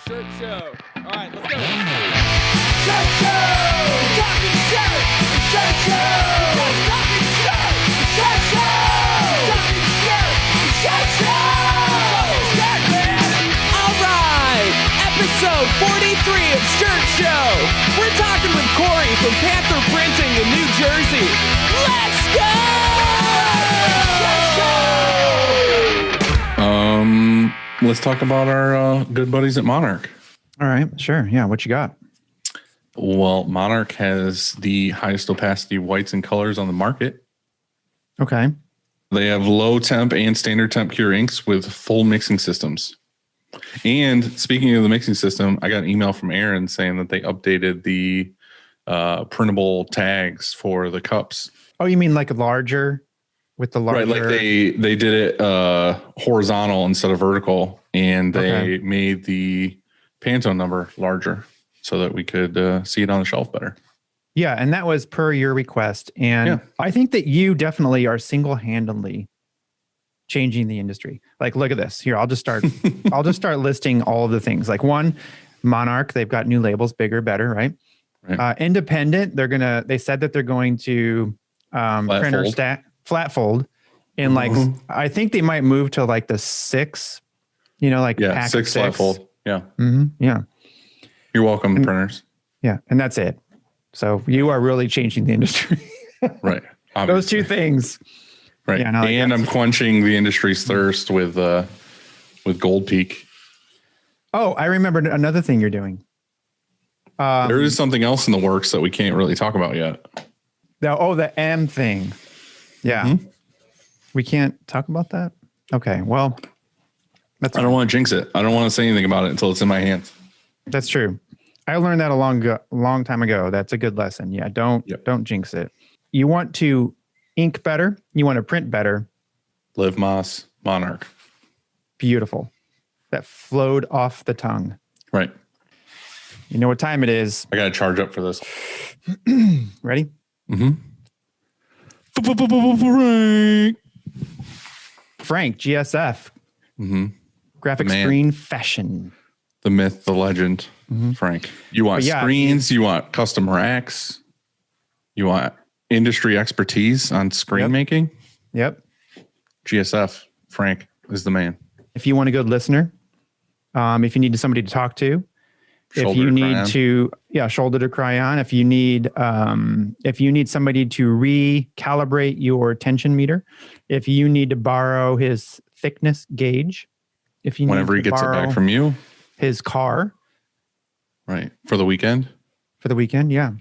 Shirt show. All right, let's go. Shirt show! Talking shirt! Shirt show! Talking shirt! Shirt show! Talking shirt! Shirt show! Shirt, man! All right, episode 43 of Shirt Show. We're talking with Corey from Panther Printing in New Jersey. Let's go! Let's talk about our good buddies at Monarch. All right, sure. Yeah, what you got? Well, Monarch has the highest opacity whites and colors on the market. Okay. They have low temp and standard temp cure inks with full mixing systems. And speaking of the mixing system, I got an email from Aaron saying that they updated the printable tags for the cups. Oh, you mean like larger with the larger? Right, like they did it horizontal instead of vertical, and they made the Pantone number larger so that we could see it on the shelf better. Yeah, and that was per your request. And I think that you definitely are single-handedly changing the industry. Like, look at this. Here, I'll just start listing all of the things. Like one, Monarch, they've got new labels, bigger, better, right? Independent, they said that they're going to printer stack flat fold. And like, I think they might move to like the 6, pack 6 flat fold. Yeah. Mm-hmm. Yeah. You're welcome, printers. Yeah. And that's it. So you are really changing the industry. Right. Obviously. Those two things. Right. Yeah, no, and I'm quenching the industry's thirst with Gold Peak. Oh, I remembered another thing you're doing. There is something else in the works that we can't really talk about yet. The M thing. Yeah. Mm-hmm. We can't talk about that? Okay. Well, I don't want to jinx it. I don't want to say anything about it until it's in my hands. That's true. I learned that a long time ago. That's a good lesson. Yeah. Don't jinx it. You want to ink better. You want to print better. Liv Moss, Monarch. Beautiful. That flowed off the tongue. Right. You know what time it is. I got to charge up for this. Ready? Mm-hmm. Frank, GSF. Mm-hmm. Graphic screen fashion. The myth, the legend, Frank. You want screens, you want custom racks, you want industry expertise on screen making. Yep. GSF, Frank is the man. If you want a good listener, if you need somebody to talk to, shoulder to cry on. If you need somebody to recalibrate your tension meter, if you need to borrow his thickness gauge, if you whenever he gets it back from you, his car, right, for the weekend, yeah,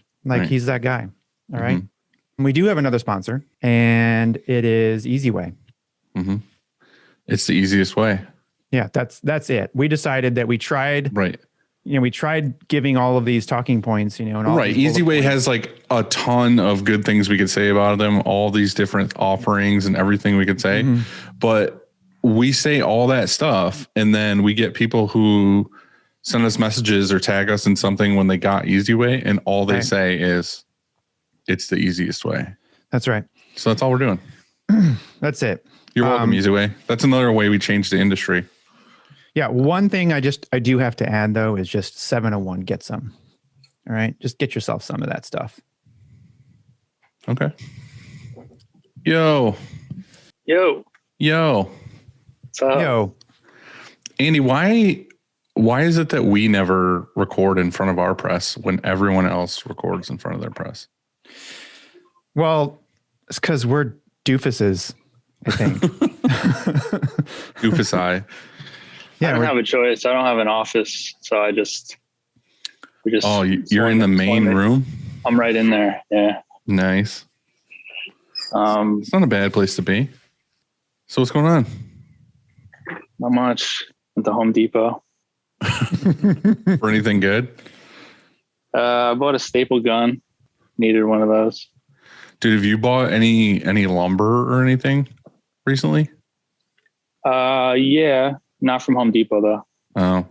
he's that guy. All right. And we do have another sponsor, and it is Easy Way. Mm-hmm. It's the easiest way. Yeah, that's it. We decided that we tried. Right. We tried giving all of these talking points, and all right. Easy Way has like a ton of good things we could say about them, all these different offerings and everything we could say. But we say all that stuff, and then we get people who send us messages or tag us in something when they got Easy Way, and all they say is it's the easiest way. That's right. So that's all we're doing. That's it. You're welcome, Easy Way. That's another way we change the industry. Yeah. One thing I do have to add though is just 701. Get some. All right. Just get yourself some of that stuff. Okay. Yo. What's up? Yo. Andy, why is it that we never record in front of our press when everyone else records in front of their press? Well, it's because we're doofuses, I think. Doofus eye. Yeah, I don't have a choice. I don't have an office, so we just. Oh, you're in the main room? I'm right in there. Yeah. Nice. It's not a bad place to be. So what's going on? Not much at the Home Depot. For anything good? I bought a staple gun. Needed one of those. Dude, have you bought any lumber or anything recently? Yeah. Not from Home Depot though. Oh,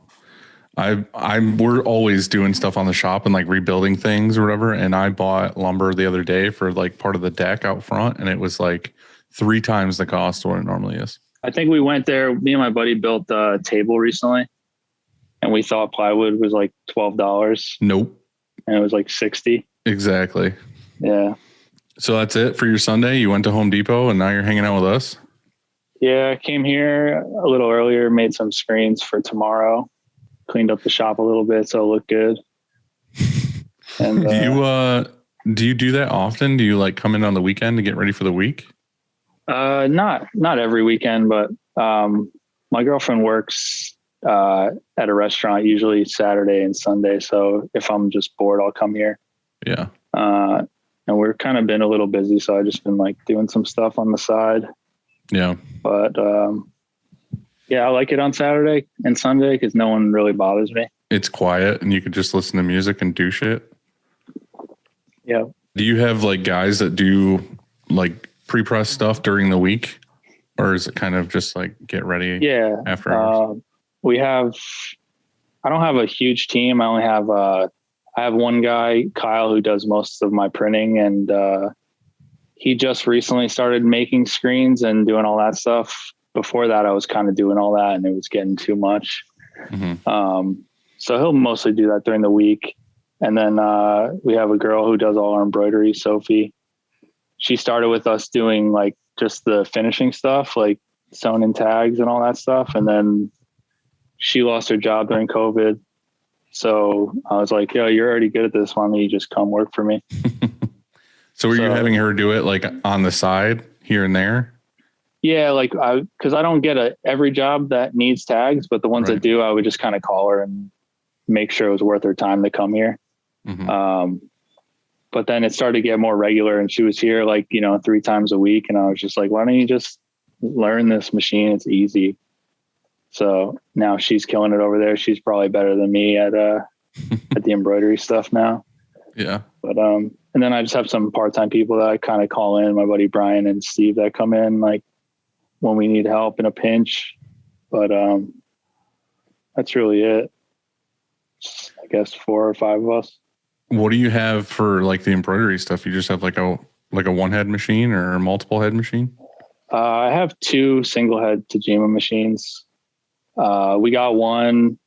we're always doing stuff on the shop and like rebuilding things or whatever. And I bought lumber the other day for like part of the deck out front, and it was like 3 times the cost of what it normally is. I think we went there. Me and my buddy built a table recently, and we thought plywood was like $12. Nope. And it was like 60. Exactly. Yeah. So that's it for your Sunday. You went to Home Depot and now you're hanging out with us. Yeah. I came here a little earlier, made some screens for tomorrow, cleaned up the shop a little bit. So it looked good. And do you do that often? Do you like come in on the weekend to get ready for the week? Not every weekend, but, my girlfriend works, at a restaurant, usually Saturday and Sunday. So if I'm just bored, I'll come here. Yeah. And we're kind of been a little busy. So I've just been like doing some stuff on the side. Yeah. But, yeah, I like it on Saturday and Sunday because no one really bothers me. It's quiet and you could just listen to music and do shit. Yeah. Do you have like guys that do like pre-press stuff during the week, or is it kind of just like get ready? Yeah. After hours? I don't have a huge team. I only have, I have one guy, Kyle, who does most of my printing, and he just recently started making screens and doing all that stuff. Before that, I was kind of doing all that and it was getting too much. Mm-hmm. So he'll mostly do that during the week. And then we have a girl who does all our embroidery, Sophie. She started with us doing like just the finishing stuff, like sewing in tags and all that stuff. And then she lost her job during COVID. So I was like, yo, you're already good at this. Why don't you just come work for me? So were you having her do it like on the side here and there? Yeah, like because I don't get every job that needs tags, but the ones that do, I would just kind of call her and make sure it was worth her time to come here. Mm-hmm. But then it started to get more regular, and she was here like 3 times a week, and I was just like, why don't you just learn this machine? It's easy. So now she's killing it over there. She's probably better than me at the embroidery stuff now. Yeah. But and then I just have some part-time people that I kind of call in, my buddy Brian and Steve, that come in like when we need help in a pinch. But that's really it. I guess 4 or 5 of us. What do you have for like the embroidery stuff? You just have like a one head machine or a multiple head machine? I have 2 single head Tajima machines. We got one.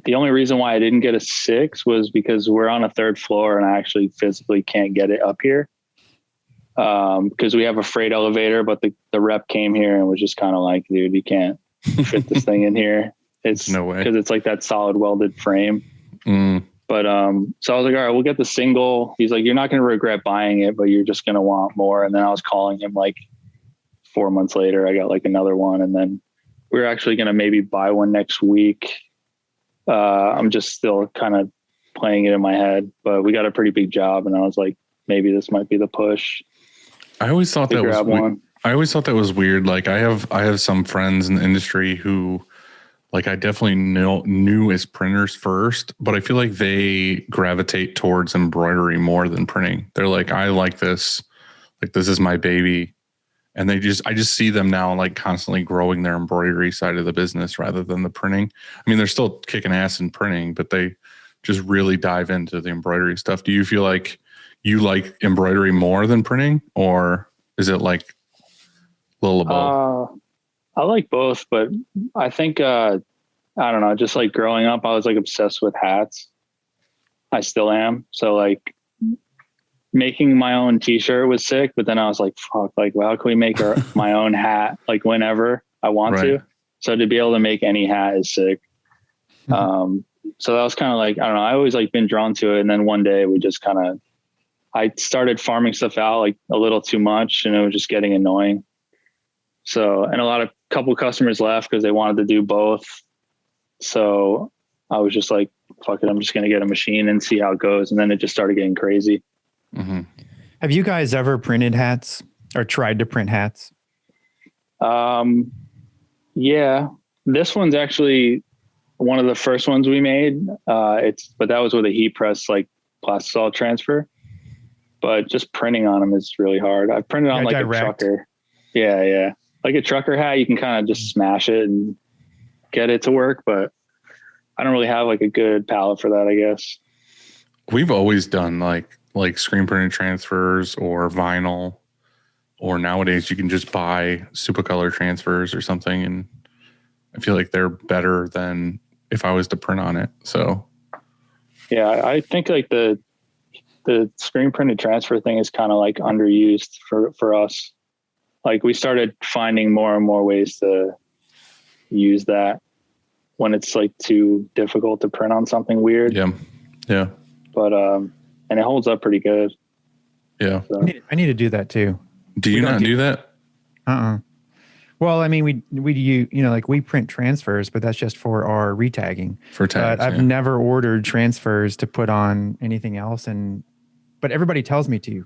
The only reason why I didn't get a 6 was because we're on a 3rd floor and I actually physically can't get it up here. Because we have a freight elevator, but the rep came here and was just kind of like, dude, you can't fit this thing in here. It's no way, because it's like that solid welded frame. But so I was like, all right, we'll get the single. He's like, you're not going to regret buying it, but you're just going to want more. And then I was calling him like 4 months later, I got like another one. And then we're actually going to maybe buy one next week. I'm just still kind of playing it in my head, but we got a pretty big job. And I was like, maybe this might be the push. I always thought that was weird. I always thought that was weird. Like I have some friends in the industry who like I definitely knew as printers first, but I feel like they gravitate towards embroidery more than printing. They're like, I like this. Like this is my baby. And I just see them now like constantly growing their embroidery side of the business rather than the printing. I mean, they're still kicking ass in printing, but they just really dive into the embroidery stuff. Do you feel like you like embroidery more than printing, or is it like a little of both? I like both, but I think, I don't know, just like growing up, I was like obsessed with hats. I still am. So like making my own t-shirt was sick, but then I was like, fuck, like, well, how can we make my own hat? Like whenever I want to. So to be able to make any hat is sick. Mm-hmm. So that was kind of like, I don't know, I always like been drawn to it. And then one day we just kind of, I started farming stuff out like a little too much and it was just getting annoying. So, and a couple customers left because they wanted to do both. So I was just like, fuck it, I'm just going to get a machine and see how it goes. And then it just started getting crazy. Mm-hmm. Have you guys ever printed hats or tried to print hats? Yeah, this one's actually one of the first ones we made. But that was with a heat press, like plastisol transfer, but just printing on them is really hard. I printed on like direct. A trucker. Yeah. Like a trucker hat, you can kind of just smash it and get it to work, but I don't really have like a good palette for that, I guess. We've always done like screen printed transfers or vinyl, or nowadays you can just buy Supercolor transfers or something. And I feel like they're better than if I was to print on it. So Yeah, I think like the screen printed transfer thing is kind of like underused for us. Like we started finding more and more ways to use that when it's like too difficult to print on something weird. Yeah. But and it holds up pretty good. Yeah. So. I need to do that too. Do you not do that? Well, I mean, we print transfers, but that's just for our retagging. For tags. But I've never ordered transfers to put on anything else, but everybody tells me to.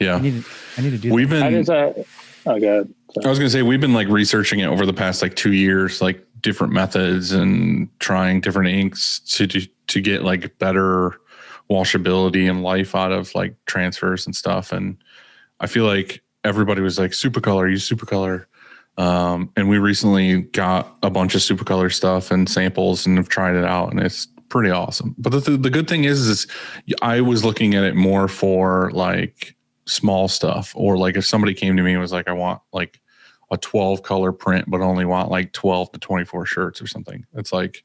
Yeah. I need to do We've that. been. Oh, God. I was going to say, we've been like researching it over the past like 2 years, like different methods and trying different inks to get like better washability and life out of like transfers and stuff. And I feel like everybody was like, Supercolor, use Supercolor. And we recently got a bunch of Supercolor stuff and samples and have tried it out, and it's pretty awesome. But the good thing is I was looking at it more for like small stuff, or like if somebody came to me and was like, I want like a 12 color print, but only want like 12 to 24 shirts or something. It's like,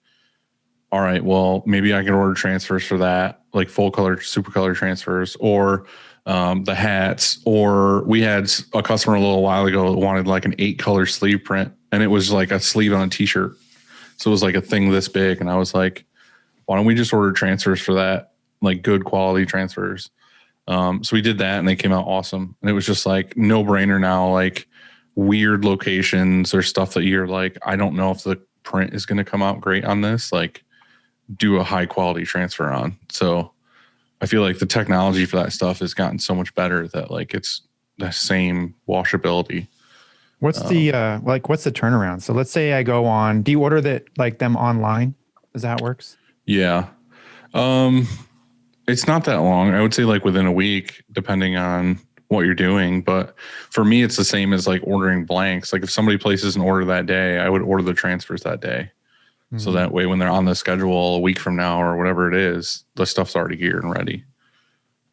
all right, well, maybe I can order transfers for that, like full color, Supercolor transfers, or the hats. Or we had a customer a little while ago that wanted like an 8 color sleeve print, and it was like a sleeve on a t-shirt. So it was like a thing this big. And I was like, why don't we just order transfers for that? Like good quality transfers. So we did that, and they came out awesome. And it was just like no brainer now, like weird locations or stuff that you're like, I don't know if the print is going to come out great on this, like do a high quality transfer on. So I feel like the technology for that stuff has gotten so much better that like it's the same washability. What's the turnaround? So let's say I go on, do you order them online? Is that how it works? Yeah. It's not that long. I would say like within a week, depending on what you're doing. But for me, it's the same as like ordering blanks. Like if somebody places an order that day, I would order the transfers that day. Mm-hmm. So that way, when they're on the schedule a week from now or whatever it is, the stuff's already geared and ready.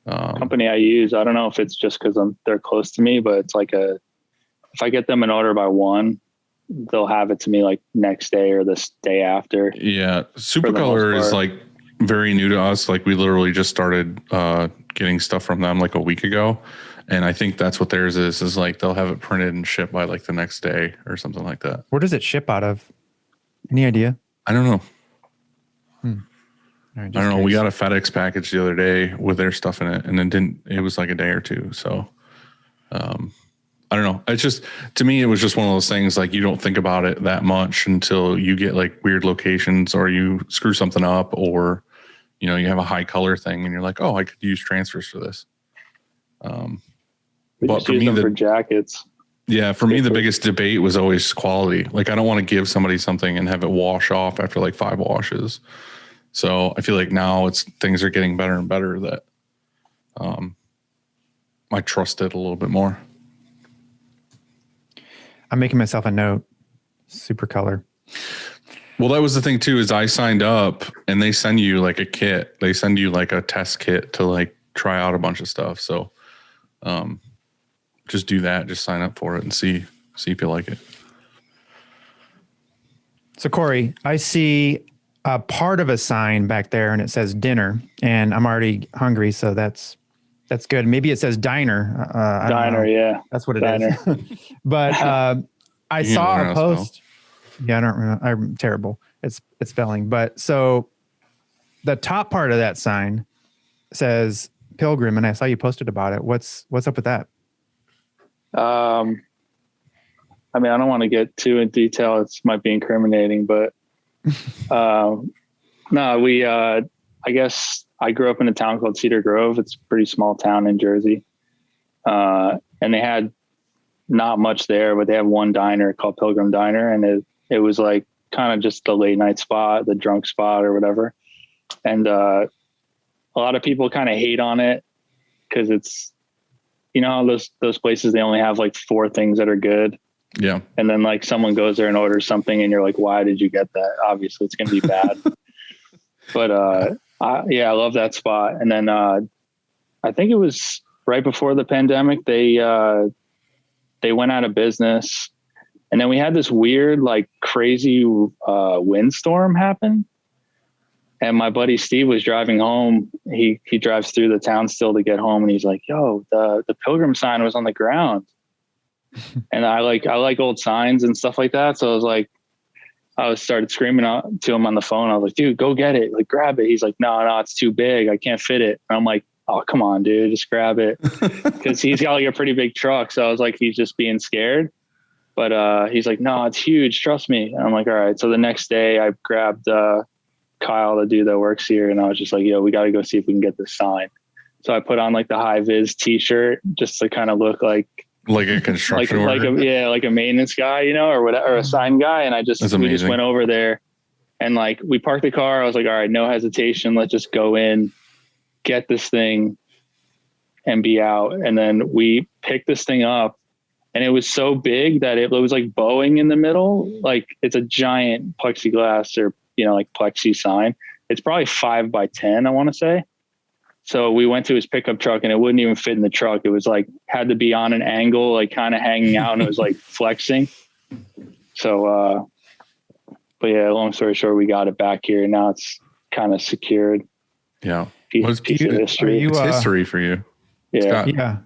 Company I use, I don't know if it's just because they're close to me, but it's like if I get them an order by 1, they'll have it to me like next day or this day after. Yeah. Supercolor is like very new to us. Like we literally just started getting stuff from them like a week ago. And I think that's what theirs is like they'll have it printed and shipped by like the next day or something like that. Where does it ship out of? Any idea? I don't know. Right, I don't know. We got a FedEx package the other day with their stuff in it, and it was like a day or two. So I don't know. It's just, to me, it was just one of those things like you don't think about it that much until you get like weird locations or you screw something up, or, you know, you have a high color thing and you're like, oh, I could use transfers for this. But for me, for jackets. Yeah, for me, the biggest debate was always quality. Like, I don't want to give somebody something and have it wash off after like 5 washes. So I feel like now things are getting better and better that I trust it a little bit more. I'm making myself a note. Supercolor. Well, that was the thing too, is I signed up and they send you like a kit. They send you like a test kit to like try out a bunch of stuff. So just do that. Just sign up for it and see if you like it. So Corey, I see a part of a sign back there and it says dinner, and I'm already hungry. So that's good. Maybe it says diner. Diner. Yeah. That's what it is. But I saw a post. Yeah, I don't remember. I'm terrible. It's spelling. But so the top part of that sign says Pilgrim, and I saw you posted about it. What's up with that? I mean, I don't want to get too in detail. It might be incriminating, but no, I guess I grew up in a town called Cedar Grove. It's a pretty small town in Jersey. And they had not much there, but they have one diner called Pilgrim Diner. And it was like kind of just the late night spot, the drunk spot or whatever. And a lot of people kind of hate on it because it's, you know, those places, they only have like 4 things that are good. Yeah. And then like someone goes there and orders something and you're like, why did you get that? Obviously it's going to be bad. But I love that spot. And then I think it was right before the pandemic, they went out of business. And then we had this weird, like crazy windstorm happen. And my buddy Steve was driving home. He drives through the town still to get home, and he's like, "Yo, the Pilgrim sign was on the ground." And I like old signs and stuff like that. So I started screaming out to him on the phone. I was like, "Dude, go get it! Like, grab it." He's like, "No, it's too big. I can't fit it." And I'm like, "Oh, come on, dude, just grab it," because he's got like a pretty big truck. So I was like, he's just being scared. But he's like, "No, it's huge. Trust me." And I'm like, "All right." So the next day, I grabbed Kyle, the dude that works here, and I was just like, "Yo, we got to go see if we can get this sign." So I put on like the high vis t-shirt just to kind of look like a construction worker. like a maintenance guy, or whatever, or a sign guy. And we just went over there and like, we parked the car. I was like, "All right, no hesitation. Let's just go in, get this thing and be out." And then we picked this thing up, and it was so big that it was like bowing in the middle. Like, it's a giant plexiglass or, like plexi sign. It's probably 5 by 10, I want to say. So we went to his pickup truck, and it wouldn't even fit in the truck. It was like, had to be on an angle, like kind of hanging out, and it was like flexing. So, but yeah, long story short, we got it back here, and now it's kind of secured. Yeah. Piece of history. It's history for you. Yeah.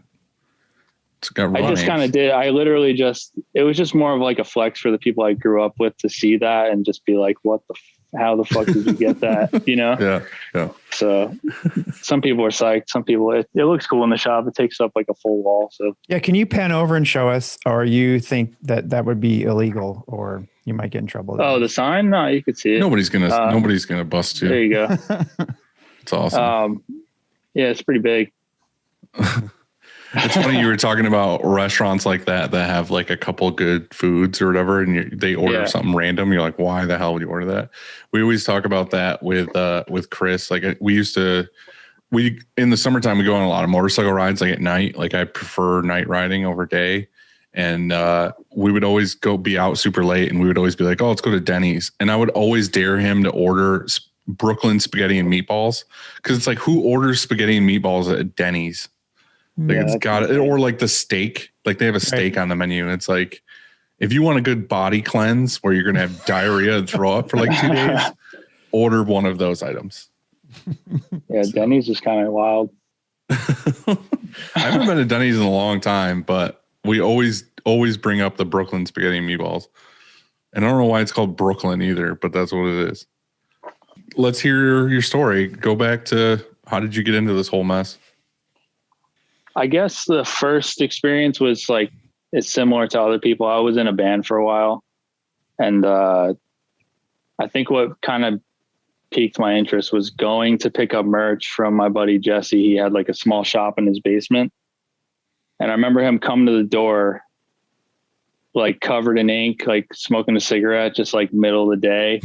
It's got I just kind of did. I literally it was just more of like a flex for the people I grew up with to see that and just be like, how the fuck did you get that? Yeah. So some people are psyched. Some people, it looks cool in the shop. It takes up like a full wall. So yeah. Can you pan over and show us, or you think that would be illegal or you might get in trouble? Oh, the sign? No, you could see it. Nobody's gonna bust you. There you go. It's awesome. Yeah, it's pretty big. It's funny, you were talking about restaurants like that have like a couple good foods or whatever, and they order something random. You're like, why the hell would you order that? We always talk about that with Chris. Like, we in the summertime, we go on a lot of motorcycle rides, like at night. Like, I prefer night riding over day. And we would always be out super late, and we would always be like, "Oh, let's go to Denny's." And I would always dare him to order Brooklyn spaghetti and meatballs, because it's like, who orders spaghetti and meatballs at Denny's? Like, it's got it, or like the steak. Like, they have a steak on the menu, and it's like, if you want a good body cleanse where you're gonna have diarrhea and throw up for like 2 days, order one of those items. Yeah, Denny's is kind of wild. I haven't been to Denny's in a long time, but we always bring up the Brooklyn spaghetti and meatballs. And I don't know why it's called Brooklyn either, but that's what it is. Let's hear your story. Go back to, how did you get into this whole mess? I guess the first experience was like, it's similar to other people. I was in a band for a while, and I think what kind of piqued my interest was going to pick up merch from my buddy Jesse. He had like a small shop in his basement, and I remember him come to the door like covered in ink, like smoking a cigarette, just like middle of the day.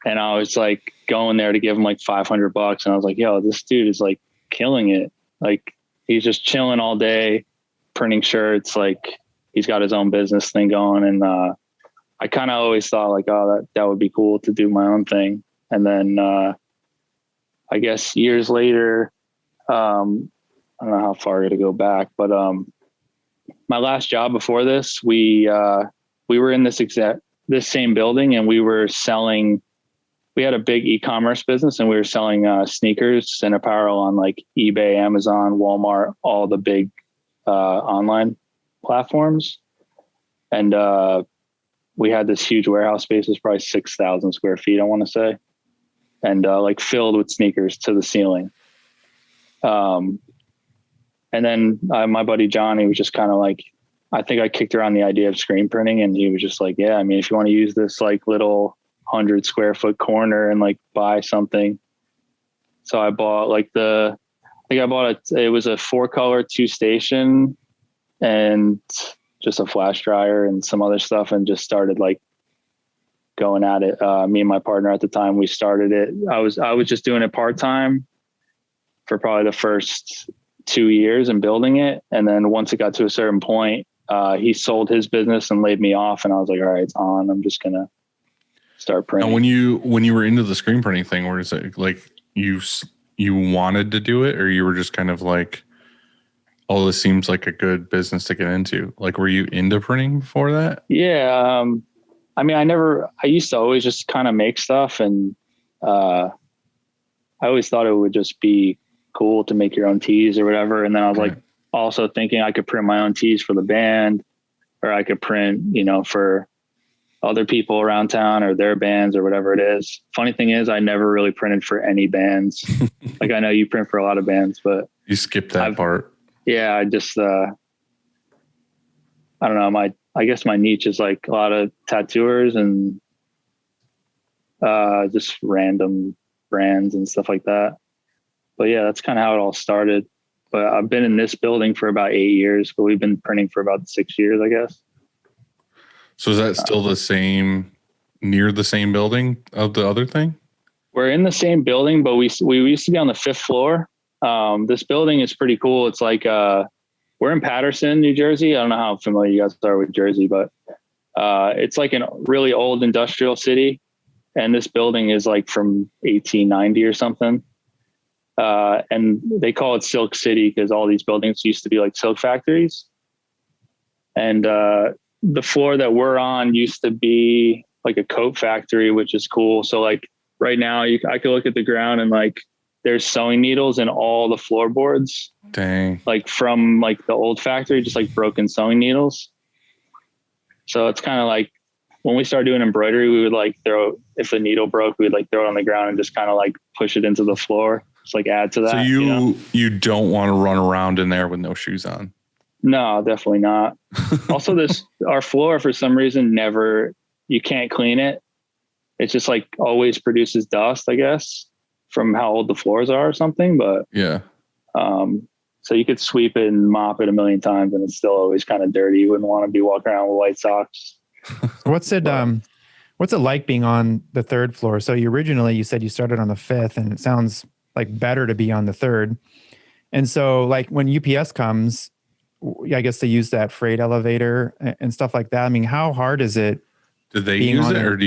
And I was like going there to give him like $500, and I was like, "Yo, this dude is like killing it. Like, he's just chilling all day, printing shirts. Like, he's got his own business thing going." And I kind of always thought like, "Oh, that would be cool to do my own thing." And then I guess years later, I don't know how far to go back, but my last job before this, we were in this same building, and we were selling. We had a big e-commerce business, and we were selling sneakers and apparel on like eBay, Amazon, Walmart, all the big online platforms. And we had this huge warehouse space. It was probably 6,000 square feet, I want to say, and like filled with sneakers to the ceiling. And then my buddy Johnny was just kind of like, I think I kicked around the idea of screen printing, and he was just like, "Yeah, I mean, if you want to use this like little 100 square foot corner and like buy something." So I bought like it was a 4-color 2-station and just a flash dryer and some other stuff, and just started like going at it. Me and my partner at the time, we started it. I was just doing it part-time for probably the first 2 years and building it. And then once it got to a certain point, he sold his business and laid me off, and I was like, "All right, it's on. I'm just gonna start printing." Now, when you were into the screen printing thing, where is it like you wanted to do it, or you were just kind of like, "Oh, this seems like a good business to get into"? Like, were you into printing before that? Yeah. I mean, I used to always just kind of make stuff, and I always thought it would just be cool to make your own tees or whatever. And then I was like also thinking I could print my own tees for the band, or I could print, you know, for other people around town or their bands or whatever it is. Funny thing is I never really printed for any bands. Like I know you print for a lot of bands, but you skipped that part. Yeah. I just, I don't know. I guess my niche is like a lot of tattooers and just random brands and stuff like that. But yeah, that's kind of how it all started. But I've been in this building for about 8 years, but we've been printing for about 6 years, I guess. So is that still the same, near the same building of the other thing? We're in the same building, but we used to be on the 5th floor. This building is pretty cool. It's like, we're in Paterson, New Jersey. I don't know how familiar you guys are with Jersey, but it's like a really old industrial city. And this building is like from 1890 or something. And they call it Silk City because all these buildings used to be like silk factories. And the floor that we're on used to be like a coat factory, which is cool. So like right now I could look at the ground and like there's sewing needles in all the floorboards. Dang. Like from like the old factory, just like broken sewing needles. So it's kind of like when we started doing embroidery, we would like if the needle broke, we'd like throw it on the ground and just kind of like push it into the floor. Just like add to that. So you don't want to run around in there with no shoes on? No, definitely not. Also, our floor for some reason you can't clean it. It's just like always produces dust, I guess, from how old the floors are or something. But yeah. So you could sweep it and mop it a million times and it's still always kind of dirty. You wouldn't want to be walking around with white socks. What's it like being on the 3rd floor? So you said you started on the 5th, and it sounds like better to be on the 3rd. And so like when UPS comes, I guess they use that freight elevator and stuff like that. I mean, how hard is it? Do they use it, or do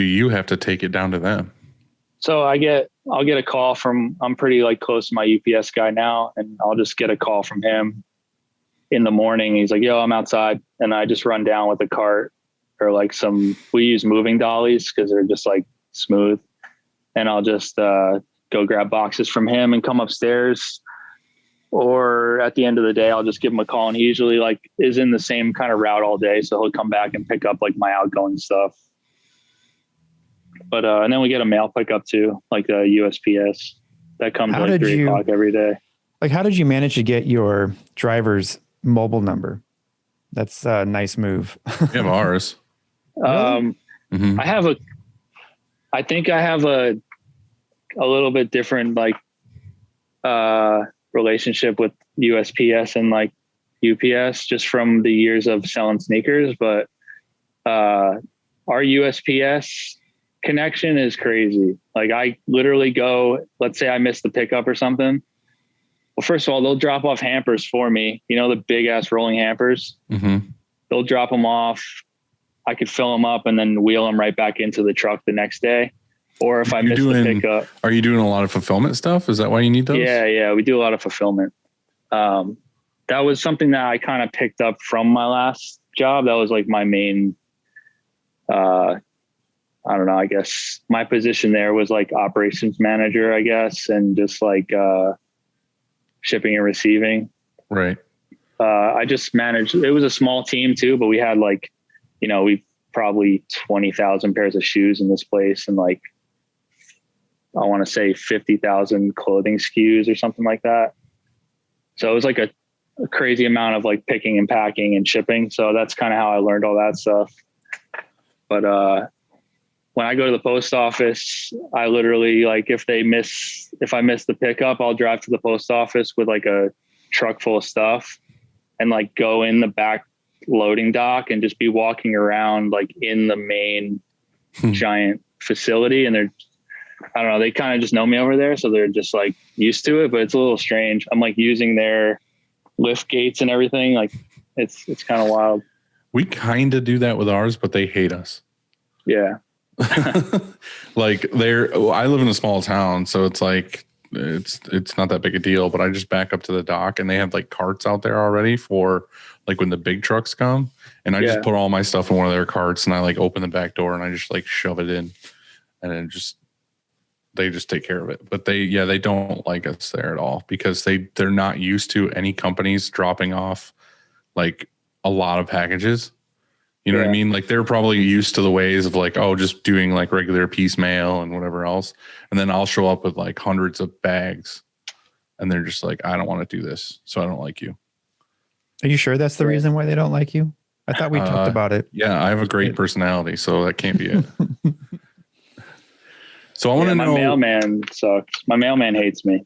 you have to take it down to them? So I'll get a call I'm pretty like close to my UPS guy now, and I'll just get a call from him in the morning. He's like, yo, I'm outside. And I just run down with a cart or like we use moving dollies because they're just like smooth. And I'll just go grab boxes from him and come upstairs. Or at the end of the day, I'll just give him a call, and he usually like is in the same kind of route all day. So he'll come back and pick up like my outgoing stuff. But, and then we get a mail pickup too, like a USPS that comes at like 3 o'clock every day. Like, how did you manage to get your driver's mobile number? That's a nice move. You have ours. Really? Mm-hmm. I think I have a little bit different, like, relationship with USPS and like UPS just from the years of selling sneakers. But, our USPS connection is crazy. Like I literally go, let's say I missed the pickup or something. Well, first of all, they'll drop off hampers for me. You know, the big ass rolling hampers. Mm-hmm. They'll drop them off. I could fill them up and then wheel them right back into the truck the next day. Or if I miss the pickup. Are you doing a lot of fulfillment stuff? Is that why you need those? Yeah. We do a lot of fulfillment. That was something that I kind of picked up from my last job. That was like my main, I don't know, I guess my position there was like operations manager, I guess. And just like, shipping and receiving. Right. I just managed, it was a small team too, but we had like, you know, we probably 20,000 pairs of shoes in this place. And like, I want to say 50,000 clothing SKUs or something like that. So it was like a crazy amount of like picking and packing and shipping. So that's kind of how I learned all that stuff. But, when I go to the post office, I literally like, if I miss the pickup, I'll drive to the post office with like a truck full of stuff and like go in the back loading dock and just be walking around like in the main giant facility. And I don't know, they kind of just know me over there. So they're just like used to it, but it's a little strange. I'm like using their lift gates and everything. Like it's kind of wild. We kind of do that with ours, but they hate us. Yeah. Like I live in a small town, so it's like it's not that big a deal, but I just back up to the dock and they have like carts out there already for like when the big trucks come, and I just put all my stuff in one of their carts and I like open the back door and I just like shove it in, and then they just take care of it. But they don't like us there at all because they're not used to any companies dropping off like a lot of packages. You know what I mean? Like they're probably used to the ways of like, oh, just doing like regular piecemeal and whatever else. And then I'll show up with like hundreds of bags and they're just like, I don't want to do this. So I don't like you. Are you sure that's the reason why they don't like you? I thought we talked about it. Yeah, I have a great personality, so that can't be it. So I want to know. My mailman sucks. My mailman hates me.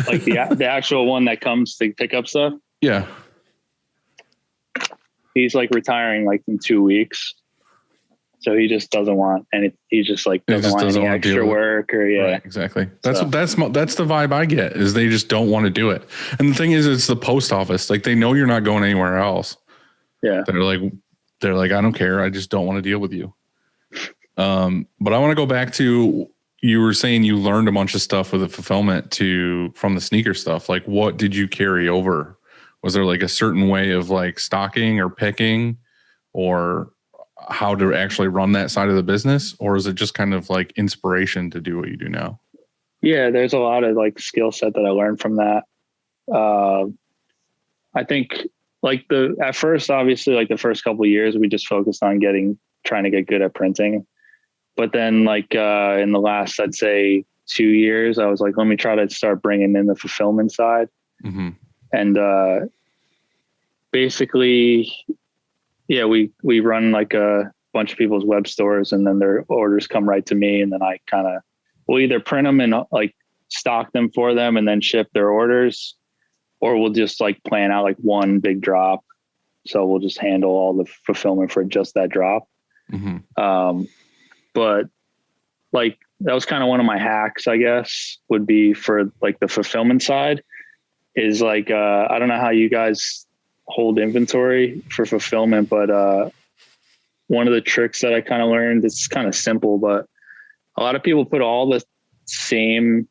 Like the actual one that comes to pick up stuff. Yeah. He's like retiring like in 2 weeks. So he just doesn't want he just like doesn't want any extra work or Right, exactly. That's the vibe I get is they just don't want to do it. And the thing is, it's the post office. Like they know you're not going anywhere else. Yeah. They're like, I don't care. I just don't want to deal with you. But I want to go back to, you were saying you learned a bunch of stuff with the fulfillment from the sneaker stuff. Like what did you carry over? Was there like a certain way of like stocking or picking or how to actually run that side of the business? Or is it just kind of like inspiration to do what you do now? Yeah, there's a lot of like skill set that I learned from that. I think like at first, obviously like the first couple of years, we just focused on trying to get good at printing. But then like in the last, I'd say 2 years, I was like, let me try to start bringing in the fulfillment side. Mm-hmm. And basically, yeah, we run like a bunch of people's web stores and then their orders come right to me. And then I we'll either print them and like stock them for them and then ship their orders, or we'll just like plan out like one big drop. So we'll just handle all the fulfillment for just that drop. Mm-hmm. But like, that was kind of one of my hacks, I guess, would be for like the fulfillment side is like, I don't know how you guys hold inventory for fulfillment, but one of the tricks that I kind of learned, it's kind of simple, but a lot of people put all the same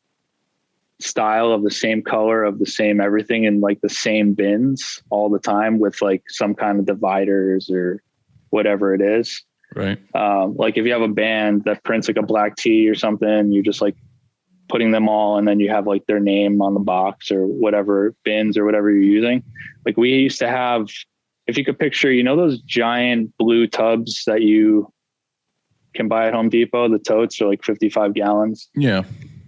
style of the same color of the same everything in like the same bins all the time with like some kind of dividers or whatever it is. Right. Like if you have a band that prints like a black tee or something, you're just like putting them all and then you have like their name on the box or whatever bins or whatever you're using. Like we used to have, if you could picture, you know, those giant blue tubs that you can buy at Home Depot, the totes are like 55 gallons. Yeah.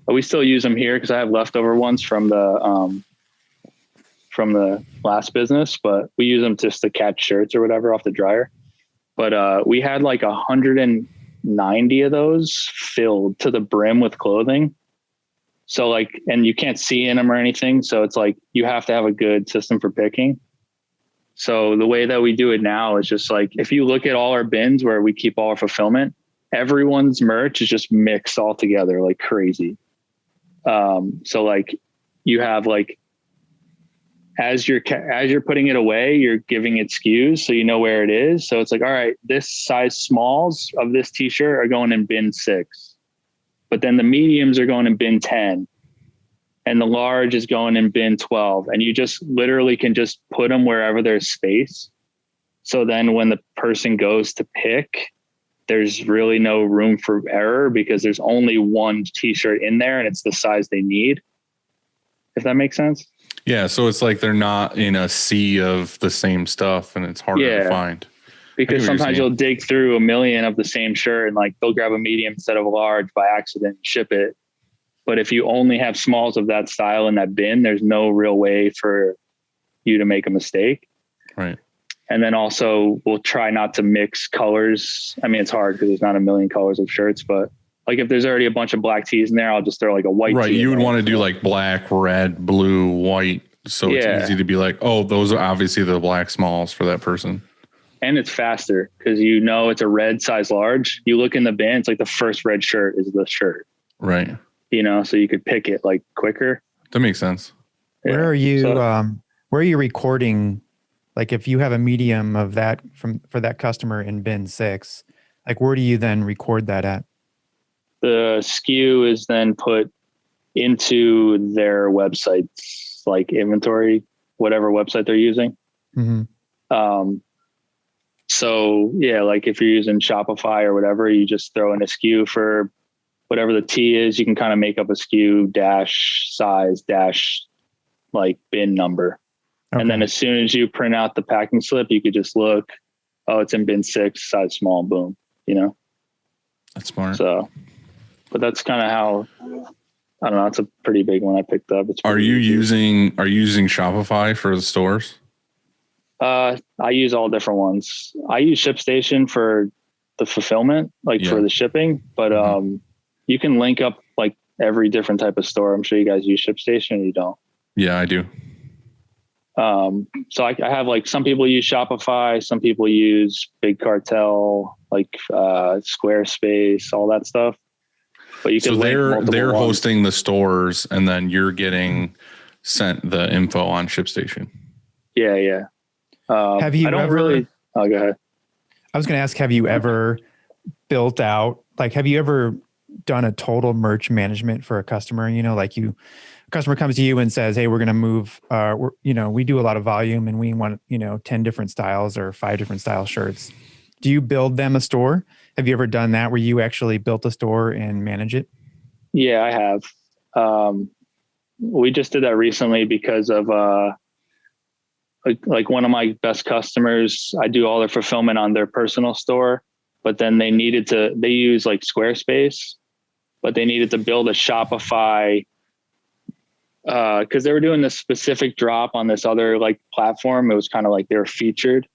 But we still use them here because I have leftover ones from the last business, but we use them just to catch shirts or whatever off the dryer. But we had like 190 of those filled to the brim with clothing. So like, and you can't see in them or anything. So it's like, you have to have a good system for picking. So the way that we do it now is just like, if you look at all our bins where we keep all our fulfillment, everyone's merch is just mixed all together like crazy. So like you have like, as you're putting it away, you're giving it SKUs so you know where it is. So it's like, all right, this size smalls of this t-shirt are going in bin 6, but then the mediums are going in bin 10 and the large is going in bin 12. And you just literally can just put them wherever there's space. So then when the person goes to pick, there's really no room for error because there's only one t-shirt in there and it's the size they need. If that makes sense. Yeah, so it's like they're not in a sea of the same stuff and it's harder to find. Because sometimes you'll dig through a million of the same shirt and like they'll grab a medium instead of a large by accident and ship it. But if you only have smalls of that style in that bin, there's no real way for you to make a mistake. Right. And then also we'll try not to mix colors. I mean, it's hard because there's not a million colors of shirts, but like if there's already a bunch of black tees in there, I'll just throw like a white tee. Right. You would want to do like black, red, blue, white. So it's easy to be like, oh, those are obviously the black smalls for that person. And it's faster because you know it's a red size large. You look in the bin, it's like the first red shirt is the shirt. Right. You know, so you could pick it like quicker. That makes sense. Where are you where are you recording? Like if you have a medium of that for that customer in bin 6, like where do you then record that at? The SKU is then put into their websites, like inventory, whatever website they're using. Mm-hmm. So yeah, like if you're using Shopify or whatever, you just throw in a SKU for whatever the T is, you can kind of make up a SKU dash size dash like bin number. Okay. And then as soon as you print out the packing slip, you could just look, oh, it's in bin 6, size small, boom, you know? That's smart. So, but that's kind of how, I don't know. It's a pretty big one I picked up. Are you using Shopify for the stores? I use all different ones. I use ShipStation for the fulfillment, like for the shipping, but you can link up like every different type of store. I'm sure you guys use ShipStation or you don't. Yeah, I do. So I have like some people use Shopify, some people use Big Cartel, like Squarespace, all that stuff. But you can they're hosting the stores, and then you're getting sent the info on ShipStation. Yeah. Have you Oh, go ahead. I was going to ask, have you ever built out, like, have you ever done a total merch management for a customer? You know, like a customer comes to you and says, hey, we're going to move, we do a lot of volume and we want, 10 different styles or 5 different style shirts. Do you build them a store? Have you ever done that where you actually built a store and manage it? Yeah, I have. We just did that recently because of like one of my best customers. I do all their fulfillment on their personal store, but then they use like Squarespace, but they needed to build a Shopify because they were doing this specific drop on this other like platform. It was kind of like they were featured,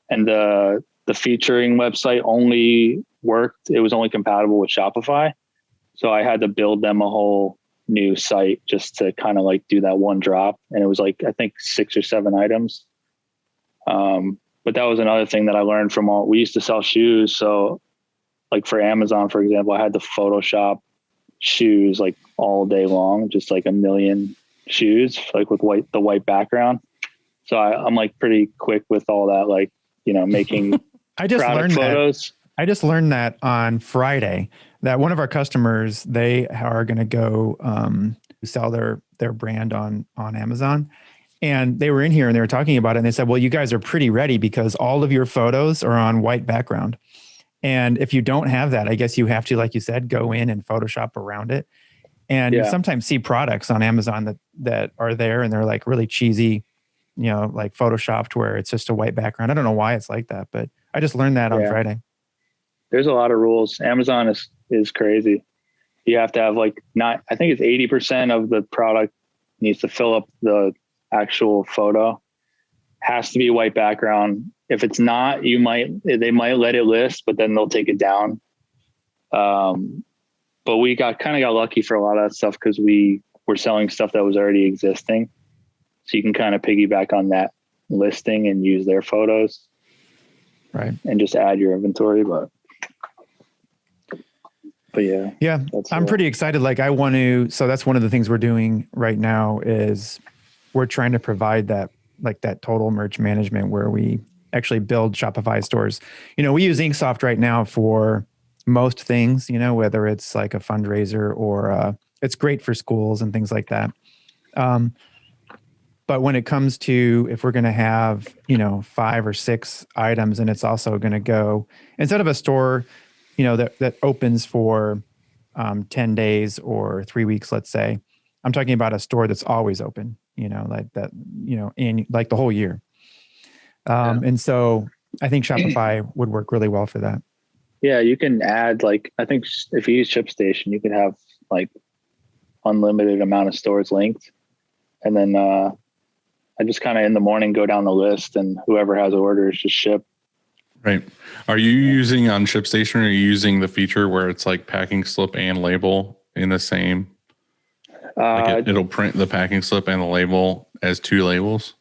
and the featuring website only worked. It was only compatible with Shopify. So I had to build them a whole new site just to kind of like do that one drop. And it was like, I think 6 or 7 items. But that was another thing that I learned from we used to sell shoes. So like for Amazon, for example, I had to Photoshop shoes like all day long, just like a million shoes, like with the white background. So I'm like pretty quick with all that, like, making I just learned photos. I just learned that on Friday that one of our customers, they are going to go sell their brand on Amazon. And they were in here and they were talking about it. And they said, well, you guys are pretty ready because all of your photos are on white background. And if you don't have that, I guess you have to, like you said, go in and Photoshop around it. And you sometimes see products on Amazon that are there and they're like really cheesy, like Photoshopped where it's just a white background. I don't know why it's like that, but I just learned that on Friday. There's a lot of rules. Amazon is crazy. You have to have I think it's 80% of the product needs to fill up the actual photo. Has to be white background. If it's not, they might let it list, but then they'll take it down. But we got lucky for a lot of that stuff because we were selling stuff that was already existing. So you can kind of piggyback on that listing and use their photos. Right. And just add your inventory. But yeah, I'm pretty excited. Like so that's one of the things we're doing right now is we're trying to provide that total merch management where we actually build Shopify stores. We use Inksoft right now for most things, whether it's like a fundraiser or it's great for schools and things like that. But when it comes to if we're going to have, 5 or 6 items and it's also going to go instead of a store, that opens for 10 days or 3 weeks, let's say, I'm talking about a store that's always open, like that, in like the whole year. And so I think Shopify would work really well for that. Yeah. You can add I think if you use ShipStation, you can have like unlimited amount of stores linked. And then, I just kind of in the morning go down the list and whoever has orders just ship. Right. Are you using on ShipStation or are you using the feature where it's like packing slip and label in the same? It'll print the packing slip and the label as 2 labels?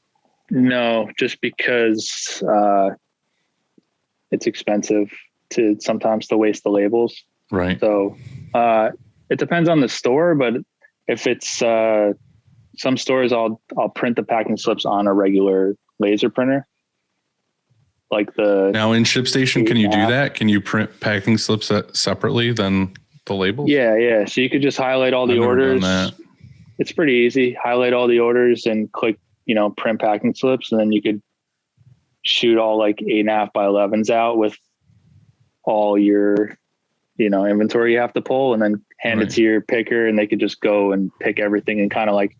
No, just because it's expensive sometimes to waste the labels. Right. So it depends on the store, but if it's some stores, I'll print the packing slips on a regular laser printer. Now in ShipStation, can you do that? Can you print packing slips separately than the labels? Yeah. So you could just highlight all the orders. It's pretty easy. Highlight all the orders and click, print packing slips. And then you could shoot all like 8.5 by 11s out with all your inventory you have to pull, and then hand it to your picker, and they could just go and pick everything and kind of like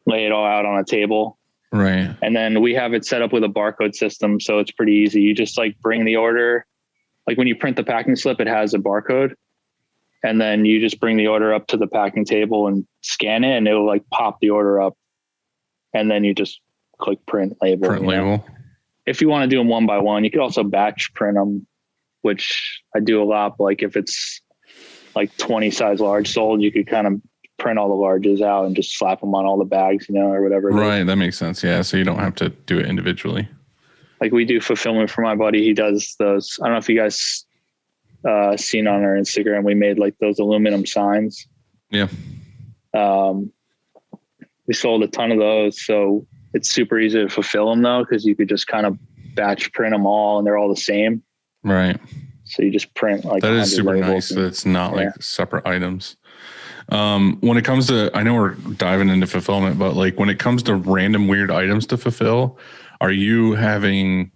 lay it all out on a table. Right. And then we have it set up with a barcode system. So it's pretty easy. You just like bring the order, like when you print the packing slip, it has a barcode, and then you just bring the order up to the packing table and scan it, and it will like pop the order up. And then you just click print label. Print label. If you want to do them one by one, you could also batch print them, which I do a lot. But like if it's like 20 size large sold, you could kind of print all the larges out and just slap them on all the bags, or whatever. Right. That makes sense. Yeah. So you don't have to do it individually. Like we do fulfillment for my buddy. He does those. I don't know if you guys seen on our Instagram, we made like those aluminum signs. Yeah. We sold a ton of those. So it's super easy to fulfill them though, because you could just kind of batch print them all and they're all the same. Right. So you just print like that is super nice that it's not like separate items. When it comes to, I know we're diving into fulfillment, but like when it comes to random weird items to fulfill, are you going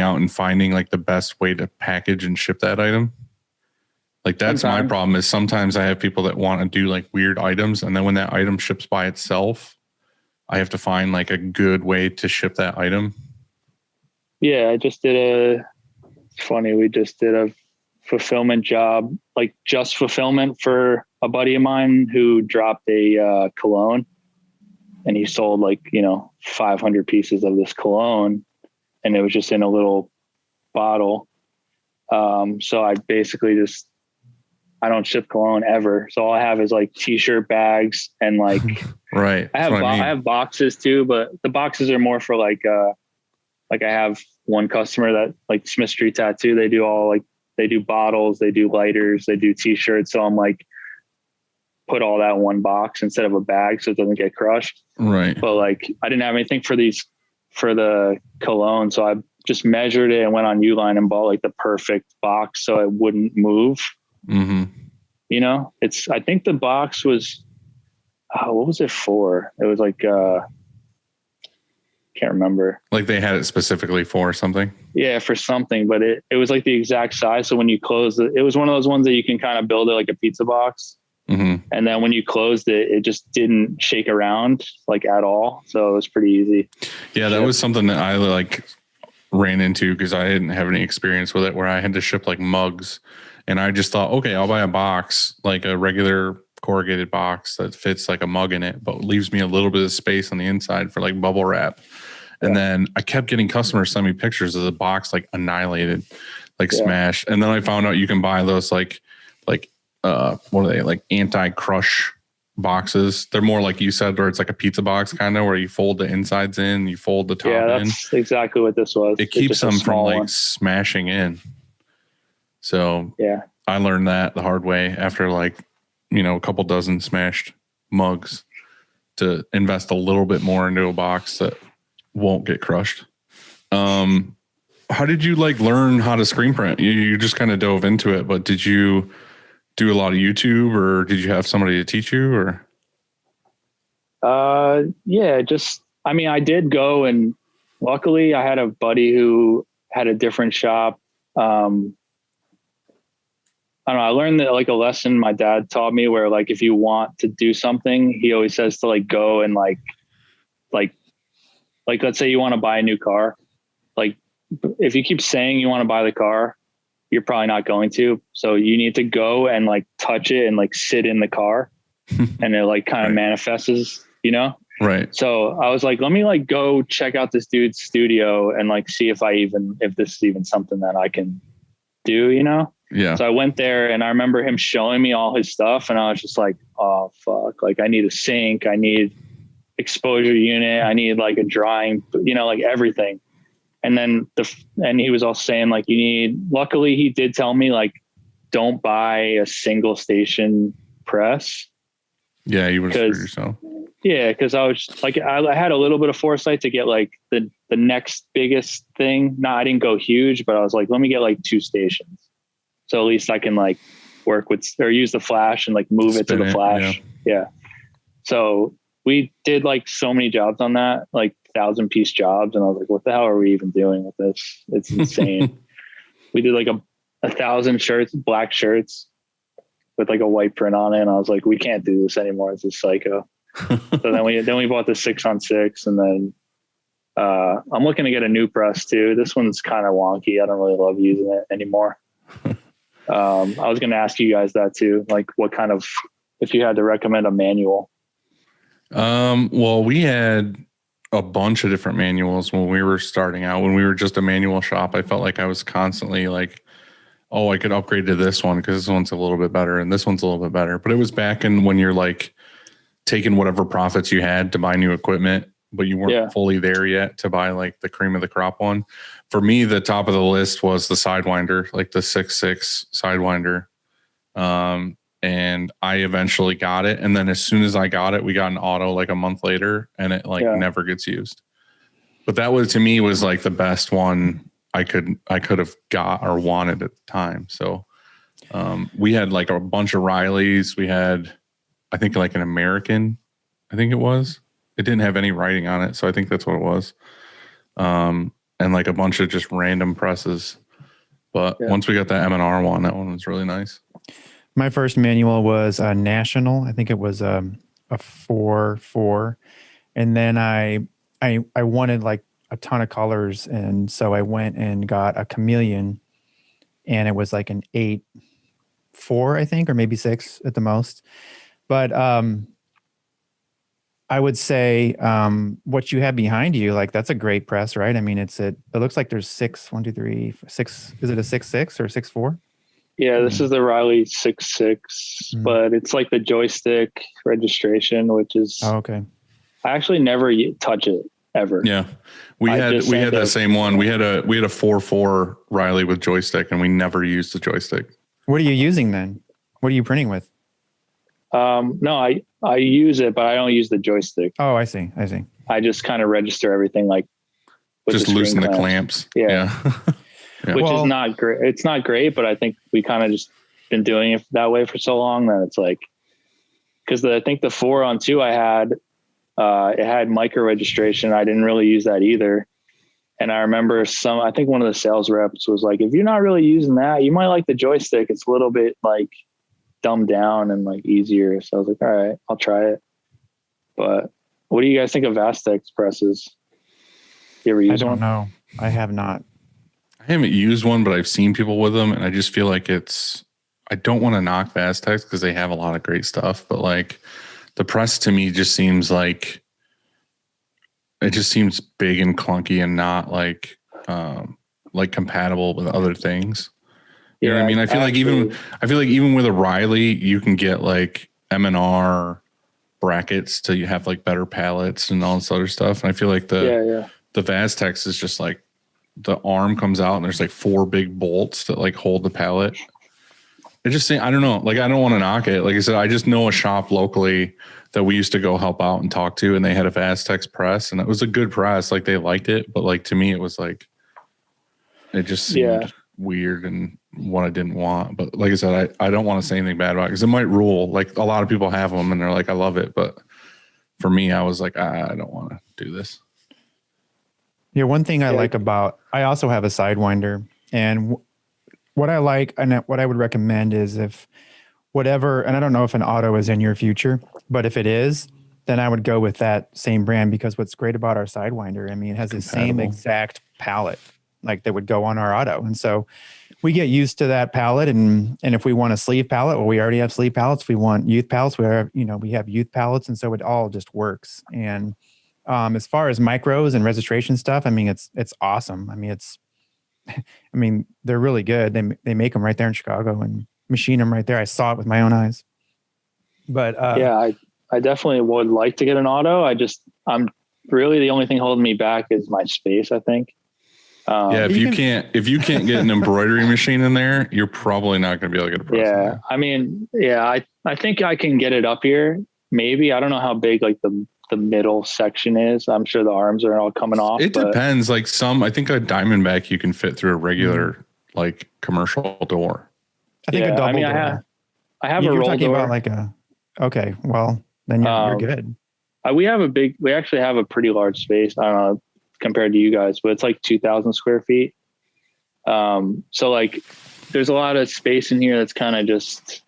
out and finding like the best way to package and ship that item? Like that's my problem is sometimes I have people that want to do like weird items. And then when that item ships by itself, I have to find like a good way to ship that item. Yeah. We just did a fulfillment job, like just fulfillment for a buddy of mine who dropped a cologne, and he sold like, 500 pieces of this cologne, and it was just in a little bottle. So I basically I don't ship cologne ever. So all I have is like t-shirt bags and like, right. I have boxes too, but the boxes are more for like I have one customer that like Smith Street Tattoo, they do bottles, they do lighters, they do t-shirts. So I'm like, put all that in one box instead of a bag so it doesn't get crushed. Right. But like, I didn't have anything for the cologne. So I just measured it and went on Uline and bought like the perfect box so it wouldn't move. Mm-hmm. I think the box was, what was it for? It was like, can't remember. Like they had it specifically for something? Yeah, for something, but it was like the exact size. So when you close it was one of those ones that you can kind of build it like a pizza box. Mm-hmm. And then when you closed it, it just didn't shake around like at all. So it was pretty easy. Yeah, that was something that I like ran into because I didn't have any experience with it, where I had to ship like mugs. And I just thought, okay, I'll buy a box, like a regular corrugated box that fits like a mug in it, but leaves me a little bit of space on the inside for like bubble wrap. And then I kept getting customers send me pictures of the box like annihilated, like smashed. And then I found out you can buy those like what are they, like anti-crush boxes? They're more like you said, where it's like a pizza box kind of, where you fold the insides in, you fold the top in. Yeah, that's exactly what this was. It keeps them from like smashing in. So yeah, I learned that the hard way after like, a couple dozen smashed mugs, to invest a little bit more into a box that won't get crushed. How did you like learn how to screen print? You just kind of dove into it, but did you do a lot of YouTube, or did you have somebody to teach you, or? Yeah, I did go, and luckily I had a buddy who had a different shop. I don't know. I learned that like a lesson my dad taught me, where like, if you want to do something, he always says to like, go and like, let's say you want to buy a new car. Like if you keep saying you want to buy the car, you're probably not going to. So you need to go and like touch it and like sit in the car and it like kind of manifests, Right. So I was like, let me like go check out this dude's studio and like see if this is even something that I can do, Yeah. So I went there and I remember him showing me all his stuff, and I was just like, oh fuck, like I need a sink, I need exposure unit, I need like a drying, like everything. And then and he was all saying like, luckily he did tell me like, don't buy a single station press. Yeah. You would screw yourself. Yeah. Cause I was like, I had a little bit of foresight to get like the next biggest thing. No, I didn't go huge, but I was like, let me get like 2 stations. So at least I can like work with, or use the flash and like move it to the flash. Yeah. So we did like so many jobs on that, like 1,000-piece jobs. And I was like, what the hell are we even doing with this? It's insane. We did like 1,000 shirts, black shirts with like a white print on it. And I was like, we can't do this anymore. It's a psycho. So then we bought the 6x6, and then I'm looking to get a new press too. This one's kind of wonky. I don't really love using it anymore. I was going to ask you guys that too. Like what kind of, if you had to recommend a manual. Well, we had a bunch of different manuals when we were starting out. When we were just a manual shop, I felt like I was constantly like, oh, I could upgrade to this one because this one's a little bit better and this one's a little bit better. But it was back in when you're like taking whatever profits you had to buy new equipment, but you weren't fully there yet to buy like the cream of the crop one. For me, the top of the list was the Sidewinder, like the 6.6 Sidewinder. And I eventually got it. And then as soon as I got it, we got an auto like a month later, and it like never gets used. But that was, to me, was like the best one I could have got or wanted at the time. So we had like a bunch of Rileys. We had, I think like an American, I think it was. It didn't have any writing on it, so I think that's what it was. And like a bunch of just random presses. But once we got that M&R one, that one was really nice. My first manual was a National. I think it was a 4.4, and then I wanted like a ton of colors, and so I went and got a Chameleon, and it was like an 8.4, I think, or maybe 6 at the most. But I would say what you have behind you, like that's a great press, right? I mean, it looks like there's 6. Is it a 6.6 or 6.4? Yeah, this is the Riley 6.6, but it's like the joystick registration, which is okay. I actually never touch it ever. Yeah, we had that same one. We had a 4.4 Riley with joystick, and we never used the joystick. What are you using then? What are you printing with? No, I use it, but I don't use the joystick. Oh, I see. I just kind of register everything like with just loosen the clamps. Yeah. Which is not great. It's not great, but I think we kind of just been doing it that way for so long that it's like, because I think the 4-on-2 I had, it had micro registration. I didn't really use that either. And I remember I think one of the sales reps was like, if you're not really using that, you might like the joystick. It's a little bit like dumbed down and like easier. So I was like, all right, I'll try it. But what do you guys think of Vastex presses? You ever use one? I don't know. I have not. I haven't used one, but I've seen people with them, and I just feel like I don't want to knock Vastex because they have a lot of great stuff, but like the press to me just seems like it just seems big and clunky and not like compatible with other things. You know what I mean? I feel like even with a Riley, you can get like M&R brackets till you have like better pallets and all this other stuff. And I feel like the Vastex is just like the arm comes out and there's like 4 big bolts that like hold the pallet. It just I don't know. Like I don't want to knock it. Like I said, I just know a shop locally that we used to go help out and talk to, and they had a Vastex press, and it was a good press. Like they liked it, but like to me, it was like it just seemed weird and what I didn't want. But like I said, I don't want to say anything bad about it because it might rule. Like a lot of people have them and they're like, I love it, but for me, I was like, I don't want to do this. Yeah, one thing I like I also have a Sidewinder, and what I like and what I would recommend is if whatever, and I don't know if an auto is in your future, but if it is, then I would go with that same brand, because what's great about our Sidewinder, I mean, it has the same exact pallet like that would go on our auto. And so we get used to that pallet, and if we want a sleeve pallet, well, we already have sleeve pallets. If we want youth pallets, we have youth pallets, and so it all just works. And as far as micros and registration stuff, I mean, it's awesome. I mean, they're really good. They make them right there in Chicago and machine them right there. I saw it with my own eyes. But I definitely would like to get an auto. I'm really, the only thing holding me back is my space, I think. If you can't get an embroidery machine in there, you're probably not going to be able to get a press. Yeah. I mean, I think I can get it up here. Maybe. I don't know how big like the middle section is. I'm sure the arms are all coming off. It depends. Like I think a Diamondback you can fit through a regular like commercial door. I think a double door. I have a roll talking door. about like okay, well then you're good. We actually have a pretty large space. I don't know compared to you guys, but it's like 2,000 square feet. So like there's a lot of space in here that's kind of just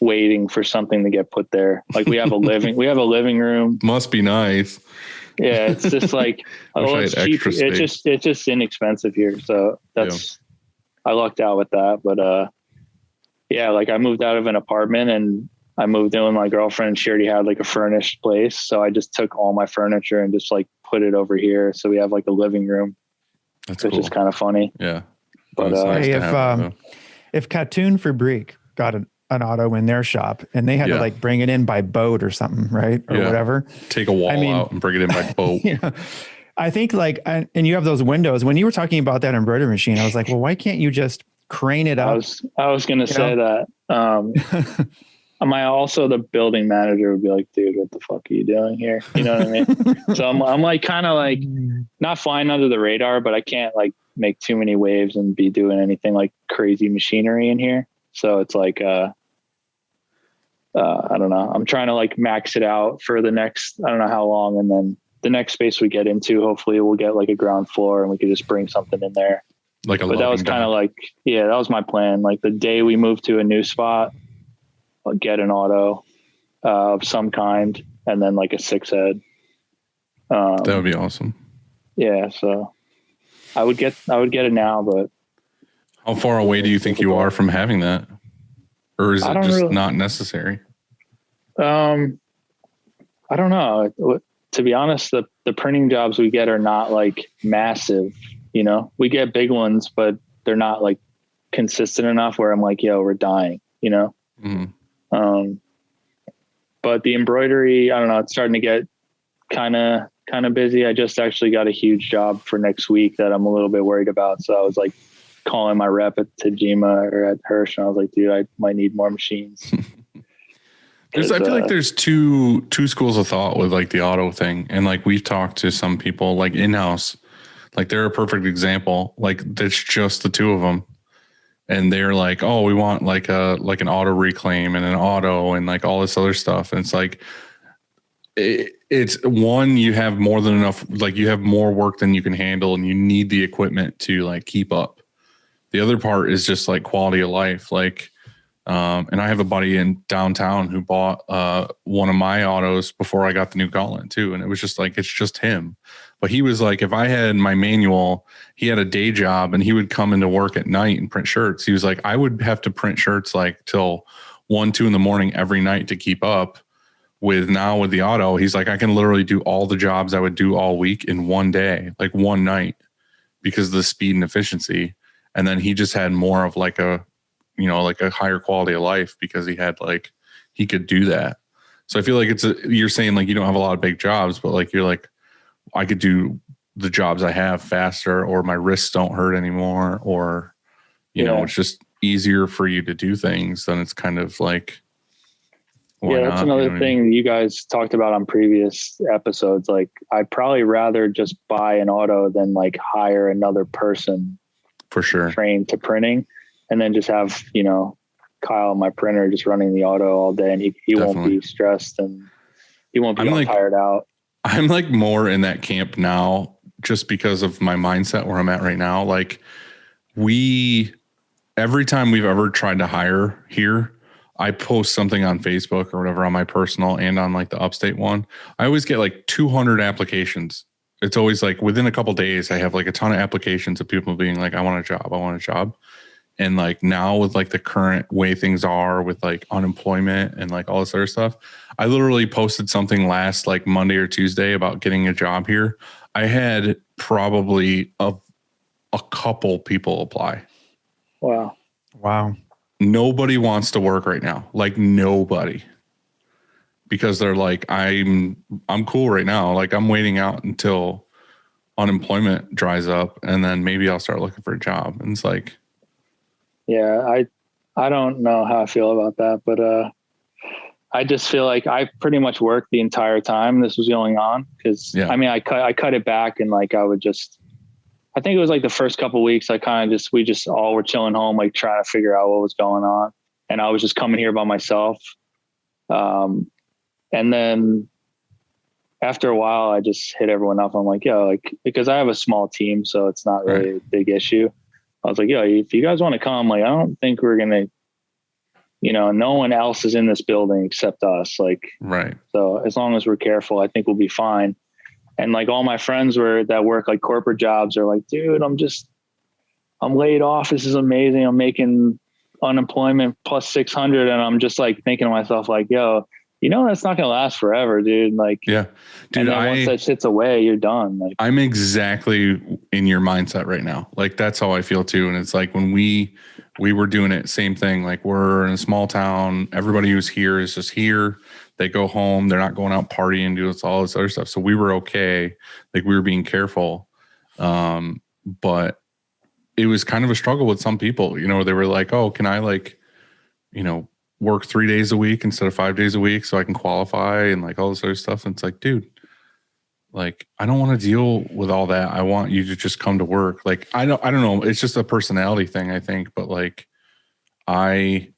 waiting for something to get put there. Like we have a living room. Must be nice. Yeah. It's just like, it's cheap. It's just inexpensive here. So I lucked out with that, but, yeah, like I moved out of an apartment and I moved in with my girlfriend. She already had like a furnished place. So I just took all my furniture and just like put it over here. So we have like a living room, which is kind of funny. Yeah. But nice if Katoon Fabrique got an auto in their shop and they had to like bring it in by boat or something, right? Or whatever. Take a wall out and bring it in by boat. I think like, and you have those windows. When you were talking about that embroidery machine, I was like, well, why can't you just crane it up? I was going to say that. Also the building manager would be like, dude, what the fuck are you doing here? You know what I mean? So I'm like, kind of like not flying under the radar, but I can't like make too many waves and be doing anything like crazy machinery in here. So it's like, I don't know. I'm trying to like max it out for the next, I don't know how long. And then the next space we get into, hopefully we'll get like a ground floor and we could just bring something in there. But that was kind of like, that was my plan. Like the day we moved to a new spot, I'll get an auto of some kind and then like a 6-head. That would be awesome. Yeah. So I would get it now, but how far away do you think you are from having that? Or is it just not necessary? I don't know. To be honest, the printing jobs we get are not like massive. You know, we get big ones, but they're not like consistent enough where I'm like, yo, we're dying, you know? Mm-hmm. But the embroidery, I don't know, it's starting to get kind of busy. I just actually got a huge job for next week that I'm a little bit worried about. So I was like calling my rep at Tajima or at Hirsch, and I was like, dude, I might need more machines. I feel like there's two schools of thought with like the auto thing. And like we've talked to some people like in-house, like they're a perfect example. Like it's just the two of them. And they're like, oh, we want like an auto reclaim and an auto and like all this other stuff. And it's like, it's one, you have more than enough, like you have more work than you can handle and you need the equipment to like keep up. The other part is just like quality of life. Like, and I have a buddy in downtown who bought one of my autos before I got the new Gauntlet too. And it was just like, it's just him. But he was like, if I had my manual, he had a day job and he would come into work at night and print shirts. He was like, I would have to print shirts like till 1-2 in the morning every night to keep up. With the auto, he's like, I can literally do all the jobs I would do all week in one day, like one night, because of the speed and efficiency. And then he just had more of like a higher quality of life because he could do that. So I feel like you're saying like you don't have a lot of big jobs, but like you're like, I could do the jobs I have faster, or my wrists don't hurt anymore, or you know, it's just easier for you to do things. Then it's kind of like, that's another thing you guys talked about on previous episodes. Like I'd probably rather just buy an auto than like hire another person for sure trained to printing, and then just have, you know, Kyle, my printer, just running the auto all day, and he won't be stressed and he won't be tired out. I'm like more in that camp now just because of my mindset where I'm at right now. Like every time we've ever tried to hire here, I post something on Facebook or whatever on my personal and on like the Upstate one. I always get like 200 applications. It's always like within a couple of days, I have like a ton of applications of people being like, I want a job. And like now with like the current way things are with like unemployment and like all this other stuff, I literally posted something last like Monday or Tuesday about getting a job here. I had probably a couple people apply. Wow. Nobody wants to work right now. Like nobody. Because they're like, I'm cool right now. Like I'm waiting out until unemployment dries up and then maybe I'll start looking for a job. And it's like, yeah, I don't know how I feel about that, but I just feel like I pretty much worked the entire time this was going on. Cause I mean, I cut it back and like, I think it was like the first couple of weeks, we just all were chilling home, like trying to figure out what was going on. And I was just coming here by myself. And then after a while, I just hit everyone up. I'm like, yo, like, because I have a small team, so it's not really a big issue. I was like, yo, if you guys want to come, like, I don't think we're going to, no one else is in this building except us. Like, right. So as long as we're careful, I think we'll be fine. And like all my friends that work like corporate jobs are like, dude, I'm laid off. This is amazing. I'm making unemployment plus 600. And I'm just like thinking to myself, like, yo, that's not going to last forever, dude. Like, yeah, dude, and then once that shit's away, you're done. Like, I'm exactly in your mindset right now. Like, that's how I feel too. And it's like when we were doing it, same thing. Like, we're in a small town. Everybody who's here is just here. They go home. They're not going out partying, doing all this other stuff. So we were okay. Like, we were being careful. But it was kind of a struggle with some people, they were like, oh, can I work 3 days a week instead of 5 days a week so I can qualify and like all this other stuff. And it's like, dude, like, I don't want to deal with all that. I want you to just come to work. Like, I don't know. It's just a personality thing, I think. But like, I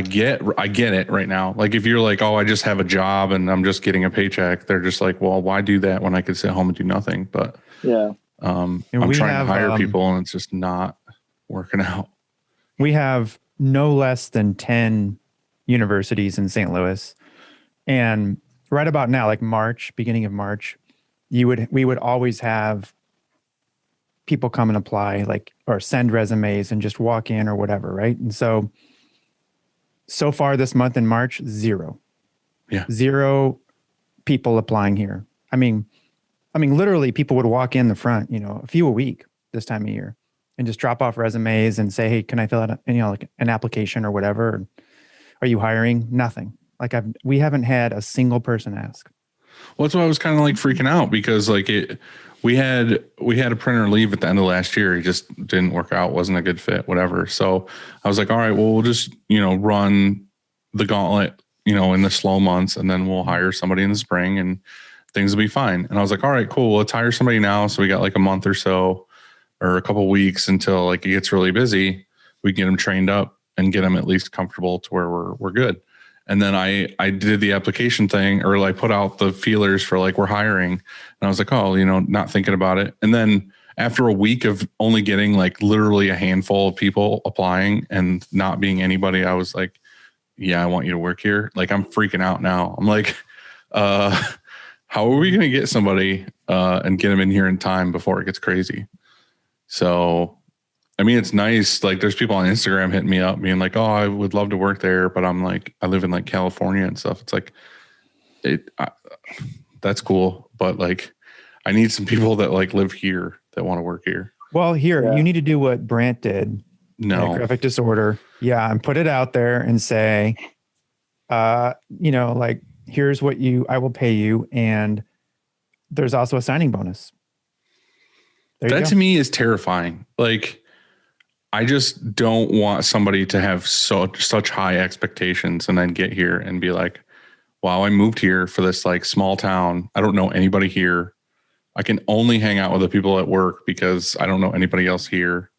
get it right now. Like, if you're like, oh, I just have a job and I'm just getting a paycheck, they're just like, well, why do that when I could sit home and do nothing? But yeah, I'm trying to hire people and it's just not working out. We have no less than 10 universities in St. Louis. And right about now, like beginning of March, we would always have people come and apply, like, or send resumes and just walk in or whatever. Right. And so far this month in March, zero. Yeah. 0 people applying here. I mean, literally people would walk in the front, a few a week this time of year and just drop off resumes and say, hey, can I fill out like an application or whatever? Are you hiring? Nothing. Like we haven't had a single person ask. Well, that's why I was kind of like freaking out because like we had a printer leave at the end of last year. He just didn't work out. Wasn't a good fit, whatever. So I was like, all right, well, we'll just, run the gauntlet, in the slow months and then we'll hire somebody in the spring and things will be fine. And I was like, all right, cool. Let's hire somebody now. So we got like a month or so or a couple of weeks until like it gets really busy. We can get them trained up and get them at least comfortable to where we're good. And then I did the application thing or like put out the feelers for like, we're hiring. And I was like, oh, not thinking about it. And then after a week of only getting like literally a handful of people applying and not being anybody, I was like, yeah, I want you to work here. Like, I'm freaking out now. I'm like, how are we going to get somebody and get them in here in time before it gets crazy? So, I mean, it's nice. Like, there's people on Instagram hitting me up being like, oh, I would love to work there. But I'm like, I live in like California and stuff. It's like, that's cool. But like, I need some people that like live here that want to work here. Well, you need to do what Brant did. No. Graphic disorder. Yeah. And put it out there and say, like, here's what I will pay you. And there's also a signing bonus. That to me is terrifying. Like, I just don't want somebody to have such high expectations and then get here and be like, wow, I moved here for this like small town. I don't know anybody here. I can only hang out with the people at work because I don't know anybody else here.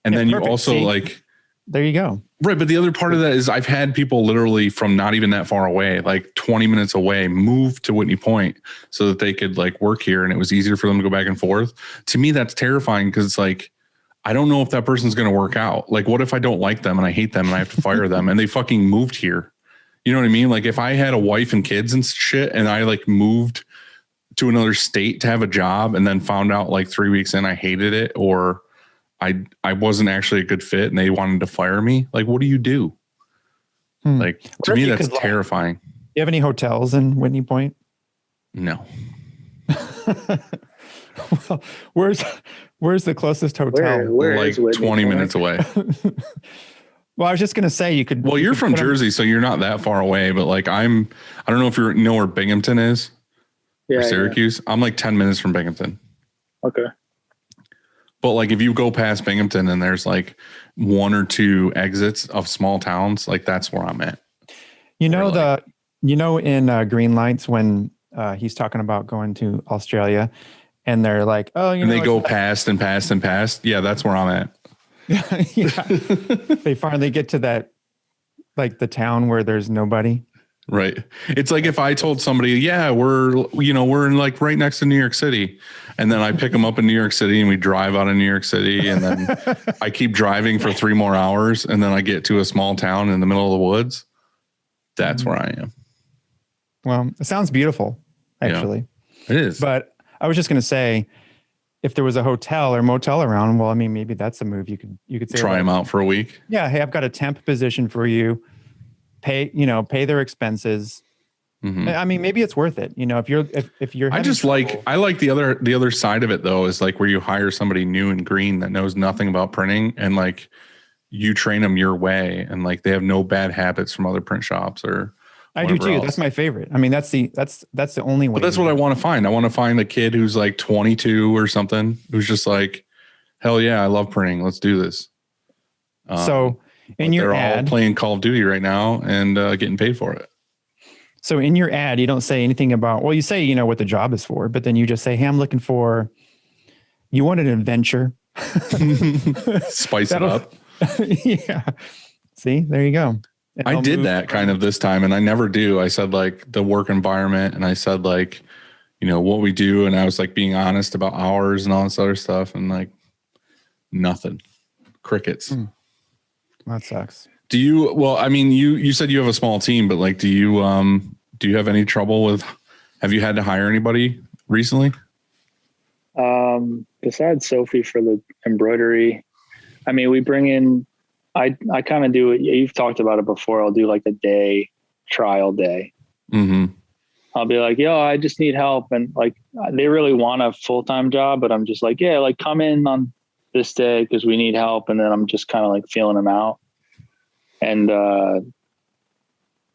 And then perfect. You also like, there you go. Right. But the other part of that is I've had people literally from not even that far away, like 20 minutes away, move to Whitney Point so that they could like work here. And it was easier for them to go back and forth. To me, that's terrifying because it's like, I don't know if that person's going to work out. Like, what if I don't like them and I hate them and I have to fire them and they fucking moved here? You know what I mean? Like, if I had a wife and kids and shit and I like moved to another state to have a job and then found out like 3 weeks in I hated it or I wasn't actually a good fit and they wanted to fire me. Like, what do you do? Like, to me, that's terrifying. Do you have any hotels in Whitney Point? No. Well, where's the closest hotel? Where like 20 minutes away. Well, I was just going to say you could. Well, you're from Jersey, so you're not that far away, but like I don't know if you know where Binghamton is or Syracuse. Yeah. I'm like 10 minutes from Binghamton. Okay. But like if you go past Binghamton and there's like 1 or 2 exits of small towns, like that's where I'm at. In Green Lights when he's talking about going to Australia and they're like, oh, and they go past and past and past. Yeah, that's where I'm at. Yeah. They finally get to that, like the town where there's nobody. Right. It's like if I told somebody, yeah, we're in like right next to New York City. And then I pick them up in New York City and we drive out of New York City. And then I keep driving for 3 more hours. And then I get to a small town in the middle of the woods. That's where I am. Well, it sounds beautiful, actually. Yeah, it is. But I was just going to say, if there was a hotel or motel around, well, I mean, maybe that's a move you could say. Try them out for a week. Yeah. Hey, I've got a temp position for you. Pay their expenses. Mm-hmm. I mean, maybe it's worth it. If you're, I like the other side of it though, is like where you hire somebody new and green that knows nothing about printing and like you train them your way and like they have no bad habits from other print shops or. I do too. Else. That's my favorite. I mean, that's the only way. But that's what I want to find. I want to find a kid who's like 22 or something, who's just like, hell yeah, I love printing. Let's do this. So in your ad, they're all playing Call of Duty right now and getting paid for it. So in your ad, you don't say anything about, well, you say, what the job is for, but then you just say, hey, I'm looking for, you want an adventure. Spice it up. Yeah. See, there you go. I did that kind of this time and I never do. I said like the work environment and I said like, what we do. And I was like being honest about hours and all this other stuff and like nothing. Crickets. That sucks. Do you, well, I mean, you said you have a small team, but like, do you have any trouble with, have you had to hire anybody recently? Besides Sophie for the embroidery, I mean, we bring in, I kind of do it. You've talked about it before. I'll do like a trial day. Mm-hmm. I'll be like, yo, I just need help. And like, they really want a full-time job, but I'm just like, yeah, like come in on this day because we need help. And then I'm just kind of like feeling them out. And I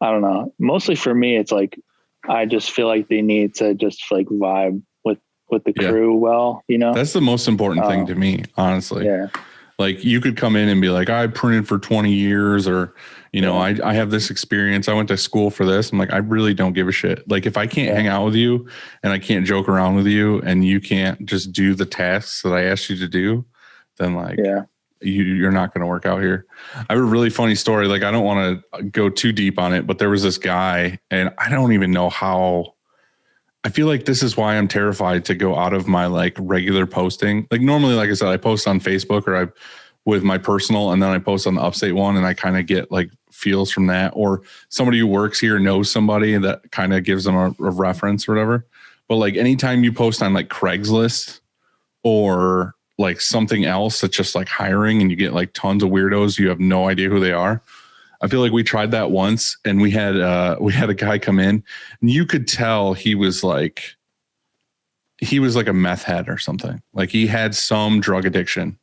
don't know, mostly for me, it's like, I just feel like they need to just like vibe with the crew. Well, that's the most important thing to me, honestly. Yeah. Like you could come in and be like, I printed for 20 years or, I have this experience. I went to school for this. I'm like, I really don't give a shit. Like if I can't hang out with you and I can't joke around with you and you can't just do the tasks that I asked you to do, then like, you're not going to work out here. I have a really funny story. Like, I don't want to go too deep on it, but there was this guy and I don't even know how. I feel like this is why I'm terrified to go out of my like regular posting. Like normally, like I said, I post on Facebook or with my personal and then I post on the Upstate one and I kind of get like feels from that, or somebody who works here knows somebody that kind of gives them a reference or whatever. But like anytime you post on like Craigslist or like something else that's just like hiring and you get like tons of weirdos, you have no idea who they are. I feel like we tried that once and we had a guy come in and you could tell he was like a meth head or something. Like he had some drug addiction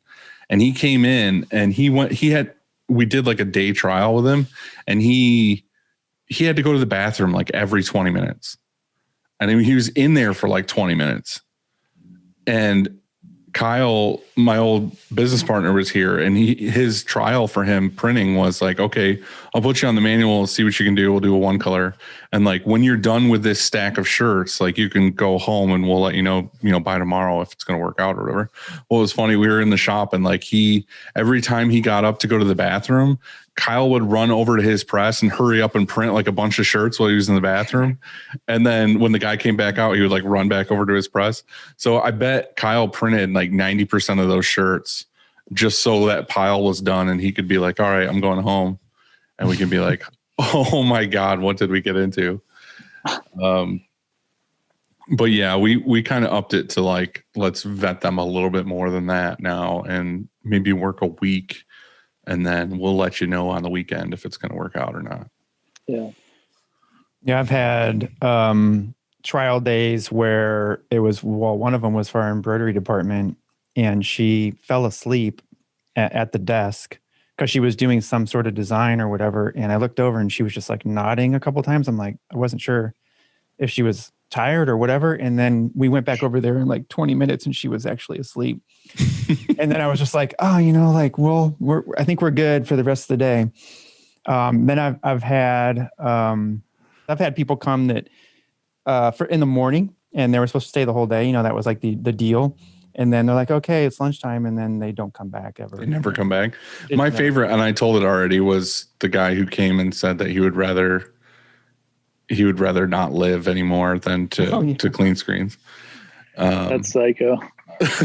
and he came in and we did like a day trial with him and he had to go to the bathroom like every 20 minutes. And I mean, he was in there for like 20 minutes and Kyle, my old business partner, was here and his trial for him printing was like, okay, I'll put you on the manual, see what you can do. We'll do a one color. And like, when you're done with this stack of shirts, like you can go home and we'll let you know, by tomorrow if it's going to work out or whatever. Well, it was funny. We were in the shop and like every time he got up to go to the bathroom, Kyle would run over to his press and hurry up and print like a bunch of shirts while he was in the bathroom. And then when the guy came back out, he would like run back over to his press. So I bet Kyle printed like 90% of those shirts just so that pile was done. And he could be like, all right, I'm going home. And we can be like, oh my God, what did we get into? But yeah, we kind of upped it to like, let's vet them a little bit more than that now and maybe work a week. And then we'll let you know on the weekend if it's going to work out or not. Yeah. Yeah. I've had trial days where one of them was for our embroidery department and she fell asleep at the desk because she was doing some sort of design or whatever. And I looked over and she was just like nodding a couple of times. I'm like, I wasn't sure if she was tired or whatever. And then we went back over there in like 20 minutes and she was actually asleep. And then I was just like, oh, like, well, I think we're good for the rest of the day. Then I've had people come that for in the morning and they were supposed to stay the whole day. That was like the deal. And then they're like, okay, it's lunchtime. And then they don't come back ever. They never come back. My favorite, and I told it already, was the guy who came and said that he would rather he would rather not live anymore than to clean screens. That's psycho. He's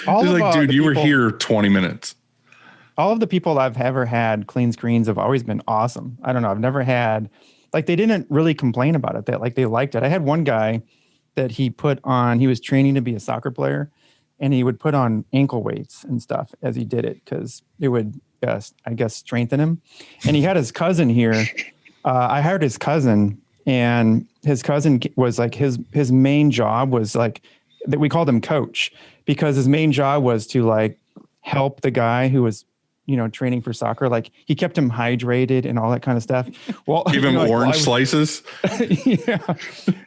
like, dude, you were here 20 minutes. All of the people I've ever had clean screens have always been awesome. I don't know. I've never had, like, they didn't really complain about it. They liked it. I had one guy that he was training to be a soccer player, and he would put on ankle weights and stuff as he did it because it would, I guess, strengthen him. And he had his cousin here. I hired his cousin, and his cousin was like, his main job was like, that we called him coach, because his main job was to like help the guy who was, training for soccer. Like, he kept him hydrated and all that kind of stuff. Well, give him orange slices. Yeah.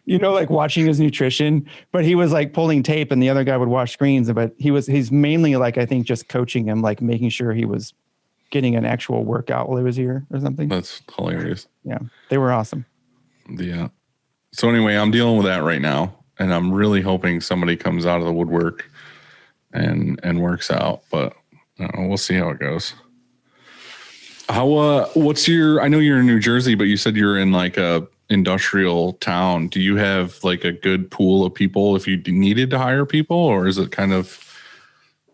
Like watching his nutrition, but he was like pulling tape and the other guy would watch screens, but he's mainly like, I think, just coaching him, like making sure he was getting an actual workout while he was here or something. That's hilarious. Yeah. They were awesome. Yeah. So anyway, I'm dealing with that right now, and I'm really hoping somebody comes out of the woodwork and works out, but we'll see how it goes. I know you're in New Jersey, but you said you're in like a industrial town. Do you have like a good pool of people if you needed to hire people, or is it kind of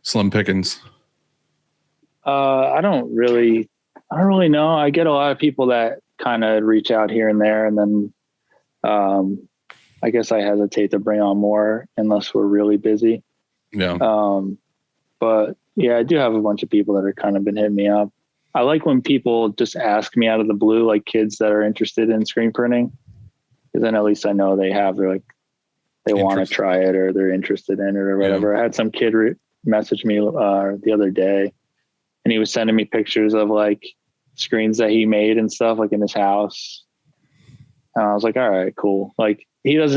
slim pickings? I don't really know. I get a lot of people that kind of reach out here and there, and then I guess I hesitate to bring on more unless we're really busy. Yeah. But yeah, I do have a bunch of people that are kind of been hitting me up. I like when people just ask me out of the blue, like kids that are interested in screen printing, because then at least I know they want to try it, or they're interested in it or whatever. Yeah. I had some kid message me the other day, and he was sending me pictures of like screens that he made and stuff, like in his house. And I was like, all right, cool. Like he is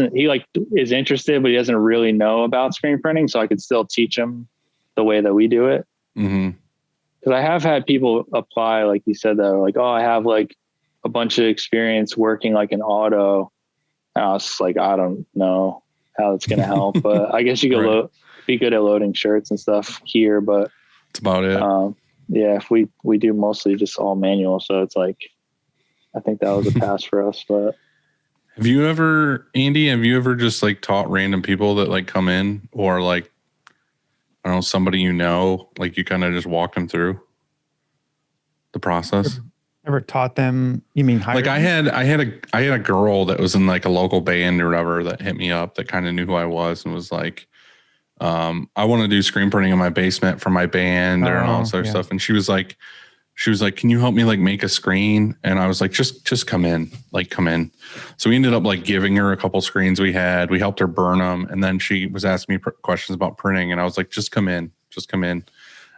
interested, but he doesn't really know about screen printing. So I could still teach him the way that we do it. Mm-hmm. Cause I have had people apply, like you said, that are like, oh, I have like a bunch of experience working like in auto. And I was like, I don't know how it's going to help, but I guess you could be good at loading shirts and stuff here, but that's about it. Yeah. If we do mostly just all manual. So it's like, I think that was a pass for us, but. Andy, have you ever just like taught random people that like come in, or like, I don't know, somebody like you kind of just walk them through the process? Ever taught them? You mean like I had a girl that was in like a local band or whatever that hit me up that kind of knew who I was and was like, I want to do screen printing in my basement for my band or all this other stuff. And she was like, can you help me like make a screen? And I was like, just come in. So we ended up like giving her a couple screens we helped her burn them. And then she was asking me questions about printing. And I was like, just come in.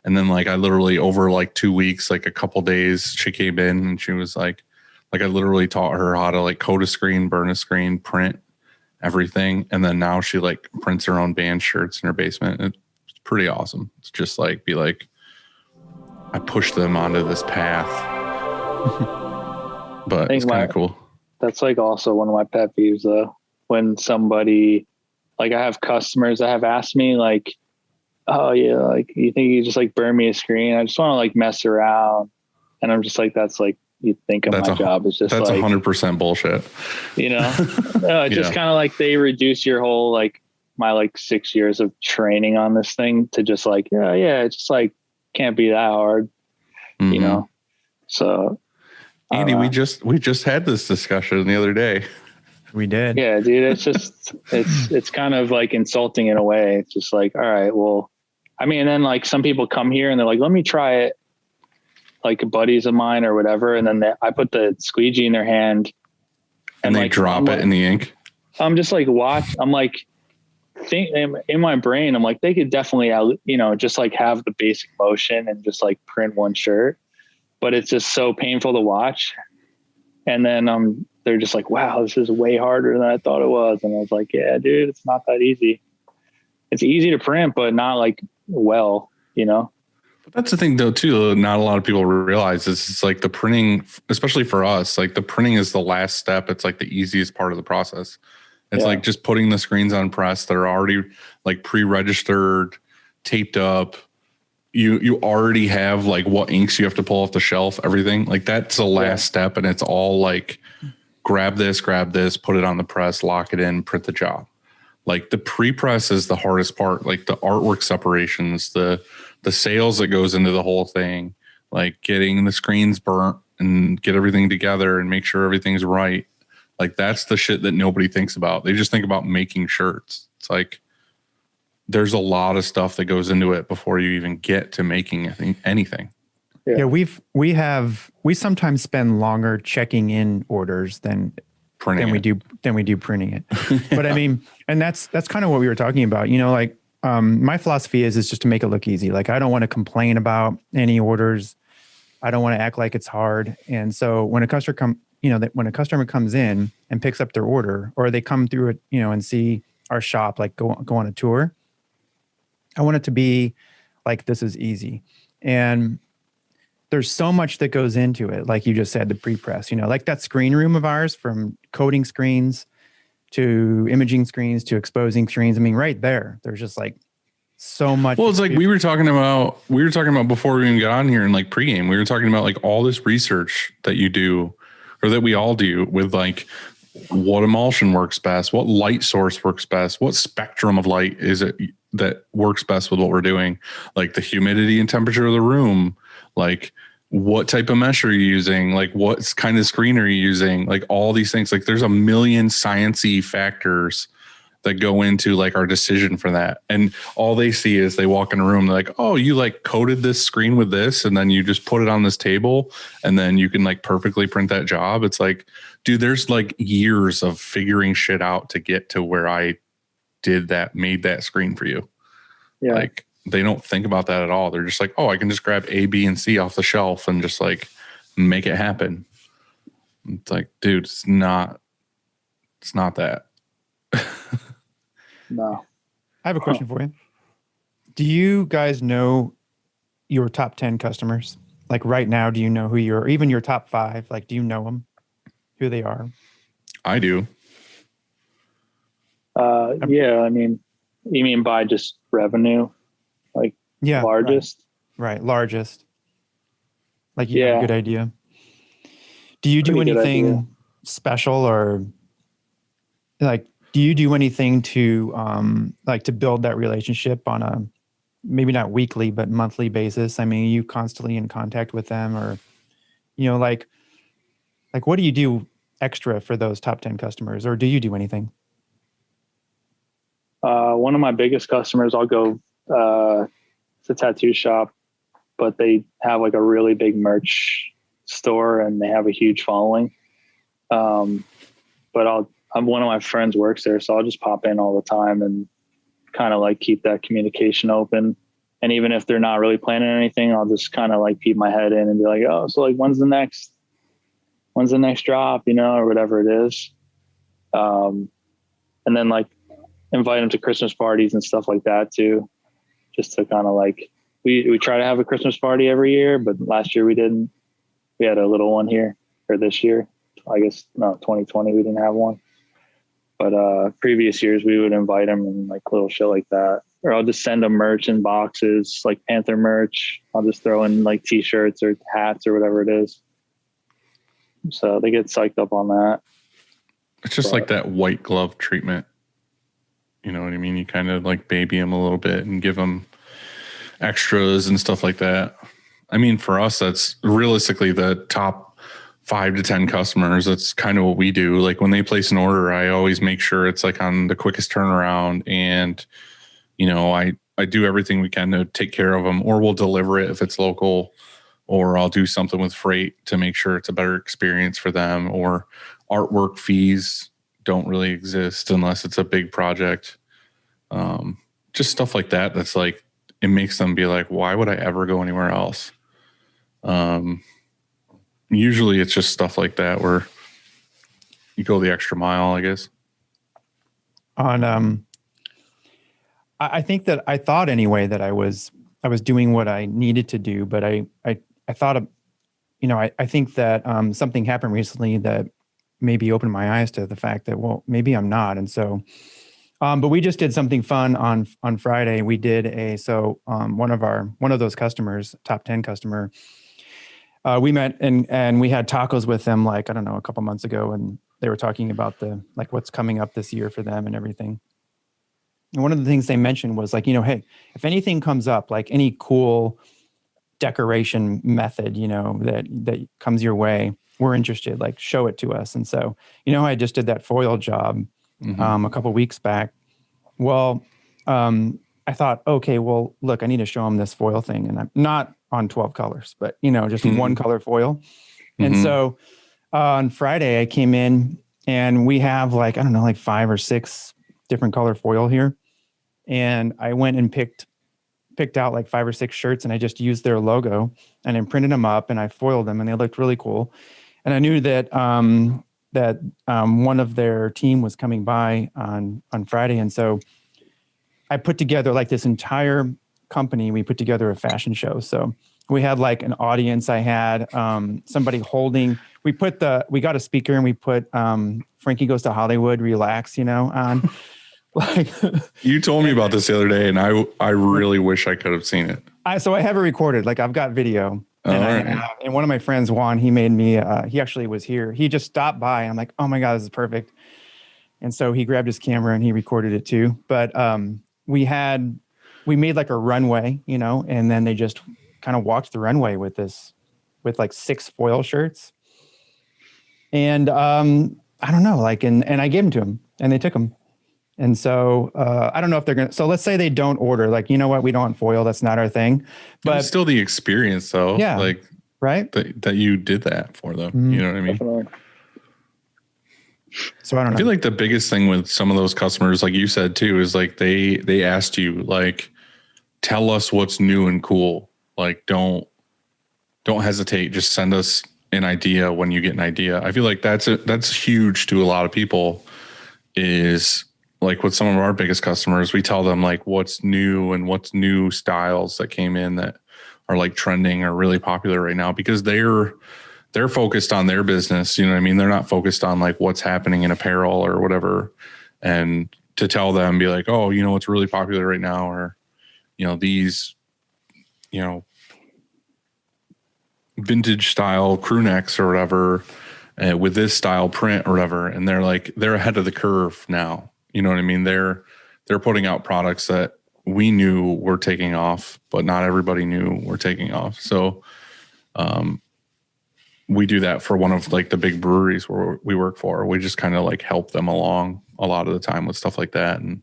And then like, I literally over like 2 weeks, like a couple days, she came in and she was like I literally taught her how to like code a screen, burn a screen, print everything. And then now she like prints her own band shirts in her basement. It's pretty awesome. It's just like, I pushed them onto this path, but it's kind of cool. That's like also one of my pet peeves though. When somebody, like I have customers that have asked me like, oh yeah, like you think you just like burn me a screen? I just want to like mess around. And I'm just like, that's like, you think of my job is just that's like 100% bullshit. It's just kind of like they reduce your whole, like my like 6 years of training on this thing to just like, it's just like, can't be that hard, So Andy, we just had this discussion the other day. We did. Yeah, dude. It's just, it's kind of like insulting in a way. It's just like, all right, well, I mean, and then like some people come here and they're like, let me try it. Like buddies of mine or whatever. And then I put the squeegee in their hand and they like, drop it in the ink. I'm just like, I'm like, think in my brain, I'm like, they could definitely, just like have the basic motion and just like print one shirt, but it's just so painful to watch. And then they're just like, wow, this is way harder than I thought it was. And I was like, yeah, dude, it's not that easy. It's easy to print, but not like well, But that's the thing though, too. Not a lot of people realize is it's like the printing, especially for us, like the printing is the last step. It's like the easiest part of the process. It's like just putting the screens on press that are already like pre-registered, taped up. You already have like what inks you have to pull off the shelf, everything. Like that's the last step. And it's all like grab this, put it on the press, lock it in, print the job. Like the pre-press is the hardest part, like the artwork separations, the sales that goes into the whole thing, like getting the screens burnt and get everything together and make sure everything's right. Like that's the shit that nobody thinks about. They just think about making shirts. It's like there's a lot of stuff that goes into it before you even get to making anything. Yeah, we sometimes spend longer checking in orders than we do printing it. But I mean, and that's kind of what we were talking about. You know, like my philosophy is just to make it look easy. Like I don't want to complain about any orders. I don't want to act like it's hard. And so when a customer when a customer comes in and picks up their order, or they come through it, you know, and see our shop, like go on a tour, I want it to be like, this is easy. And there's so much that goes into it. Like you just said, the pre-press, you know, like that screen room of ours, from coating screens to imaging screens to exposing screens. I mean, right there's just like so much. Well, it's like we were talking about before we even got on here, and like pregame, we were talking about like all this research that you do, or that we all do, with like what emulsion works best, what light source works best, what spectrum of light is it that works best with what we're doing, like the humidity and temperature of the room, like what type of mesh are you using, like what kind of screen are you using, like all these things. Like there's a million sciencey factors that go into like our decision for that. And all they see is they walk in a room, they're like, oh, you like coated this screen with this, and then you just put it on this table, and then you can like perfectly print that job. It's like, dude, there's like years of figuring shit out to get to where I made that screen for you. Yeah. Like they don't think about that at all. They're just like, oh, I can just grab A, B, and C off the shelf and just like make it happen. It's like, dude, it's not that. No. I have a question for you. Do you guys know your top 10 customers? Like right now, do you know even your top 5? Like, do you know them, who they are? I do. Yeah. I mean, you mean by just revenue? Like largest? Right. Largest. Like you have a good idea. Do you do anything special, or like, do you do anything to like to build that relationship on a maybe not weekly but monthly basis? I mean, are you constantly in contact with them, or you know, like what do you do extra for those top 10 customers, or do you do anything? One of my biggest customers, I'll go, it's a tattoo shop, but they have like a really big merch store and they have a huge following. But one of my friends works there, so I'll just pop in all the time and kind of like keep that communication open. And even if they're not really planning anything, I'll just kind of like peep my head in and be like, oh, so like, when's the next drop, you know, or whatever it is. And then like invite them to Christmas parties and stuff like that too, just to kind of like, we try to have a Christmas party every year, but last year we didn't. We had a little one here, or this year, I guess, no, 2020, we didn't have one. But previous years we would invite them and like little shit like that. Or I'll just send them merch in boxes, like Panther merch. I'll just throw in like t-shirts or hats or whatever it is. So they get psyched up on that. It's just like that white glove treatment. You know what I mean? You kind of like baby them a little bit and give them extras and stuff like that. I mean, for us, that's realistically the top 5 to 10 customers. That's kind of what we do. Like when they place an order, I always make sure it's like on the quickest turnaround, and you know, I do everything we can to take care of them, or we'll deliver it if it's local, or I'll do something with freight to make sure it's a better experience for them. Or artwork fees don't really exist unless it's a big project. Just stuff like that. That's like, it makes them be like, why would I ever go anywhere else? Usually it's just stuff like that where you go the extra mile, I guess. I think that I thought anyway that I was doing what I needed to do, but I thought of, you know, I think that something happened recently that maybe opened my eyes to the fact that, well, maybe I'm not. And so, but we just did something fun on Friday. We did one of those customers, top 10 customer, we met and we had tacos with them, like, I don't know, a couple months ago. they were talking about what's coming up this year for them and everything. And one of the things they mentioned was like, hey, if anything comes up, like any cool decoration method, that comes your way, we're interested, like show it to us. And so, I just did that foil job a couple weeks back. Well, I thought, okay, well, look, I need to show them this foil thing. And I'm not on 12 colors, but, just one color foil. And so on Friday, I came in and we have like 5 or 6 different color foil here. And I went and picked out like 5 or 6 shirts, and I just used their logo and then printed them up and I foiled them, and they looked really cool. And I knew that one of their team was coming by on Friday. And so I put together like this entire company. We put together a fashion show. So we had like an audience. I had somebody holding, we got a speaker and we put Frankie Goes to Hollywood, Relax, on. Like you told me about this the other day, and I really wish I could have seen it. So I have it recorded. Like I've got video. And one of my friends, Juan, he made me, he actually was here. He just stopped by and I'm like, oh my God, this is perfect. And so he grabbed his camera and he recorded it too. But we made like a runway, and then they just kind of walked the runway with like 6 foil shirts. And I don't know, like, and I gave them to them and they took them. And so I don't know if they're going to, so let's say they don't order, like, you know what, we don't want foil. That's not our thing. But it's still the experience though. Yeah. Like, right. That you did that for them. You know what I mean? Definitely. So I don't know. I feel like the biggest thing with some of those customers, like you said too, is like they asked you, like, tell us what's new and cool. Like, don't hesitate. Just send us an idea when you get an idea. I feel like that's huge to a lot of people. Is like with some of our biggest customers, we tell them like what's new and what's new styles that came in that are like trending or really popular right now, because they're focused on their business. You know what I mean? They're not focused on like what's happening in apparel or whatever. And to tell them, be like, oh, what's really popular right now, or, these, vintage style crew necks or whatever, with this style print or whatever. And they're ahead of the curve now. You know what I mean? They're putting out products that we knew were taking off, but not everybody knew were taking off. So, we do that for one of like the big breweries where we work for. We just kind of like help them along a lot of the time with stuff like that. And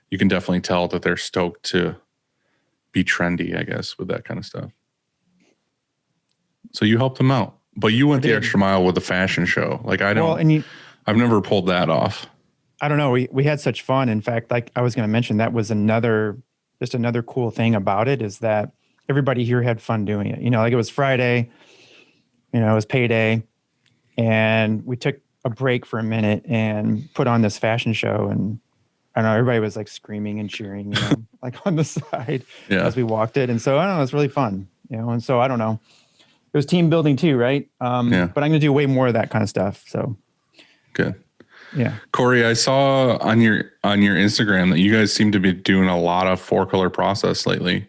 you can definitely tell that they're stoked to be trendy, I guess, with that kind of stuff. So you helped them out, but you went the extra mile with the fashion show. Like I've never pulled that off. I don't know. We had such fun. In fact, like I was going to mention, that was another cool thing about it, is that everybody here had fun doing it. Like it was Friday, it was payday, and we took a break for a minute and put on this fashion show. And I don't know, everybody was like screaming and cheering, like on the side as we walked it. And so I don't know, it was really fun, and so I don't know. It was team building too, right? But I'm going to do way more of that kind of stuff. So good. Yeah. Corey, I saw on your Instagram that you guys seem to be doing a lot of 4-color process lately.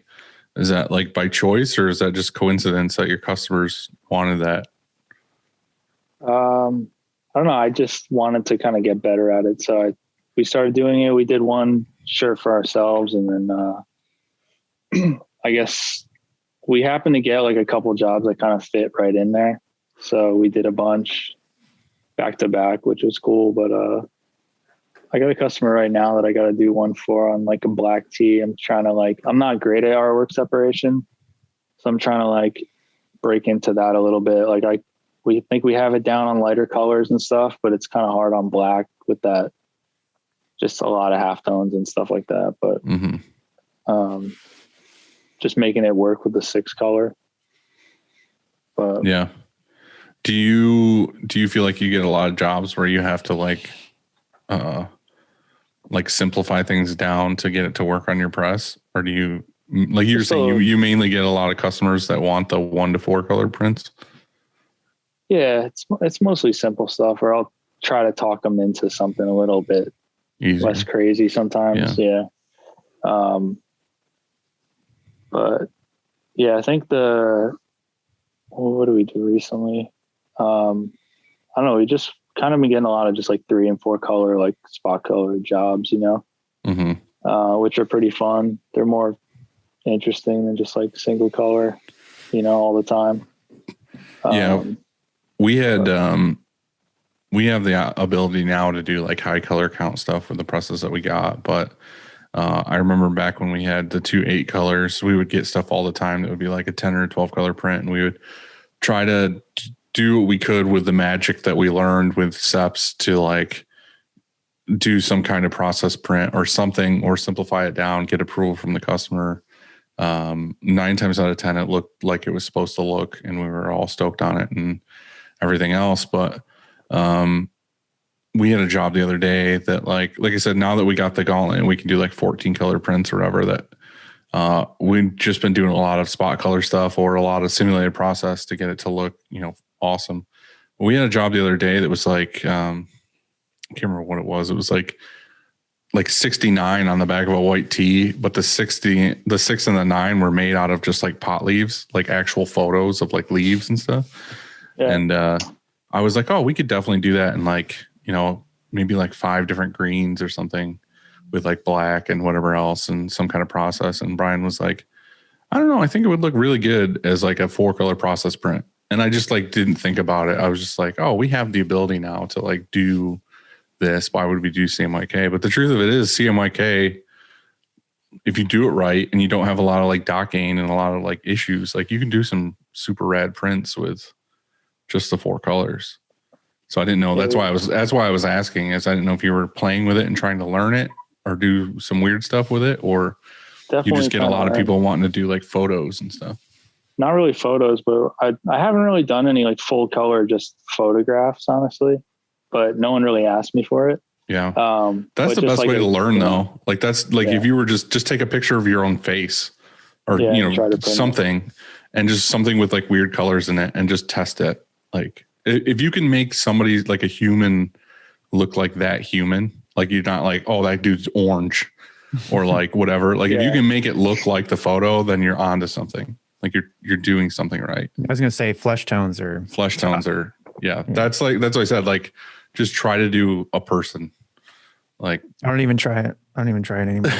Is that like by choice, or is that just coincidence that your customers wanted that? I don't know. I just wanted to kind of get better at it. So we started doing it. We did one shirt for ourselves, and then I guess we happened to get like a couple jobs that kind of fit right in there. So we did a bunch back to back, which was cool. But I got a customer right now that I got to do one for on like a black tee. I'm trying to I'm not great at artwork separation, so I'm trying to break into that a little bit. We think we have it down on lighter colors and stuff, but it's kind of hard on black with that, just a lot of halftones and stuff like that. But just making it work with the 6 color. But yeah. Do you feel like you get a lot of jobs where you have to simplify things down to get it to work on your press? Or do you, like you're saying, you mainly get a lot of customers that want the 1 to 4 color prints? Yeah, it's mostly simple stuff, or I'll try to talk them into something a little bit less crazy sometimes. Yeah. But yeah, I think what do we do recently? I don't know. We just kind of been getting a lot of just like 3 and 4 color, like spot color jobs, which are pretty fun. They're more interesting than just like single color, all the time. We have the ability now to do like high color count stuff with the presses that we got. But I remember back when we had the 2 8 colors, we would get stuff all the time that would be like a 10 or 12 color print. And we would try to do what we could with the magic that we learned with SEPs to like do some kind of process print or something, or simplify it down, get approval from the customer. 9 times out of 10, it looked like it was supposed to look, and we were all stoked on it and everything else. But we had a job the other day that like I said, now that we got the gauntlet and we can do like 14 color prints or whatever, that we've just been doing a lot of spot color stuff or a lot of simulated process to get it to look, awesome. We had a job the other day that was like, I can't remember what it was. It was like 69 on the back of a white tee, but the 6 and the 9 were made out of just like pot leaves, like actual photos of like leaves and stuff. Yeah. And I was like, oh, we could definitely do that in like, maybe like 5 different greens or something with like black and whatever else and some kind of process. And Brian was like, I don't know, I think it would look really good as like a 4 color process print. And I just like didn't think about it. I was just like, oh, we have the ability now to like do this. Why would we do CMYK? But the truth of it is CMYK, if you do it right and you don't have a lot of like dot gain and a lot of like issues, like you can do some super rad prints with just the 4 colors. So I didn't know. That's why I was asking, is I didn't know if you were playing with it and trying to learn it or do some weird stuff with it, or definitely you just get a lot of people wanting to do like photos and stuff. Not really photos, but I haven't really done any like full color, just photographs, honestly. But no one really asked me for it. Yeah. That's the best way to learn though. Like that's like, if you were just take a picture of your own face or, something and just something with like weird colors in it and just test it. Like if you can make somebody like a human look like that human, like you're not like, oh, that dude's orange or like whatever. Like if you can make it look like the photo, then you're onto something. Like you're doing something right. I was going to say flesh tones are. That's what I said. Like, just try to do a person. Like, I don't even try it anymore.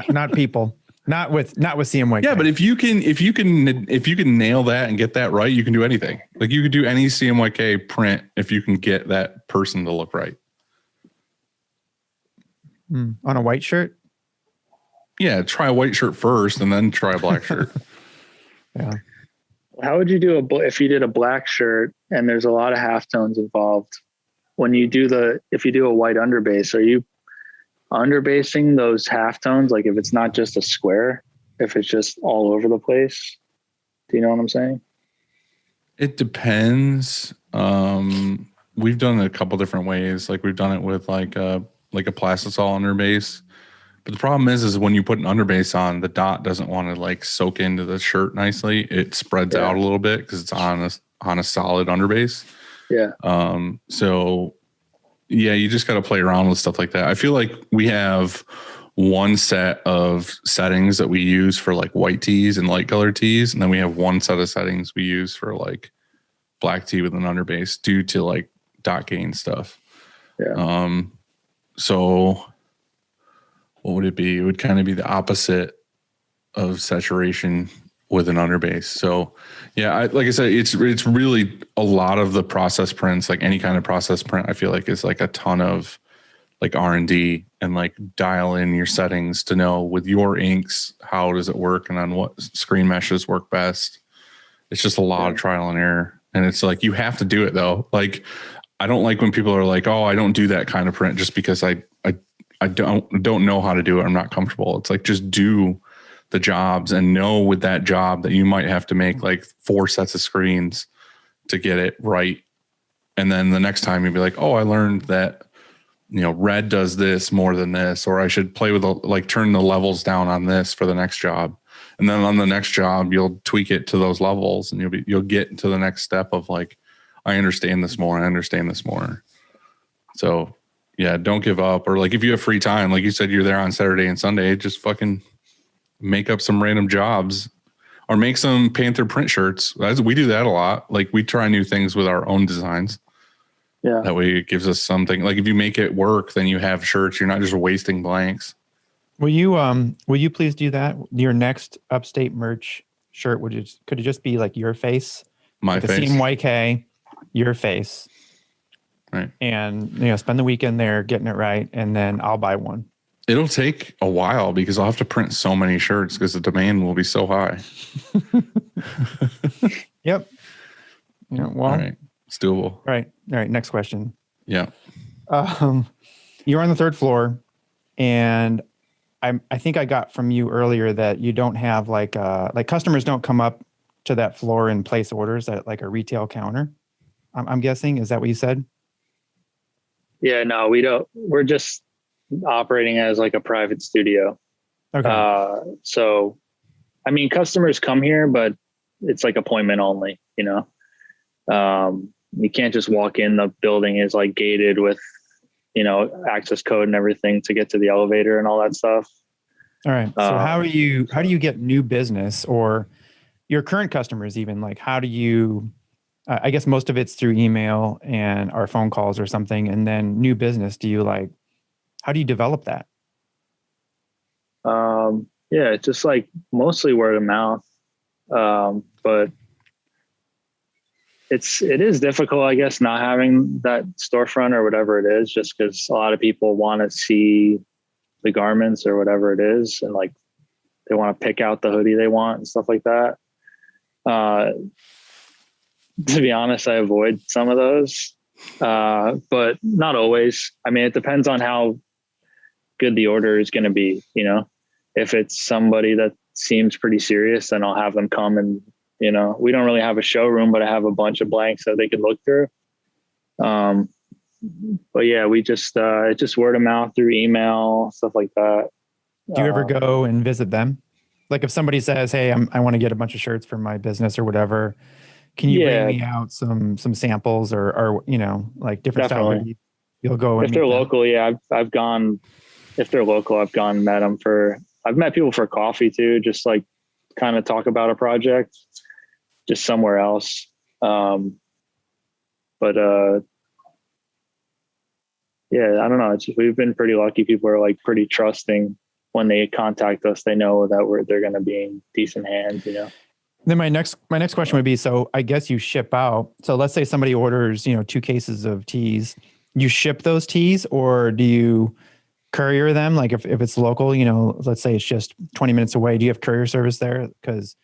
not people. Not with CMYK. Yeah, but if you can nail that and get that right, you can do anything. Like you could do any CMYK print if you can get that person to look right. On a white shirt? Yeah, try a white shirt first and then try a black shirt. Yeah. How would you do if you did a black shirt and there's a lot of halftones involved? If you do a white underbase, are you underbasing those halftones? Like if it's not just a square, if it's just all over the place, do you know what I'm saying? It depends. We've done it a couple different ways. Like we've done it with like a plastisol underbase. But the problem is when you put an underbase on, the dot doesn't want to like soak into the shirt nicely. It spreads out a little bit because it's on a solid underbase. Yeah. So yeah, you just got to play around with stuff like that. I feel like we have one set of settings that we use for like white tees and light color tees, and then we have one set of settings we use for like black tee with an underbase due to like dot gain stuff. Yeah. So what would it be? It would kind of be the opposite of saturation with an underbase. So yeah, like I said, it's really a lot of the process prints, like any kind of process print, I feel like is like a ton of like R&D and like dial in your settings to know with your inks, how does it work and on what screen meshes work best. It's just a lot of trial and error. And it's like, you have to do it though. Like, I don't like when people are like, oh, I don't do that kind of print just because I don't know how to do it. I'm not comfortable. It's like, just do the jobs and know with that job that you might have to make like 4 sets of screens to get it right. And then the next time you'll be like, oh, I learned that, red does this more than this, or I should play with turn the levels down on this for the next job. And then on the next job, you'll tweak it to those levels and you'll get to the next step of like, I understand this more. So yeah, don't give up. Or like if you have free time, like you said, you're there on Saturday and Sunday, just fucking make up some random jobs or make some Panther print shirts. We do that a lot. Like we try new things with our own designs. Yeah. That way it gives us something. Like if you make it work, then you have shirts. You're not just wasting blanks. Will you please do that? Your next Upstate merch shirt, could it just be like your face? My like face. A CMYK, your face. Right. And spend the weekend there getting it right, and then I'll buy one. It'll take a while because I'll have to print so many shirts because the demand will be so high. Yep. Well, all right. It's doable. All right. Next question. Yeah. You're on the third floor, and I think I got from you earlier that you don't have like customers don't come up to that floor and place orders at like a retail counter. I'm guessing. Is that what you said? Yeah, no, we don't. We're just operating as like a private studio. Okay. So, I mean, customers come here, but it's like appointment only, you can't just walk in. The building is like gated with, access code and everything to get to the elevator and all that stuff. All right. So how do you get new business, or your current customers even? Like, how do you, I guess most of it's through email and our phone calls or something. And then new business, how do you develop that? Yeah, it's just like mostly word of mouth. But it is difficult, I guess, not having that storefront or whatever it is, just because a lot of people want to see the garments or whatever it is. And like, they want to pick out the hoodie they want and stuff like that. To be honest, I avoid some of those, but not always. I mean, it depends on how good the order is going to be. If it's somebody that seems pretty serious, then I'll have them come and, we don't really have a showroom, but I have a bunch of blanks that they can look through. But yeah, we just, it's just word of mouth through email, stuff like that. Do you ever go and visit them? Like if somebody says, "Hey, I want to get a bunch of shirts for my business or whatever. Can you bring me out some samples or like different Definitely. style?" You'll go and if they're local. Yeah. I've gone, if they're local, I've gone and met them I've met people for coffee too, just like kind of talk about a project just somewhere else. Yeah, I don't know. We've been pretty lucky. People are like pretty trusting when they contact us. They know that they're going to be in decent hands, Then my next question would be, so I guess you ship out. So let's say somebody orders, 2 cases of teas. You ship those teas, or do you courier them? Like if it's local, let's say it's just 20 minutes away. Do you have courier service there? Because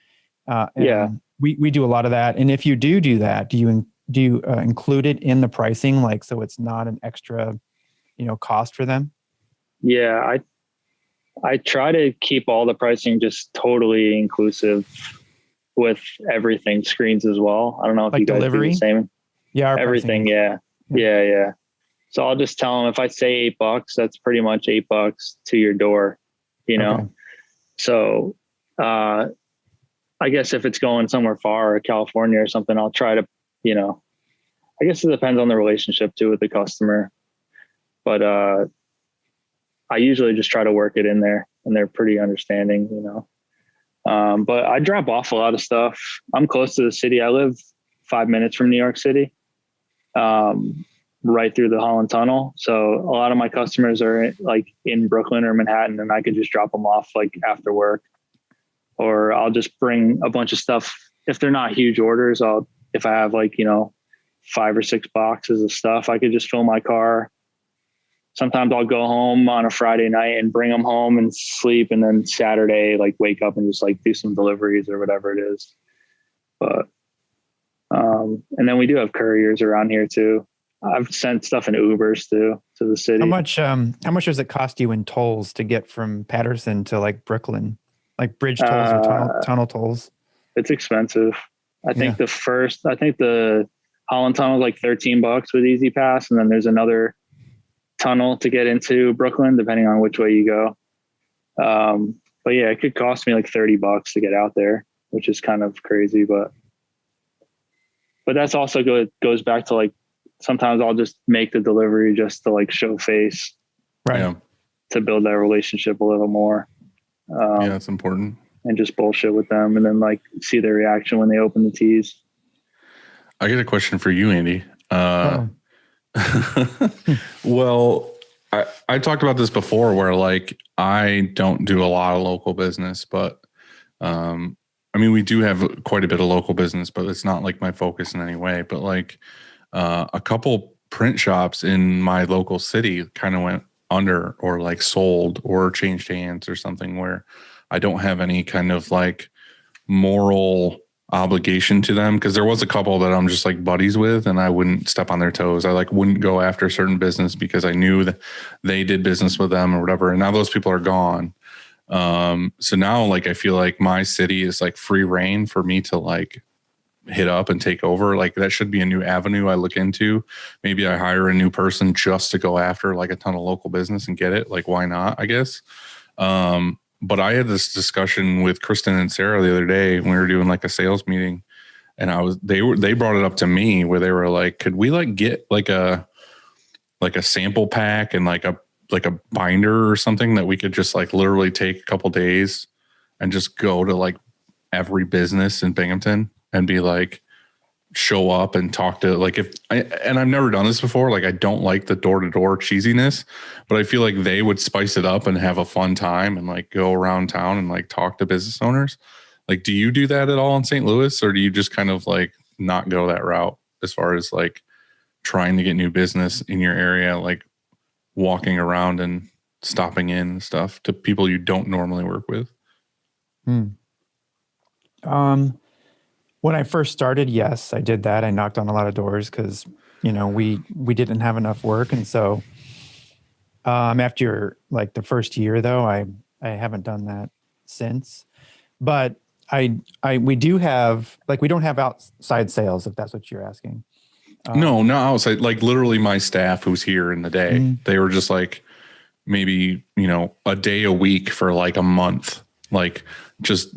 we do a lot of that. And if you do that, do you include it in the pricing? Like, so it's not an extra, cost for them? Yeah. I try to keep all the pricing just totally inclusive with everything, screens as well. I don't know if like you guys delivery? do the same. Yeah. Everything. Yeah. So I'll just tell them if I say $8, that's pretty much $8 to your door, Okay. So, I guess if it's going somewhere far or California or something, I'll try to, I guess it depends on the relationship too with the customer, but, I usually just try to work it in there and they're pretty understanding, but I drop off a lot of stuff. I'm close to the city. I live 5 minutes from New York City, right through the Holland Tunnel. So a lot of my customers are like in Brooklyn or Manhattan, and I could just drop them off like after work, or I'll just bring a bunch of stuff. If they're not huge orders, if I have like, 5 or 6 boxes of stuff, I could just fill my car. Sometimes I'll go home on a Friday night and bring them home and sleep. And then Saturday, like wake up and just like do some deliveries or whatever it is. But, and then we do have couriers around here too. I've sent stuff in Ubers too, to the city. How much does it cost you in tolls to get from Paterson to like Brooklyn, like bridge tolls or tunnel tolls? It's expensive. I think the Holland Tunnel is like $13 with Easy Pass. And then there's another tunnel to get into Brooklyn, depending on which way you go. But yeah, it could cost me like $30 to get out there, which is kind of crazy, but that's also goes back to like, sometimes I'll just make the delivery just to like show face, right? To build that relationship a little more. Yeah, that's important. And just bullshit with them and then like see their reaction when they open the teas. I get a question for you, Andy. Well, I talked about this before where like I don't do a lot of local business, but I mean, we do have quite a bit of local business, but it's not like my focus in any way. But like a couple print shops in my local city kind of went under or like sold or changed hands or something where I don't have any kind of like moral obligation to them, because there was a couple that I'm just like buddies with and I wouldn't step on their toes. I like wouldn't go after a certain business because I knew that they did business with them or whatever. And now those people are gone. So now like I feel like my city is like free reign for me to like hit up and take over. Like that should be a new avenue I look into. Maybe I hire a new person just to go after like a ton of local business and get it. Like why not, I guess. But I had this discussion with Kristen and Sarah the other day when we were doing like a sales meeting, and they brought it up to me where they were like, could we like get like a sample pack and like a binder or something that we could just like literally take a couple days and just go to like every business in Binghamton and be like, show up and talk to like and I've never done this before. Like I don't like the door-to-door cheesiness, but I feel like they would spice it up and have a fun time and like go around town and like talk to business owners. Like, do you do that at all in St. Louis, or do you just kind of like not go that route as far as like trying to get new business in your area, like walking around and stopping in and stuff to people you don't normally work with? When I first started, yes, I did that. I knocked on a lot of doors because, you know, we didn't have enough work. And so after like the first year though, I haven't done that since. But we do have, like, we don't have outside sales, if that's what you're asking. No, not outside. Like literally my staff who's here in the day, they were just like maybe, you know, a day a week for like a month, like just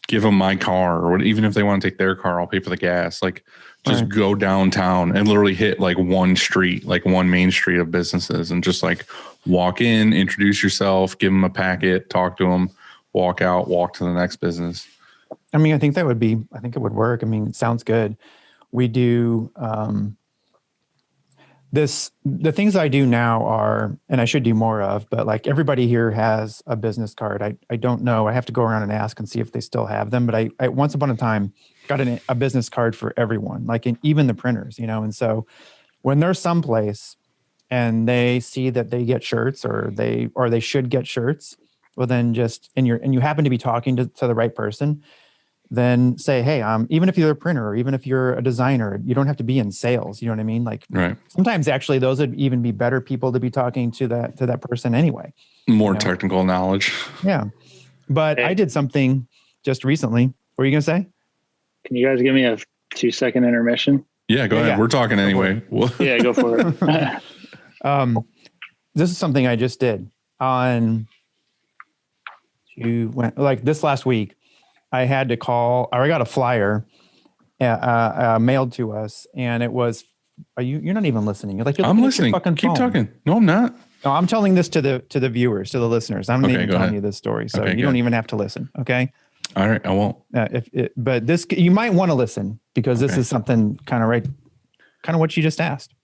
give them my car, or even if they want to take their car, I'll pay for the gas. Like just go downtown and literally hit like one street, like one main street of businesses, and just like walk in, introduce yourself, give them a packet, talk to them, walk out, walk to the next business. I mean, I think it would work. I mean, it sounds good. We do the things I do now are, and I should do more of, but like everybody here has a business card. I don't know. I have to go around and ask and see if they still have them. But I once upon a time got a business card for everyone, like even the printers, you know. And so when they're someplace and they see that they get shirts or they should get shirts, well then and you happen to be talking to the right person, then say, hey, even if you're a printer or even if you're a designer, you don't have to be in sales. You know what I mean? Like sometimes actually those would even be better people to be talking to that person anyway. More technical knowledge. Yeah. But I did something just recently. What were you going to say? Can you guys give me a 2-second intermission? Yeah, go ahead. Yeah. We're talking anyway. Yeah, go for it. This is something I just did this last week. I had to call, or I got a flyer mailed to us, and it was, you're not even listening. I'm listening. Keep talking. No, I'm not. No, I'm telling this to the viewers, to the listeners. I'm not even telling you this story, so you don't even have to listen. Okay. All right, I won't. But this, you might want to listen because this is something kind of what you just asked.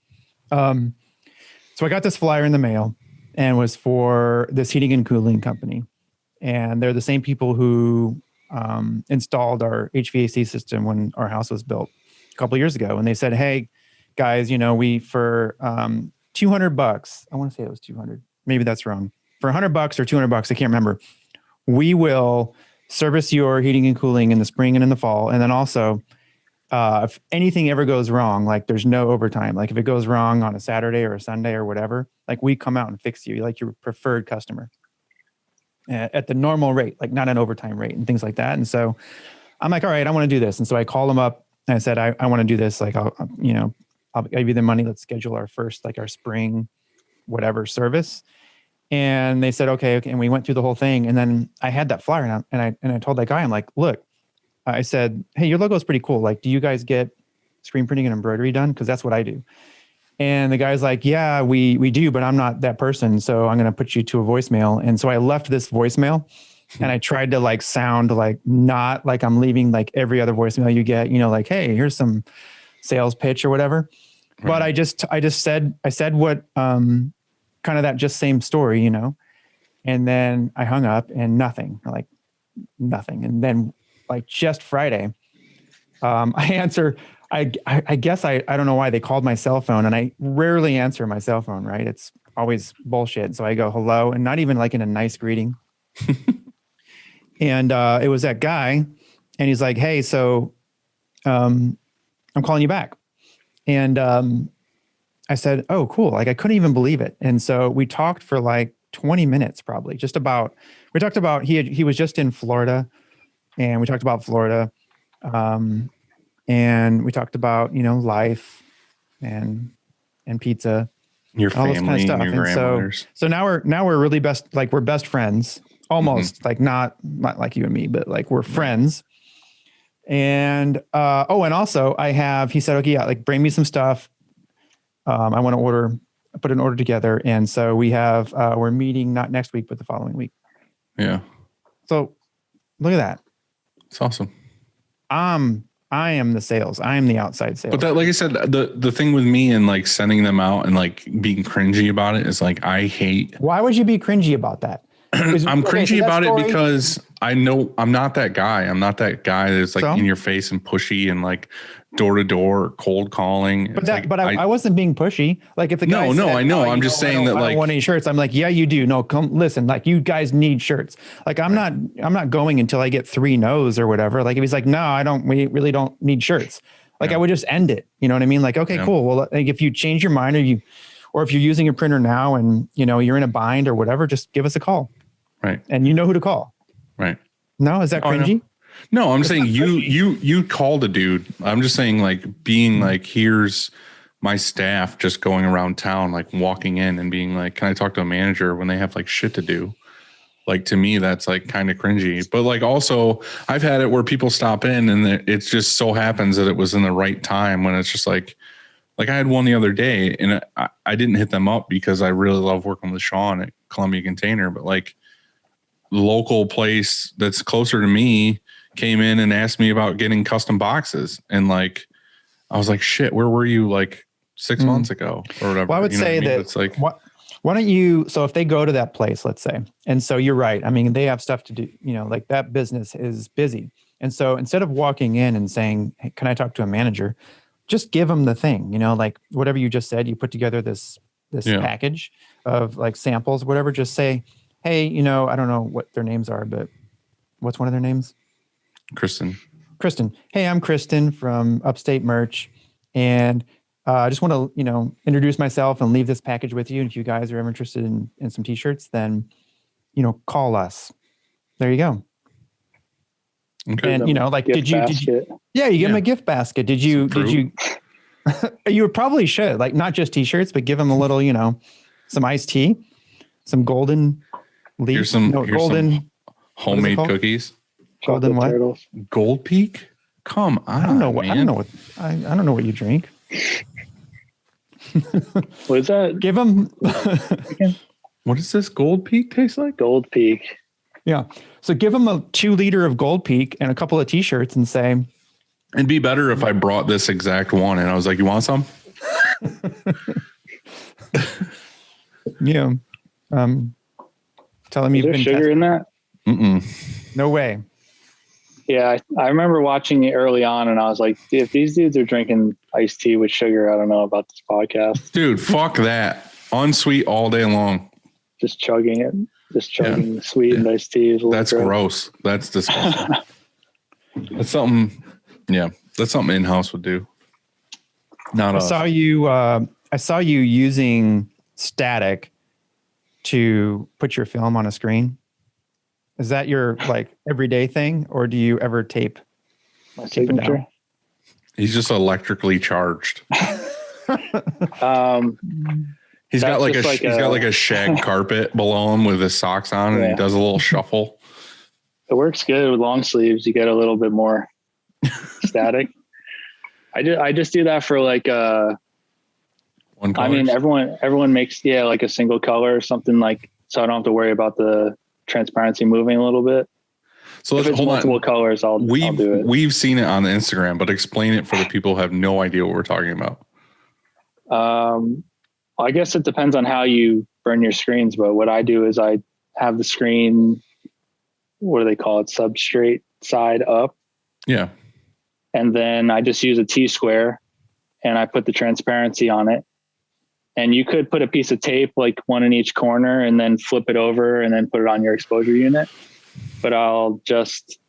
So I got this flyer in the mail, and it was for this heating and cooling company, and they're the same people who installed our HVAC system when our house was built a couple of years ago. And they said, hey guys, you know, we, for $200, I want to say it was 200. Maybe that's wrong. For $100 or $200, I can't remember. We will service your heating and cooling in the spring and in the fall. And then also, if anything ever goes wrong, like there's no overtime. Like if it goes wrong on a Saturday or a Sunday or whatever, like we come out and fix you, like your preferred customer. At the normal rate, like not an overtime rate and things like that. And so I'm like, all right, I want to do this. And so I called them up and I said, I want to do this. Like, I'll give you the money. Let's schedule our first, like our spring, whatever service. And they said, okay. And we went through the whole thing. And then I had that flyer and I told that guy, I'm like, look, I said, hey, your logo is pretty cool. Like, do you guys get screen printing and embroidery done? Cause that's what I do. And the guy's like, yeah, we do, but I'm not that person. So I'm going to put you to a voicemail. And so I left this voicemail and I tried to like sound like not like I'm leaving like every other voicemail you get, you know, like, hey, here's some sales pitch or whatever. But I said what, kind of that just same story, you know, and then I hung up and nothing. And then like just Friday, I answer, I guess I don't know why they called my cell phone, and I rarely answer my cell phone, right? It's always bullshit. So I go, hello, and not even like in a nice greeting. And it was that guy, and he's like, hey, so I'm calling you back. And I said, oh, cool. Like I couldn't even believe it. And so we talked for like 20 minutes, probably we talked about, he was just in Florida, and we talked about Florida. And we talked about, you know, life and pizza, your family, all this kind of stuff. your grandmothers. So now we're really we're best friends, almost like not like you and me, but like we're friends. And, and also he said, okay, yeah, like bring me some stuff. I want to put an order together. And so we're meeting not next week, but the following week. Yeah. So look at that. It's awesome. I am the sales. I am the outside sales. But that, like I said, the thing with me and like sending them out and like being cringy about it is like, I hate. Why would you be cringy about that? I'm cringy about it because I know I'm not that guy. I'm not that guy that's like in your face and pushy and like door to door cold calling. But I wasn't being pushy. Like if the guy said, I know. I'm just saying that like, I don't want any shirts. I'm like, yeah, you do. No, come listen. Like you guys need shirts. Like I'm not going until I get 3 no's or whatever. Like if he's like, no, we really don't need shirts. Like I would just end it. You know what I mean? Like, okay, cool. Well, like if you change your mind or if you're using a printer now and you know, you're in a bind or whatever, just give us a call. Right. And you know who to call. Right. No, is that cringy? No, I'm saying you called a dude. I'm just saying like being like, here's my staff just going around town, like walking in and being like, can I talk to a manager when they have like shit to do? Like to me, that's like kind of cringy. But like also I've had it where people stop in and it just so happens that it was in the right time when it's just like I had one the other day and I didn't hit them up because I really love working with Sean at Columbia Container, but like local place that's closer to me came in and asked me about getting custom boxes. And like, I was like, shit, where were you like 6 months ago or whatever? Well, I would say that it's like, why don't you, so if they go to that place, let's say, and so you're right. I mean, they have stuff to do, you know, like that business is busy. And so instead of walking in and saying, hey, can I talk to a manager? Just give them the thing, you know, like whatever you just said, you put together this package of like samples, whatever, just say, hey, you know, I don't know what their names are, but what's one of their names? Kristen. Hey, I'm Kristen from Upstate Merch. And I just want to, you know, introduce myself and leave this package with you. And if you guys are ever interested in some t-shirts, then, you know, call us. There you go. Okay. And, you know, like, did you give them a gift basket. Did you, you probably should, like, not just t-shirts, but give them a little, you know, some iced tea, some golden leaf. Here's some homemade cookies. Golden what? Turtles. Gold Peak? Come on. I don't know what you drink. What is that? Give them. What does this Gold Peak taste like? Gold Peak. Yeah. So give them a 2 liter of Gold Peak and a couple of t-shirts and say, it'd be better if I brought this exact one and I was like, you want some? Yeah. Telling me is there sugar in that? No way. Yeah, I remember watching it early on and I was like, if these dudes are drinking iced tea with sugar, I don't know about this podcast. Dude, fuck that. Unsweet all day long. Just chugging it. Just chugging the sweetened iced tea. That's gross. That's disgusting. That's something, that's something in-house would do. Not us. I saw you using static to put your film on a screen. Is that your like everyday thing, or do you ever tape it down? He's just electrically charged. He's got like a shag carpet below him with his socks on, and he does a little shuffle. It works good with long sleeves. You get a little bit more static. I just do that for like one color. I mean, everyone makes like a single color or something, like, so I don't have to worry about the transparency moving a little bit. So let's hold multiple colors. I'll do it. We've seen it on the Instagram, but explain it for the people who have no idea what we're talking about. I guess it depends on how you burn your screens, but what I do is I have the screen, what do they call it? Substrate side up. Yeah. And then I just use a T-square and I put the transparency on it. And you could put a piece of tape, like one in each corner, and then flip it over and then put it on your exposure unit. But I'll just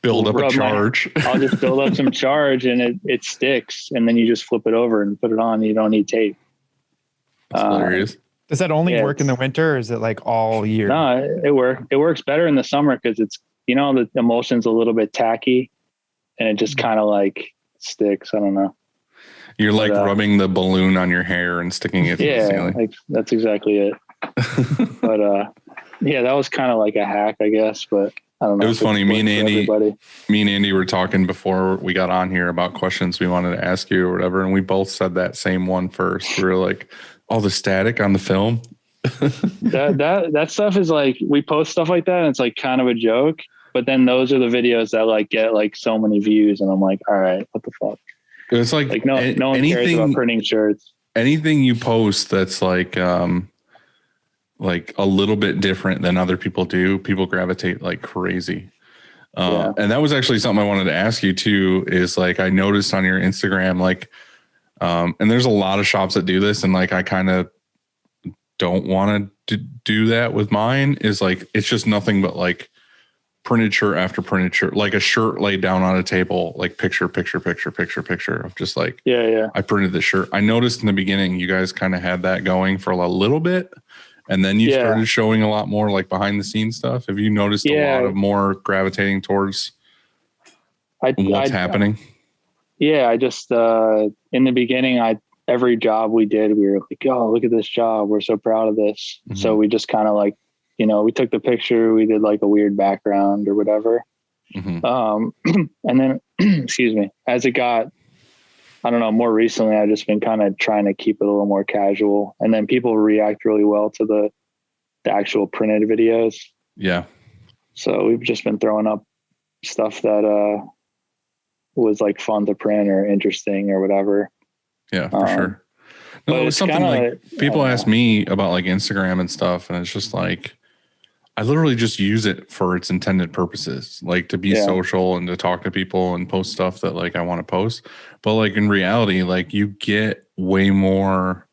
build up a charge. I'll just build up some charge and it sticks. And then you just flip it over and put it on. You don't need tape. That's hilarious. Does that only work in the winter, or is it like all year? No, it works better in the summer because it's, the emulsion's a little bit tacky and it just kind of like sticks. I don't know. You're like rubbing the balloon on your hair and sticking it to the ceiling. Like, that's exactly it. But that was kind of like a hack, I guess. But I don't know. It was funny. Me and Andy were talking before we got on here about questions we wanted to ask you or whatever, and we both said that same one first. We were like, "Oh, the static on the film." that stuff is like, we post stuff like that, and it's like kind of a joke. But then those are the videos that like get like so many views, and I'm like, all right, what the fuck? It's like no one cares about printing shirts. Anything you post that's like a little bit different than other people do, people gravitate like crazy. And that was actually something I wanted to ask you too, is like, I noticed on your Instagram, like, and there's a lot of shops that do this, and like, I kind of don't want to do that with mine, is like, it's just nothing but like printed shirt after printed shirt, like a shirt laid down on a table, like picture of just like, I printed this shirt. I noticed in the beginning, you guys kind of had that going for a little bit. And then you started showing a lot more like behind the scenes stuff. Have you noticed a lot of more gravitating towards what's happening? Yeah. I just, in the beginning, every job we did, we were like, oh, look at this job. We're so proud of this. Mm-hmm. So we just kind of like, we took the picture, we did like a weird background or whatever. Mm-hmm. And then, excuse me, as it got, I don't know, more recently, I've just been kind of trying to keep it a little more casual, and then people react really well to the actual printed videos. Yeah. So we've just been throwing up stuff that, was like fun to print or interesting or whatever. Yeah, for sure. No, it was something like people ask me about like Instagram and stuff, and it's just like, I literally just use it for its intended purposes, like to be social and to talk to people and post stuff that like I want to post. But like in reality, like you get way more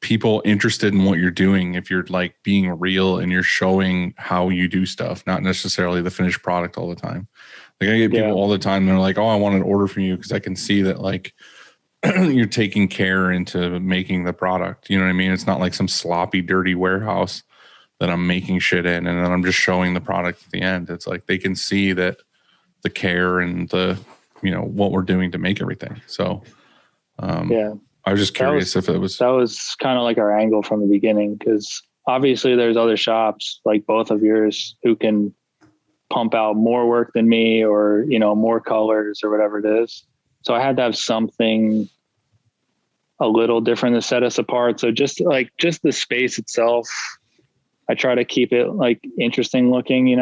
people interested in what you're doing if you're like being real and you're showing how you do stuff, not necessarily the finished product all the time. Like I get people all the time, they're like, oh, I want an order from you because I can see that like you're taking care into making the product. You know what I mean? It's not like some sloppy, dirty warehouse that I'm making shit in, and then I'm just showing the product at the end. It's like they can see that the care and the, what we're doing to make everything. So, I was just curious if it was. That was kind of like our angle from the beginning, because obviously there's other shops like both of yours who can pump out more work than me, or, more colors or whatever it is. So I had to have something a little different to set us apart. So just the space itself, I try to keep it like interesting looking,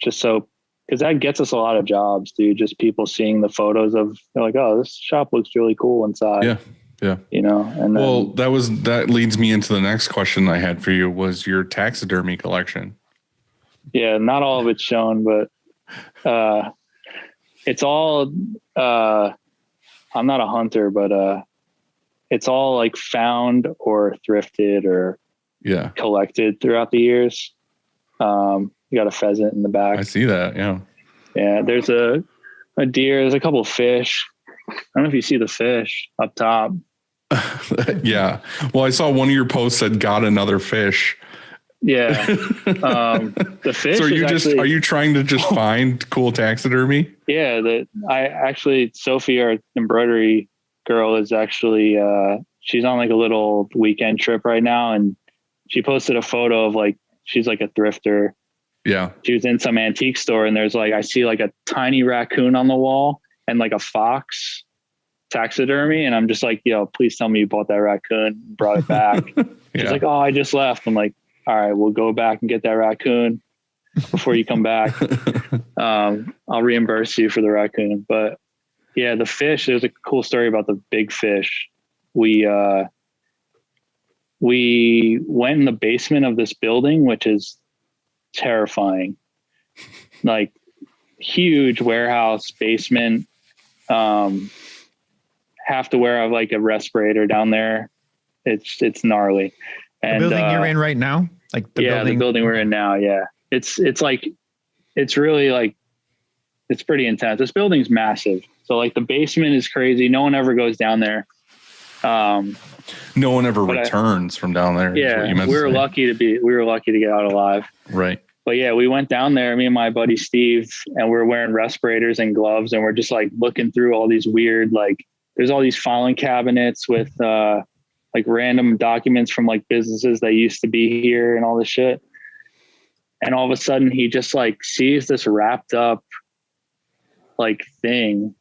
just so, because that gets us a lot of jobs, dude. Just people seeing the photos of, they're like, oh, this shop looks really cool inside. Yeah. Yeah. And then, that leads me into the next question I had for you, was your taxidermy collection. Yeah. Not all of it's shown, but, it's all, I'm not a hunter, but, it's all like found or thrifted or collected throughout the years. You got a pheasant in the back. I see that. Yeah. Yeah. There's a deer. There's a couple of fish. I don't know if you see the fish up top. Yeah. Well, I saw one of your posts that got another fish. Yeah. The fish. So are you trying to just find cool taxidermy? Yeah. Sophie, our embroidery girl, is actually, she's on like a little weekend trip right now, and she posted a photo of like, she's like a thrifter. Yeah. She was in some antique store, and there's like, I see like a tiny raccoon on the wall and like a fox taxidermy. And I'm just like, please tell me you bought that raccoon and brought it back. She's like, oh, I just left. I'm like, all right, we'll go back and get that raccoon before you come back. I'll reimburse you for the raccoon. But Yeah, the fish. There's a cool story about the big fish. We went in the basement of this building, which is terrifying. Like huge warehouse basement. Have to wear like a respirator down there. It's gnarly. And the building you're in right now, like the building we're in now. Yeah, it's really like, it's pretty intense. This building's massive. So like the basement is crazy. No one ever goes down there. No one ever returns from down there. Yeah, we were lucky to get out alive. Right. But yeah, we went down there, me and my buddy Steve, and we're wearing respirators and gloves, and we're just like looking through all these weird, like there's all these filing cabinets with like random documents from like businesses that used to be here and all this shit. And all of a sudden he just like sees this wrapped up like thing,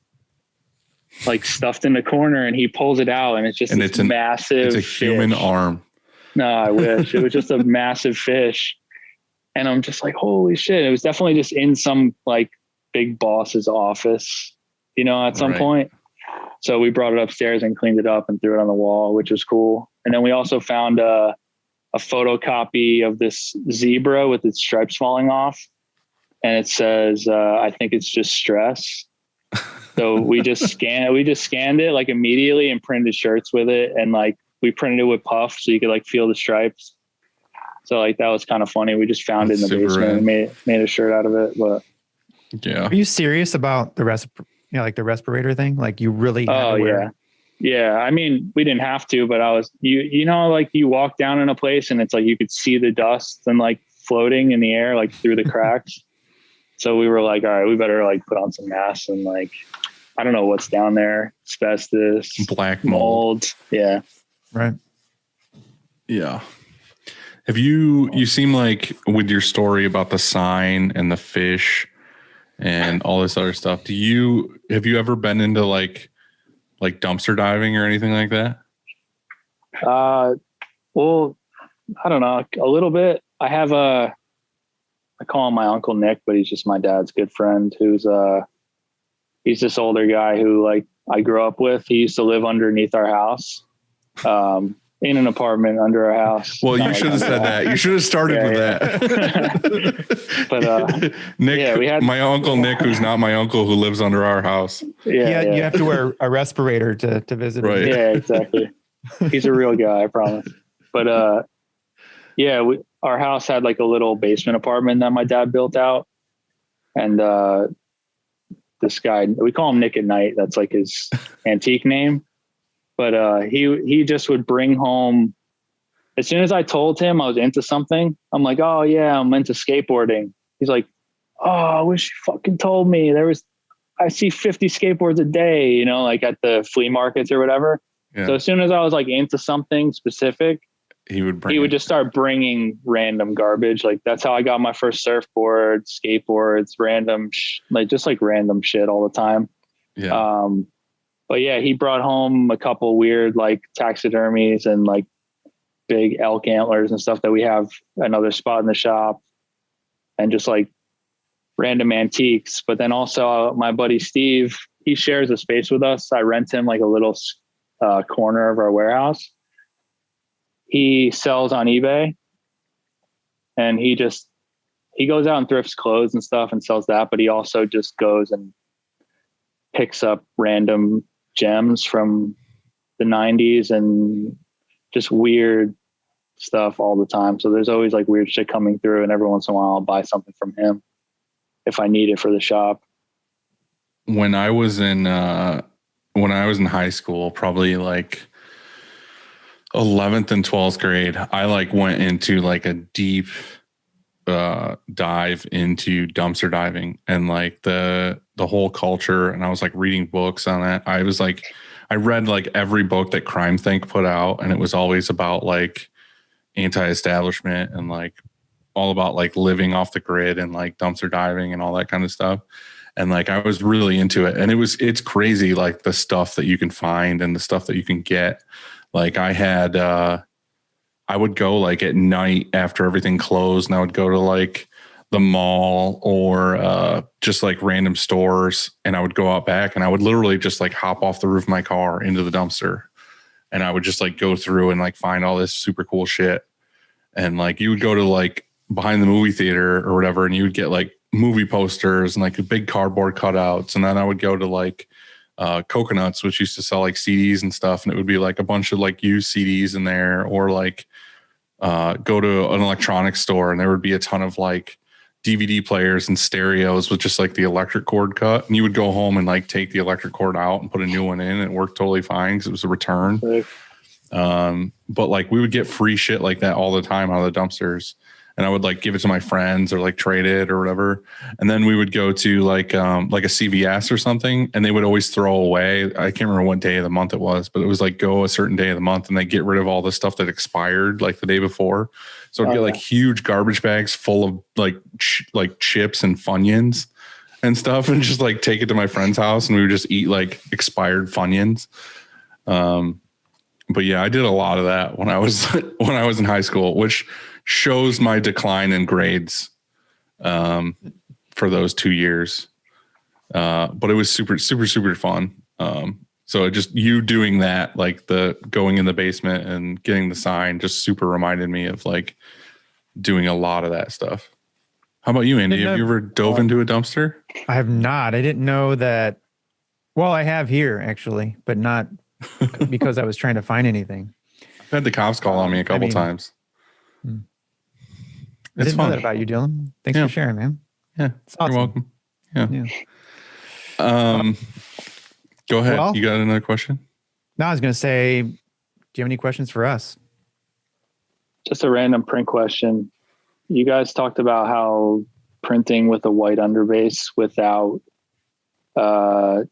like stuffed in the corner, and he pulls it out, and it's just massive. It's a human arm. No, I wish. It was just a massive fish. And I'm just like, holy shit. It was definitely just in some like big boss's office, at some point. So we brought it upstairs and cleaned it up and threw it on the wall, which was cool. And then we also found a photocopy of this zebra with its stripes falling off. And it says, I think it's just stress. So we just scanned it like immediately and printed shirts with it. And like we printed it with puff so you could like feel the stripes. So like that was kind of funny. We just found it in the basement and made a shirt out of it. But yeah. Are you serious about the like the respirator thing? Like you really had to wear it? Yeah. I mean, we didn't have to, but I was, like you walk down in a place and it's like you could see the dust and like floating in the air, like through the cracks. So we were like, all right, we better like put on some masks and like, I don't know what's down there. Asbestos, black mold. Yeah. Right. Yeah. Have you seem like with your story about the sign and the fish and all this other stuff, have you ever been into like dumpster diving or anything like that? Well, I don't know, a little bit. I have I call him my Uncle Nick, but he's just my dad's good friend he's this older guy who like I grew up with. He used to live underneath our house. In an apartment under our house. Well, you should have said that. You should have started with that. But Nick, my Uncle Nick, who's not my uncle, who lives under our house. Yeah. You have to wear a respirator to visit him. Right. Yeah, exactly. He's a real guy, I promise. But our house had like a little basement apartment that my dad built out. And this guy, we call him Nick at Night. That's like his antique name. But he just would bring home, as soon as I told him I was into something, I'm like, oh yeah, I'm into skateboarding. He's like, oh, I wish you fucking told me. I see 50 skateboards a day, like at the flea markets or whatever. Yeah. So as soon as I was like into something specific, he would just start bringing random garbage. Like that's how I got my first surfboard, skateboards, random shit all the time. Yeah. But yeah, he brought home a couple weird like taxidermies and like big elk antlers and stuff that we have another spot in the shop, and just like random antiques. But then also my buddy Steve, he shares a space with us. I rent him like a little corner of our warehouse. He sells on eBay, and he goes out and thrifts clothes and stuff and sells that. But he also just goes and picks up random gems from the 90s and just weird stuff all the time. So there's always like weird shit coming through, and every once in a while I'll buy something from him if I need it for the shop. When I was in high school, probably like 11th and 12th grade, I like went into like a deep dive into dumpster diving and like the whole culture. And I was like reading books on it. I read like every book that Crime Think put out, and it was always about like anti-establishment and like all about like living off the grid and like dumpster diving and all that kind of stuff. And like, I was really into it, and it's crazy. Like the stuff that you can find and the stuff that you can get. Like I would go like at night after everything closed, and I would go to like the mall or just like random stores. And I would go out back and I would literally just like hop off the roof of my car into the dumpster. And I would just like go through and like find all this super cool shit. And like you would go to like behind the movie theater or whatever, and you would get like movie posters and like big cardboard cutouts. And then I would go to like Coconuts, which used to sell like CDs and stuff. And it would be like a bunch of like used CDs in there, or like go to an electronics store and there would be a ton of like DVD players and stereos with just like the electric cord cut. And you would go home and like take the electric cord out and put a new one in, and it worked totally fine because it was a return. Right. But like we would get free shit like that all the time out of the dumpsters, and I would like give it to my friends or like trade it or whatever. And then we would go to like a CVS or something, and they would always throw away. I can't remember what day of the month it was, but it was like go a certain day of the month and they get rid of all the stuff that expired like the day before. So I'd get like huge garbage bags full of like chips and Funyuns and stuff, and just like take it to my friend's house, and we would just eat like expired Funyuns. But yeah, I did a lot of that when I was in high school, which shows my decline in grades for those 2 years. But it was super, super, super fun. So just you doing that, like the going in the basement and getting the sign, just super reminded me of like doing a lot of that stuff. How about you, Andy? Have you ever dove into a dumpster? I have not. I didn't know that. Well, I have here actually, but not because I was trying to find anything. I've had the cops call on me a couple times. I didn't know that about you, Dylan. Thanks for sharing, man. Yeah, it's awesome. You're welcome. Yeah. Go ahead. Well, you got another question? No, I was going to say, do you have any questions for us? Just a random print question. You guys talked about how printing with a white underbase without, and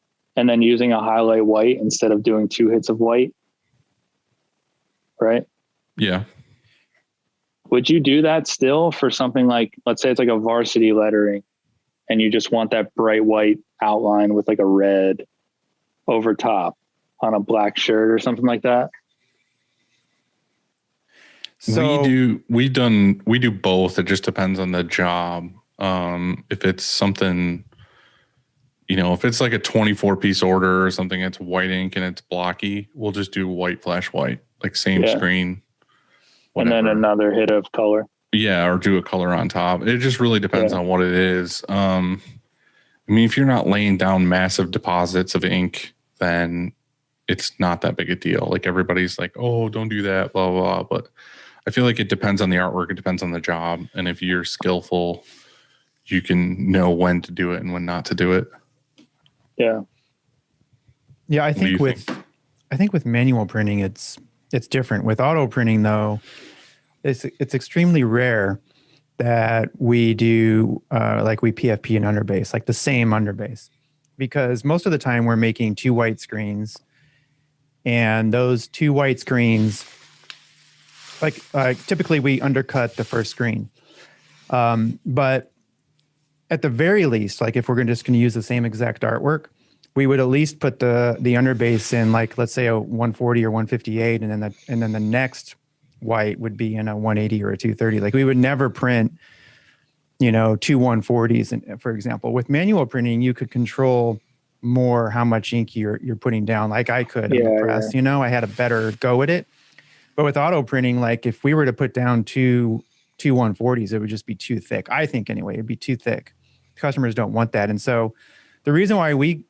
then using a highlight white instead of doing 2 hits of white, right? Yeah. Would you do that still for something like, let's say it's like a varsity lettering and you just want that bright white outline with like a red over top on a black shirt or something like that? So we do both. It just depends on the job. If it's something, if it's like a 24-piece order or something, it's white ink and it's blocky, we'll just do white flash white, like same screen. Whatever. And then another hit of color. Yeah, or do a color on top. It just really depends on what it is. If you're not laying down massive deposits of ink, then it's not that big a deal. Like everybody's like, oh, don't do that, blah, blah, blah. But I feel like it depends on the artwork. It depends on the job. And if you're skillful, you can know when to do it and when not to do it. Yeah. Yeah, I think with manual printing, it's different. With auto printing, though, it's extremely rare that we do like we PFP an underbase, like the same underbase, because most of the time we're making 2 white screens, and those 2 white screens, like typically we undercut the first screen, but at the very least, like if we're just going to use the same exact artwork, we would at least put the underbase in, like, let's say a 140 or 158, and then the next white would be in a 180 or a 230. Like we would never print, 2 140s, for example. With manual printing, you could control more how much ink you're putting down. Like I could in the press, I had a better go at it. But with auto printing, like if we were to put down two 140s, it would just be too thick. I think anyway, it'd be too thick. Customers don't want that. And so the reason why we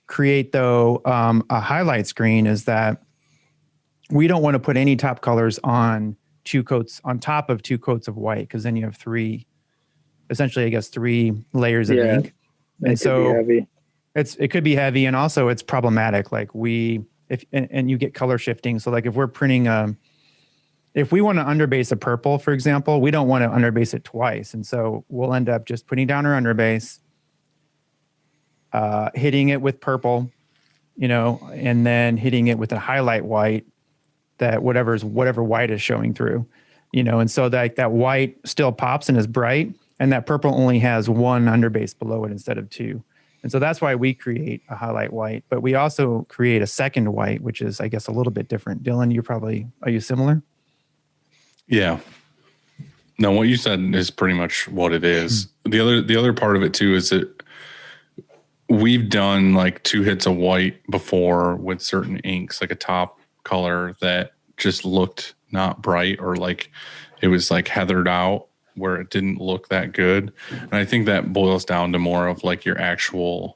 create though a highlight screen is that we don't want to put any top colors on 2 coats on top of 2 coats of white, because then you have 3 layers of ink. And so it could be heavy, and also it's problematic. Like and you get color shifting. So like if we're printing if we want to underbase a purple, for example, we don't want to underbase it twice. And so we'll end up just putting down our underbase, hitting it with purple, and then hitting it with a highlight white, that whatever white is showing through, and so that white still pops and is bright, and that purple only has 1 underbase below it instead of 2. And so that's why we create a highlight white, but we also create a second white, which is, I guess, a little bit different. Dylan, are you similar? Yeah. No, what you said is pretty much what it is. The other part of it too is that we've done like 2 hits of white before with certain inks, like a top color that just looked not bright, or like it was like heathered out where it didn't look that good. And I think that boils down to more of like the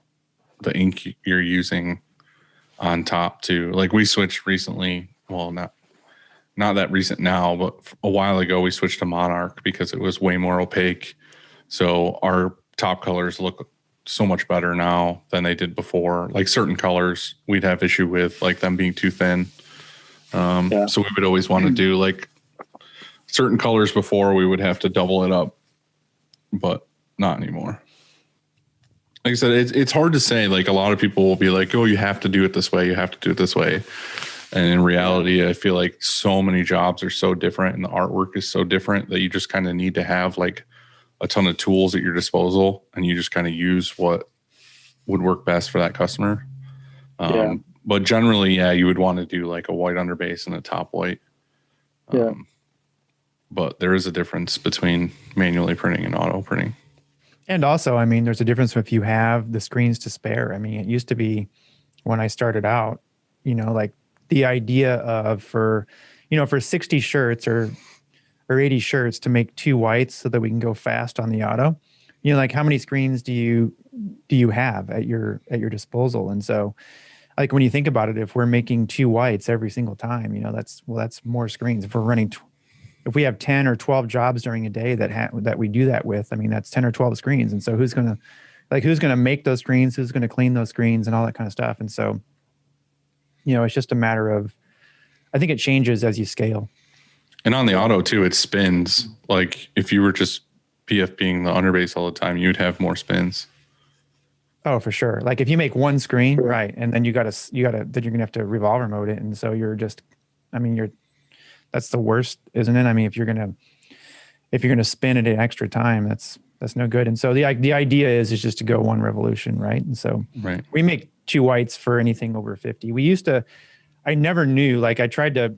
ink you're using on top too. Like we switched recently, well, not that recent now, but a while ago we switched to Monarch because it was way more opaque. So our top colors look so much better now than they did before. Like certain colors we'd have issue with, like them being too thin. So we would always want to do like certain colors before, we would have to double it up, but not anymore. Like I said, it's hard to say. Like a lot of people will be like, oh, you have to do it this way. You have to do it this way. And in reality, I feel like so many jobs are so different and the artwork is so different that you just kind of need to have like a ton of tools at your disposal, and you just kind of use what would work best for that customer. But generally, you would want to do like a white underbase and a top white. But there is a difference between manually printing and auto printing. And also, I mean, there's a difference if you have the screens to spare. I mean, it used to be when I started out, like the idea of for 60 shirts or 80 shirts to make 2 whites so that we can go fast on the auto, like how many screens do you have at your disposal? And so like when you think about it, if we're making 2 whites every single time, that's more screens. If we're running, if we have 10 or 12 jobs during a day that we do that with, I mean, that's 10 or 12 screens. And so who's going to make those screens? Who's going to clean those screens and all that kind of stuff? And so, it's just a matter of, I think it changes as you scale. And on the auto too, it spins. Like if you were just PFPing the underbase all the time, you'd have more spins. Oh, for sure. Like if you make 1 screen, right, and then then you're gonna have to revolver mode it, and so you're just, that's the worst, isn't it? I mean, if you're gonna spin it an extra time, that's no good. And so the idea is just to go 1 revolution, right? And so we make 2 whites for anything over 50. I never knew. Like I tried to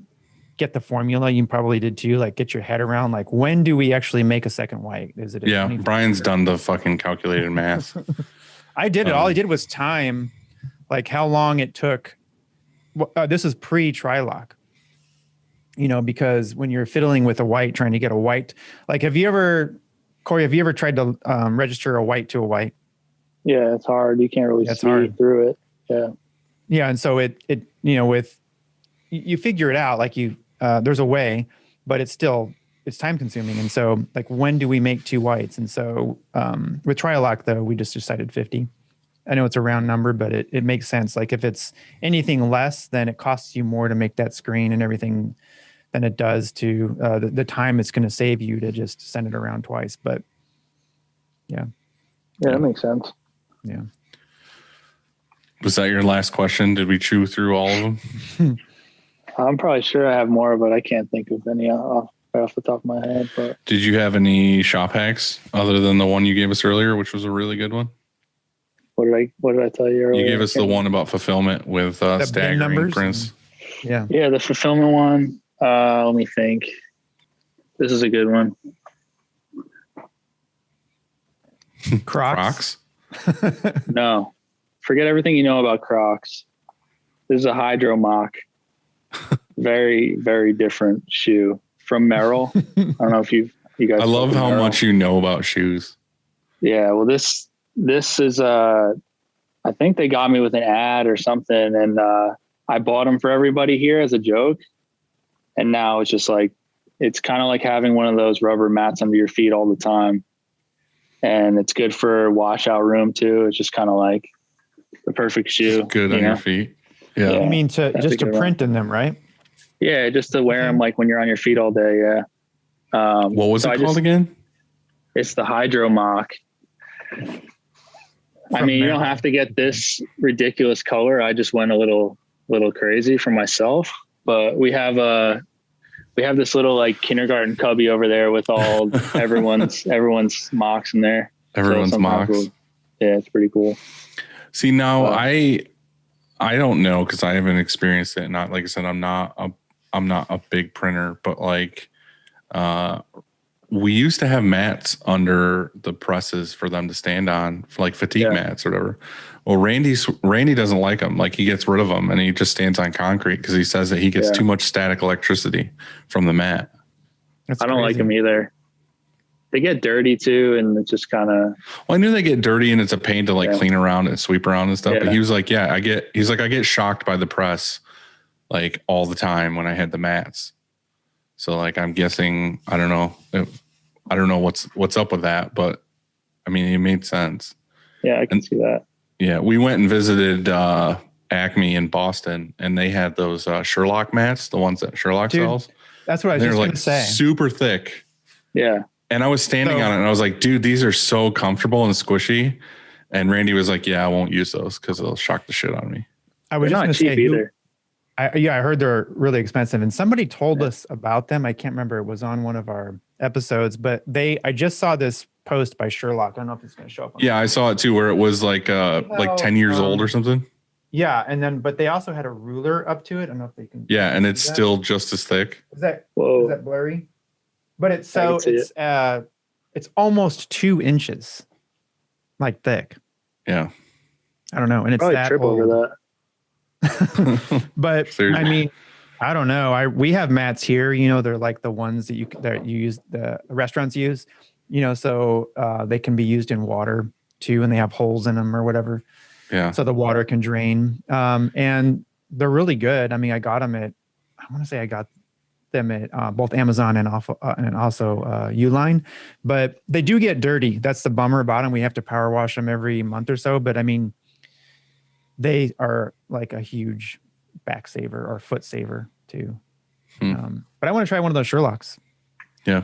get the formula. You probably did too. Like get your head around like when do we actually make a second white? Is it? Brian's done the fucking calculated math. I did it. All I did was time, like how long it took. This is pre-Trilock, because when you're fiddling with a white, trying to get a white, like Corey, have you ever tried to register a white to a white? Yeah, it's hard. You can't really see through it. Yeah. Yeah. And so it you figure it out, like there's a way, but it's time consuming. And so like, when do we make 2 whites? And so with Trilock though, we just decided 50. I know it's a round number, but it makes sense. Like if it's anything less, then it costs you more to make that screen and everything than it does to the time it's going to save you to just send it around twice. But yeah, that makes sense. Yeah. Was that your last question? Did we chew through all of them? I'm probably sure I have more, but I can't think of any right off the top of my head. But did you have any shop hacks other than the one you gave us earlier, which was a really good one? What did I tell you earlier? You gave us the one about fulfillment with staggering prints. Yeah, the fulfillment one. Let me think. This is a good one. Crocs. No, forget everything you know about Crocs. This is a Hydro Mock. Very, very different shoe from Merrill. I don't know if you guys. I love how much you know about shoes. Yeah, well, this is I think they got me with an ad or something, and I bought them for everybody here as a joke. And now it's just like, it's kind of like having one of those rubber mats under your feet all the time. And it's good for washout room too. It's just kind of like the perfect shoe. It's good on your feet. Yeah. You mean to print in them, right? Yeah, just to wear them like when you're on your feet all day. Yeah. What was it called again? It's the Hydro Mock. I mean, you don't have to get this ridiculous color. I just went a little crazy for myself. But we have this little like kindergarten cubby over there with all everyone's mocks in there. Everyone's mocks. Yeah, it's pretty cool. See, now I don't know because I haven't experienced it. Not like I said, I'm not a big printer, but like we used to have mats under the presses for them to stand on, for like fatigue mats or whatever. Well, Randy doesn't like them. Like, he gets rid of them and he just stands on concrete because he says that he gets too much static electricity from the mat. I don't like them either. They get dirty too, and it's just kind of. Well, I knew they get dirty and it's a pain to like clean around and sweep around and stuff. Yeah. But he was like, I get shocked by the press like all the time when I had the mats. So like, I'm guessing, I don't know what's up with that, but I mean, it made sense. Yeah, I can see that. Yeah, we went and visited Acme in Boston, and they had those Sherlock mats, the ones that Sherlock sells. That's what I was just going to say. Super thick. Yeah. And I was standing on it, and I was like, dude, these are so comfortable and squishy. And Randy was like, yeah, I won't use those because it'll shock the shit out of me. I was They're just not going to cheap say, either. I heard they're really expensive, and somebody told us about them. I can't remember. It was on one of our episodes, but I just saw this post by Sherlock. I don't know if it's going to show up. Yeah, I saw it too, where it was like 10 years old or something. Yeah, but they also had a ruler up to it. I don't know if they can. Yeah, and it's still just as thick. Is that blurry? But it's it's almost 2 inches, like thick. Yeah, I don't know, and it's Probably that triple old. over that. But I mean, I don't know. We have mats here. You know, they're like the ones that you use, the restaurants use. You know, so they can be used in water too, and they have holes in them or whatever. Yeah. So the water can drain, and they're really good. I mean, I got them at both Amazon and also Uline, but they do get dirty. That's the bummer about them. We have to power wash them every month or so. But I mean, they are like a huge back saver or foot saver too. But I want to try one of those Sherlocks. Yeah.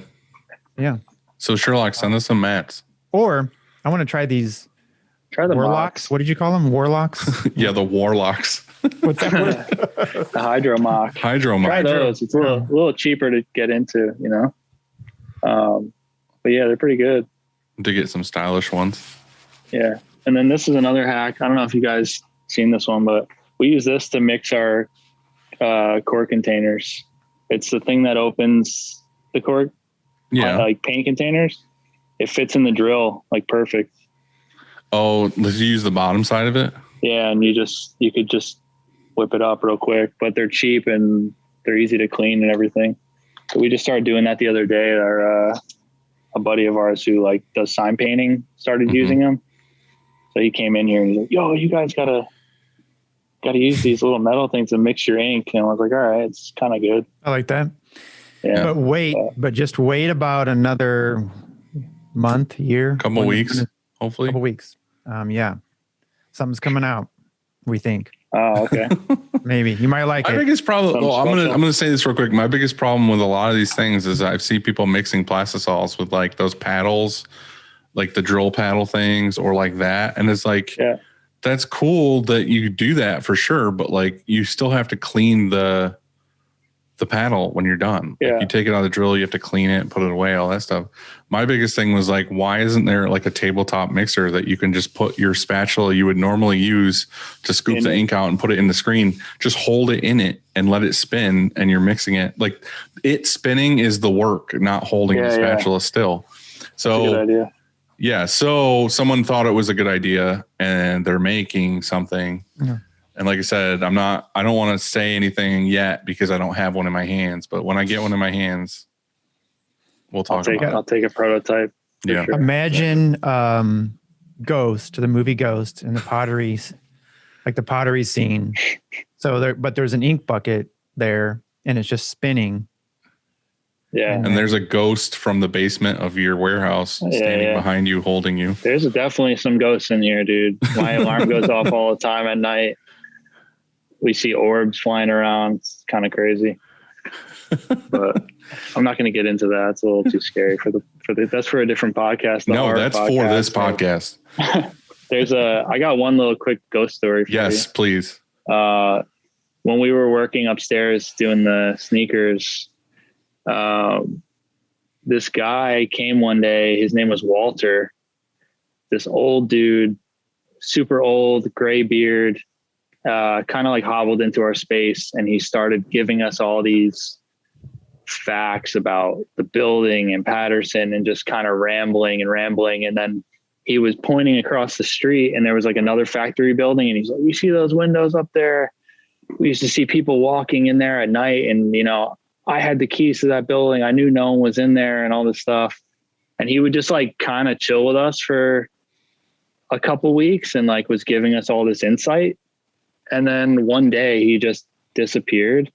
Yeah. So Sherlock, send us some mats. Or I want to try these. Try the Warlocks. What did you call them? Warlocks? Yeah, the Warlocks. What's that word? The Hydro Mock. Hydro-Mock. Try those. It's a little cheaper to get into, you know. But yeah, they're pretty good. To get some stylish ones. Yeah. And then this is another hack. I don't know if you guys seen this one, but we use this to mix our cork containers. It's the thing that opens the cork, like paint containers. It fits in the drill like perfect. Oh, did you use the bottom side of it? Yeah, and you could just whip it up real quick, but they're cheap and they're easy to clean and everything. So we just started doing that the other day. A buddy of ours who like does sign painting started using them. So he came in here and he's like, "Yo, you guys gotta use these little metal things to mix your ink." And I was like, "All right, it's kind of good." I like that. Yeah. But just wait about another month, year, Couple weeks, hopefully. Couple weeks. Yeah, something's coming out. We think. Oh, okay. Maybe you might like My it. biggest problem. Well, I'm gonna say this real quick. My biggest problem with a lot of these things is I see people mixing plastisols with like those paddles, like the drill paddle things, or like that, and it's like, that's cool that you do that for sure, but like you still have to clean the paddle when you're done. Yeah. Like you take it out of the drill, you have to clean it, put it away, all that stuff. My biggest thing was like, why isn't there like a tabletop mixer that you can just put your spatula you would normally use to scoop the ink out and put it in the screen, just hold it in it and let it spin, and you're mixing it. Like, it spinning is the work, not holding the spatula still. So that's a good idea. Yeah. So someone thought it was a good idea and they're making something. Yeah. And like I said, I don't want to say anything yet because I don't have one in my hands, but when I get one in my hands, we'll talk about it. I'll take a prototype. Yeah. Sure. Imagine Ghost, the movie Ghost, and the potteries, like the pottery scene. So there's an ink bucket there and it's just spinning. Yeah. And there's a ghost from the basement of your warehouse standing behind you, holding you. There's definitely some ghosts in here, dude. My alarm goes off all the time at night. We see orbs flying around. It's kind of crazy. But I'm not going to get into that. It's a little too scary that's for a different podcast. No, that's for this podcast. I got one little quick ghost story for you. Yes, please. When we were working upstairs doing the sneakers, this guy came one day. His name was Walter. This old dude, super old, gray beard, kind of like hobbled into our space, and he started giving us all these facts about the building and Paterson and just kind of rambling. And then he was pointing across the street and there was like another factory building. And he's like, "We see those windows up there. We used to see people walking in there at night. And, you know, I had the keys to that building. I knew no one was in there and all this stuff." And he would just like kind of chill with us for a couple weeks and like was giving us all this insight. And then one day he just disappeared.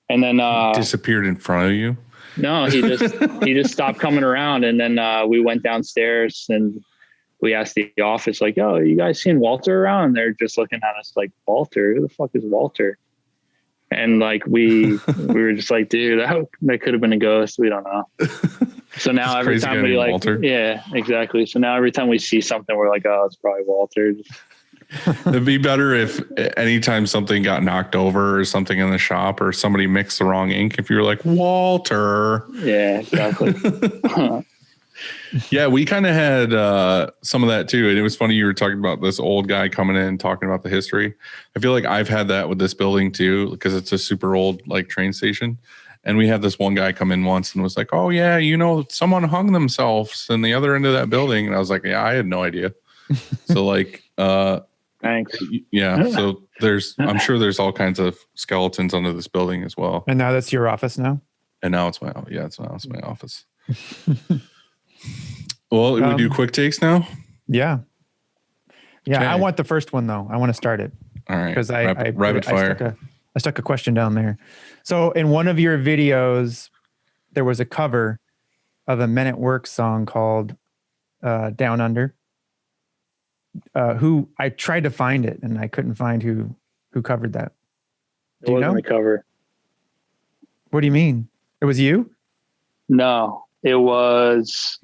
And then disappeared in front of you? No, he just stopped coming around. And then we went downstairs and we asked the office, like, "Oh, you guys seen Walter around?" And they're just looking at us like, "Walter? Who the fuck is Walter?" And like we were just like, "Dude, that could have been a ghost. We don't know." So now every time we like, Walter. Yeah, exactly. So now every time we see something, we're like, "Oh, it's probably Walter." It'd be better if anytime something got knocked over or something in the shop or somebody mixed the wrong ink, if you were like, "Walter." Yeah, exactly. Yeah, we kind of had some of that too. And it was funny you were talking about this old guy coming in and talking about the history. I feel like I've had that with this building too, because it's a super old like train station. And we had this one guy come in once and was like, "Oh yeah, you know, someone hung themselves in the other end of that building." And I was like, "Yeah, I had no idea." So like, thanks. Yeah. So I'm sure there's all kinds of skeletons under this building as well. And now that's your office now? And now it's my office. Well, we do quick takes now? Yeah. Yeah. Okay. I want the first one though. I want to start it. All right. Because rapid fire. I stuck a question down there. So in one of your videos, there was a cover of a Men at Work song called Down Under. Who I tried to find it and I couldn't find who covered that. It wasn't the cover. What do you mean? It was you? No, it was.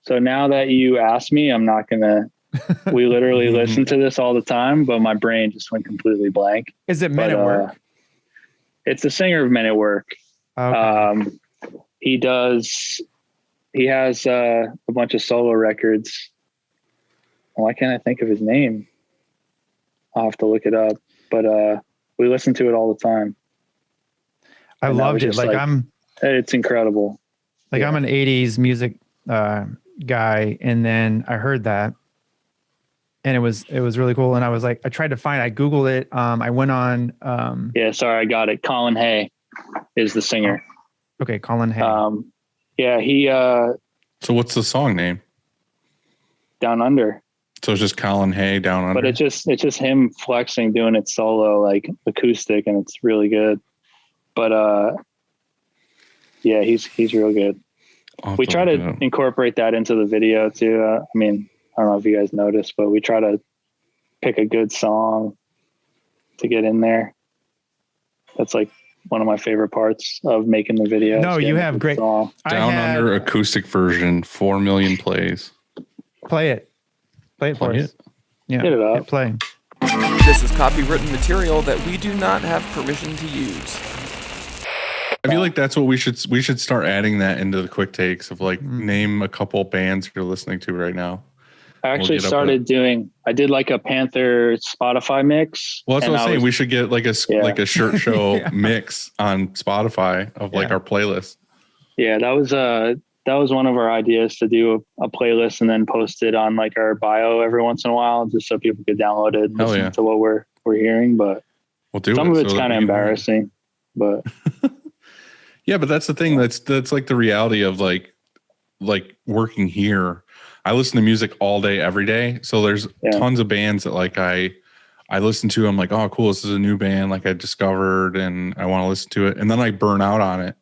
So now that you asked me, I'm not gonna. We literally listen to this all the time, but my brain just went completely blank. Is it Men at Work? It's the singer of Men at Work. Okay. He has a bunch of solo records. Why can't I think of his name? I'll have to look it up. But we listen to it all the time. I loved it. It's incredible. Like I'm an 80s music guy, and then I heard that, and it was really cool. And I was like, I tried to find. I Googled it. I went on. Sorry, I got it. Colin Hay is the singer. Okay, Colin Hay. Yeah, he. So what's the song name? Down Under. So it's just Colin Hay, Down Under. But it's just him flexing, doing it solo, like acoustic, and it's really good. But yeah, he's real good. We try to incorporate that into the video too. I mean, I don't know if you guys noticed, but we try to pick a good song to get in there. That's like one of my favorite parts of making the video. No, you have great song. Down Under acoustic version, 4 million plays. Play it for us. Yeah, get it up. Play. This is copywritten material that we do not have permission to use. I feel like that's what we should start adding that into the quick takes of like name a couple bands you're listening to right now. I actually I did like a Panther Spotify mix. Well, that's what I'm saying. We should get like a shirt show mix on Spotify of like our playlist. Yeah, that was one of our ideas, to do a playlist and then post it on like our bio every once in a while, just so people could download it and listen to what we're hearing. But some of it's kind of embarrassing, but yeah, but that's the thing. That's like the reality of like working here. I listen to music all day, every day. So there's tons of bands that like I listen to. I'm like, oh, cool. This is a new band like I discovered and I want to listen to it. And then I burn out on it.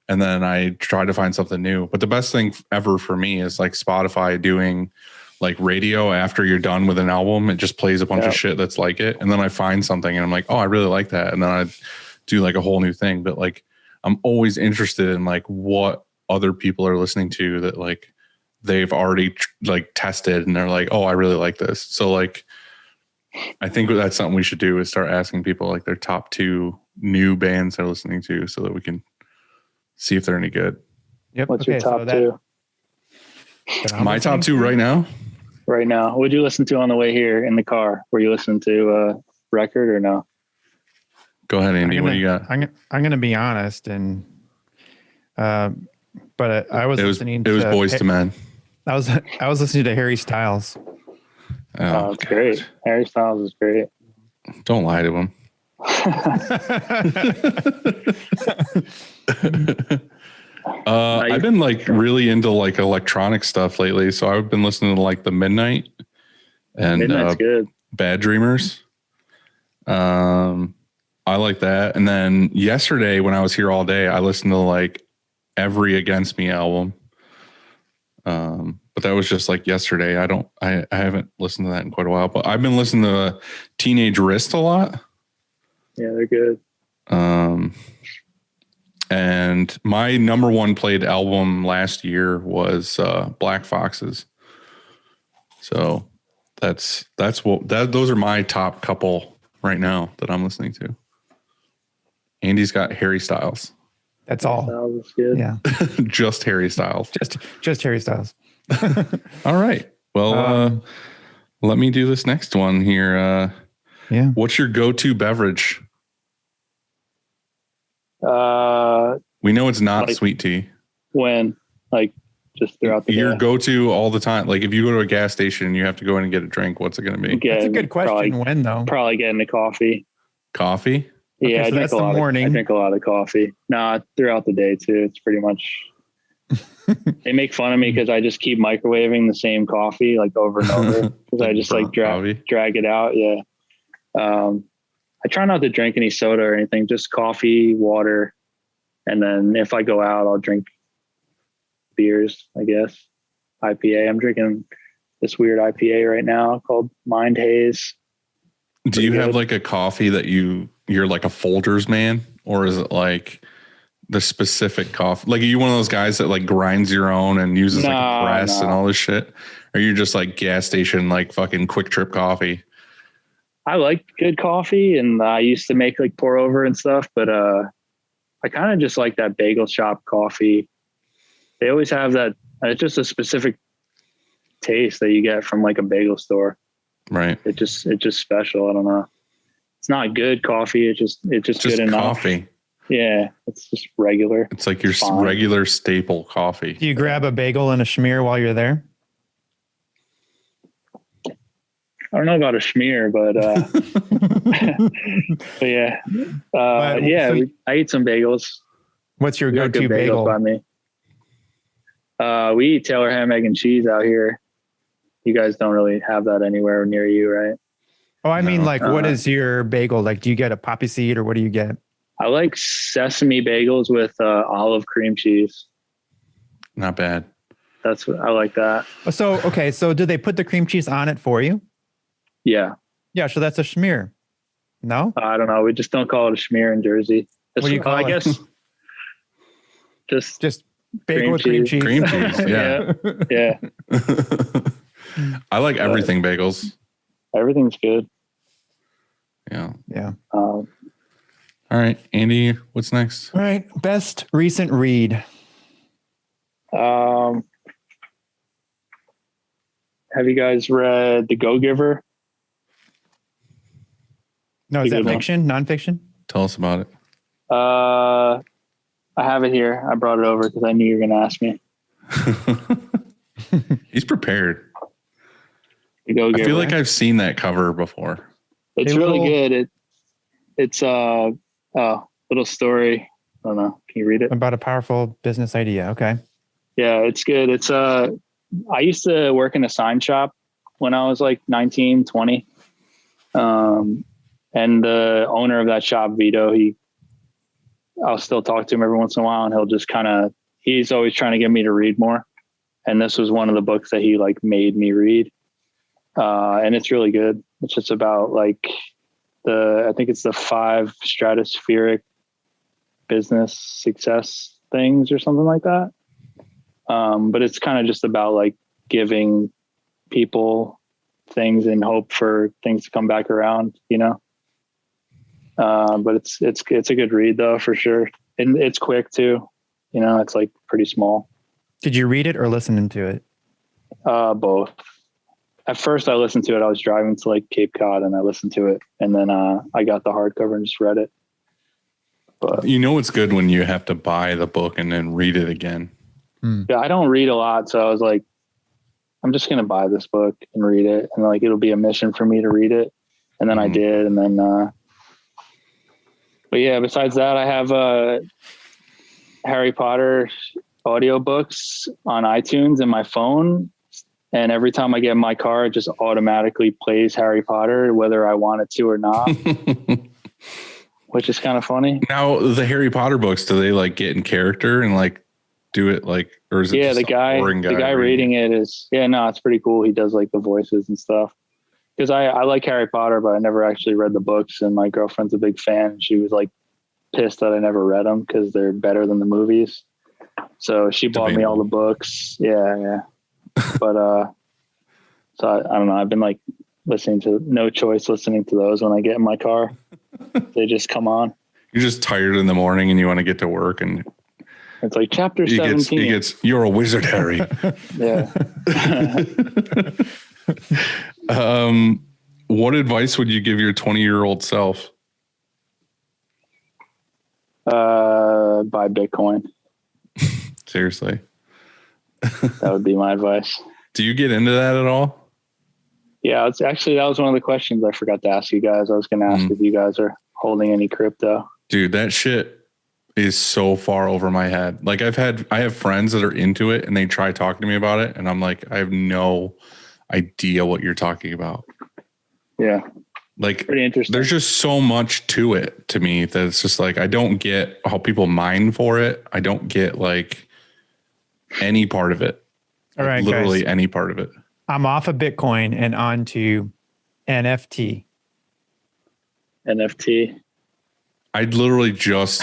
And then I try to find something new. But the best thing ever for me is like Spotify doing like radio after you're done with an album. It just plays a bunch of shit that's like it. And then I find something and I'm like, oh, I really like that. And then I do like a whole new thing. But like, I'm always interested in like what other people are listening to that like they've already like tested and they're like, oh, I really like this. So like, I think that's something we should do, is start asking people like their top 2 new bands they're listening to so that we can see if they're any good. Yep. What's your top 2? My top 2 right now? Right now. What'd you listen to on the way here in the car? Were you listening to a record or no? Go ahead, Andy. What do you got? I'm gonna be honest, and but I was listening. It was Boys to Men. I was listening to Harry Styles. Oh, it's great. Harry Styles is great. Don't lie to him. I've been like really into like electronic stuff lately, so I've been listening to like the Midnight and Midnight's good. Bad Dreamers. I like that. And then yesterday when I was here all day, I listened to like every Against Me album. But that was just like yesterday. I haven't listened to that in quite a while, but I've been listening to Teenage Wrist a lot. Yeah, they're good. And my number one played album last year was Black Foxes. So those are my top couple right now that I'm listening to. Andy's got Harry Styles. That's all. Styles is good. Yeah. Just Harry Styles. Just Harry Styles. All right. Well, let me do this next one here. Yeah. What's your go-to beverage? We know it's not like sweet tea. When, like, just throughout the Your day. go-to all the time. Like if you go to a gas station and you have to go in and get a drink, what's it going to be? That's a good question. When though? Probably getting a coffee. Coffee? Okay, Yeah, so that's the morning. I drink a lot of coffee. No, throughout the day too. It's pretty much. They make fun of me because I just keep microwaving the same coffee like over and over because I just like drag it out. Yeah. I try not to drink any soda or anything, just coffee, water, and then if I go out, I'll drink beers. I guess IPA. I'm drinking this weird IPA right now called Mind Haze. Do you have like a coffee that you're like a Folgers man, or is it like the specific coffee? Like, are you one of those guys that like grinds your own and uses like a press and all this shit? Or are you just like gas station, like fucking Quick Trip coffee? I like good coffee, and I used to make like pour over and stuff, but I kind of just like that bagel shop coffee. They always have that. It's just a specific taste that you get from like a bagel store. Right. It's just special. I don't know. It's not good coffee. It's just good enough. Coffee. Yeah. It's just regular. It's like your regular staple coffee. Do you grab a bagel and a schmear while you're there? I don't know about a schmear, but but yeah. I eat some bagels. What's your We got go-to good bagel? bagels by me. We eat Taylor ham, egg, and cheese out here. You guys don't really have that anywhere near you, right? Oh, I mean, like, what is your bagel? Like, do you get a poppy seed or what do you get? I like sesame bagels with olive cream cheese. Not bad. That's what I like that. So, okay. So do they put the cream cheese on it for you? Yeah. Yeah. So that's a schmear. No? I don't know. We just don't call it a schmear in Jersey. What do you call I it? guess just bagel with cream cheese. Cream cheese. Yeah. Yeah. I like everything bagels. Everything's good. Yeah. Yeah. All right, Andy, what's next? All right. Best recent read. Have you guys read The Go-Giver? No, is that fiction? Nonfiction? Tell us about it. I have it here. I brought it over because I knew you were going to ask me. He's prepared. The Go-Giver. I feel like I've seen that cover before. It's really good. It's a little story. I don't know. Can you read it? About a powerful business idea. Okay. Yeah, it's good. It's I used to work in a sign shop when I was like 19, 20. And the owner of that shop, Vito, I'll still talk to him every once in a while, and he'll just he's always trying to get me to read more. And this was one of the books that he like made me read. And it's really good. It's just about like I think it's the 5 stratospheric business success things or something like that. But it's kind of just about like giving people things and hope for things to come back around, you know? But it's a good read though, for sure. And it's quick too. You know, it's like pretty small. Did you read it or listen to it? Both. At first I listened to it. I was driving to like Cape Cod and I listened to it. And then I got the hardcover and just read it. But You know, it's good when you have to buy the book and then read it again. yeah, I don't read a lot. So I was like, I'm just going to buy this book and read it. And like, it'll be a mission for me to read it. And then I did. And then, but yeah, besides that, I have, Harry Potter audiobooks on iTunes and my phone. And every time I get in my car, it just automatically plays Harry Potter, whether I want it to or not, which is kind of funny. Now, the Harry Potter books, do they like get in character and like do it like, or is it Yeah, just the guy reading it is, it's pretty cool. He does like the voices and stuff. Because I like Harry Potter, but I never actually read the books. And my girlfriend's a big fan. She was like pissed that I never read them because they're better than the movies. So she bought me all the books. Yeah. But so I don't know. I've been like listening to those when I get in my car. They just come on. You're just tired in the morning and you want to get to work, and it's like chapter 17. You're a wizard, Harry. Yeah. What advice would you give your 20-year-old self? Buy Bitcoin. Seriously. That would be my advice. Do you get into that at all? Yeah, that was one of the questions I forgot to ask you guys. I was going to ask if you guys are holding any crypto. Dude, that shit is so far over my head. Like I have friends that are into it and they try talking to me about it. And I'm like, I have no idea what you're talking about. Yeah. Like, pretty interesting. There's just so much to it to me that it's just like, I don't get how people mine for it. I don't get like any part of it. All right, literally guys. Any part of it. I'm off of Bitcoin and on to NFT. NFT. I literally just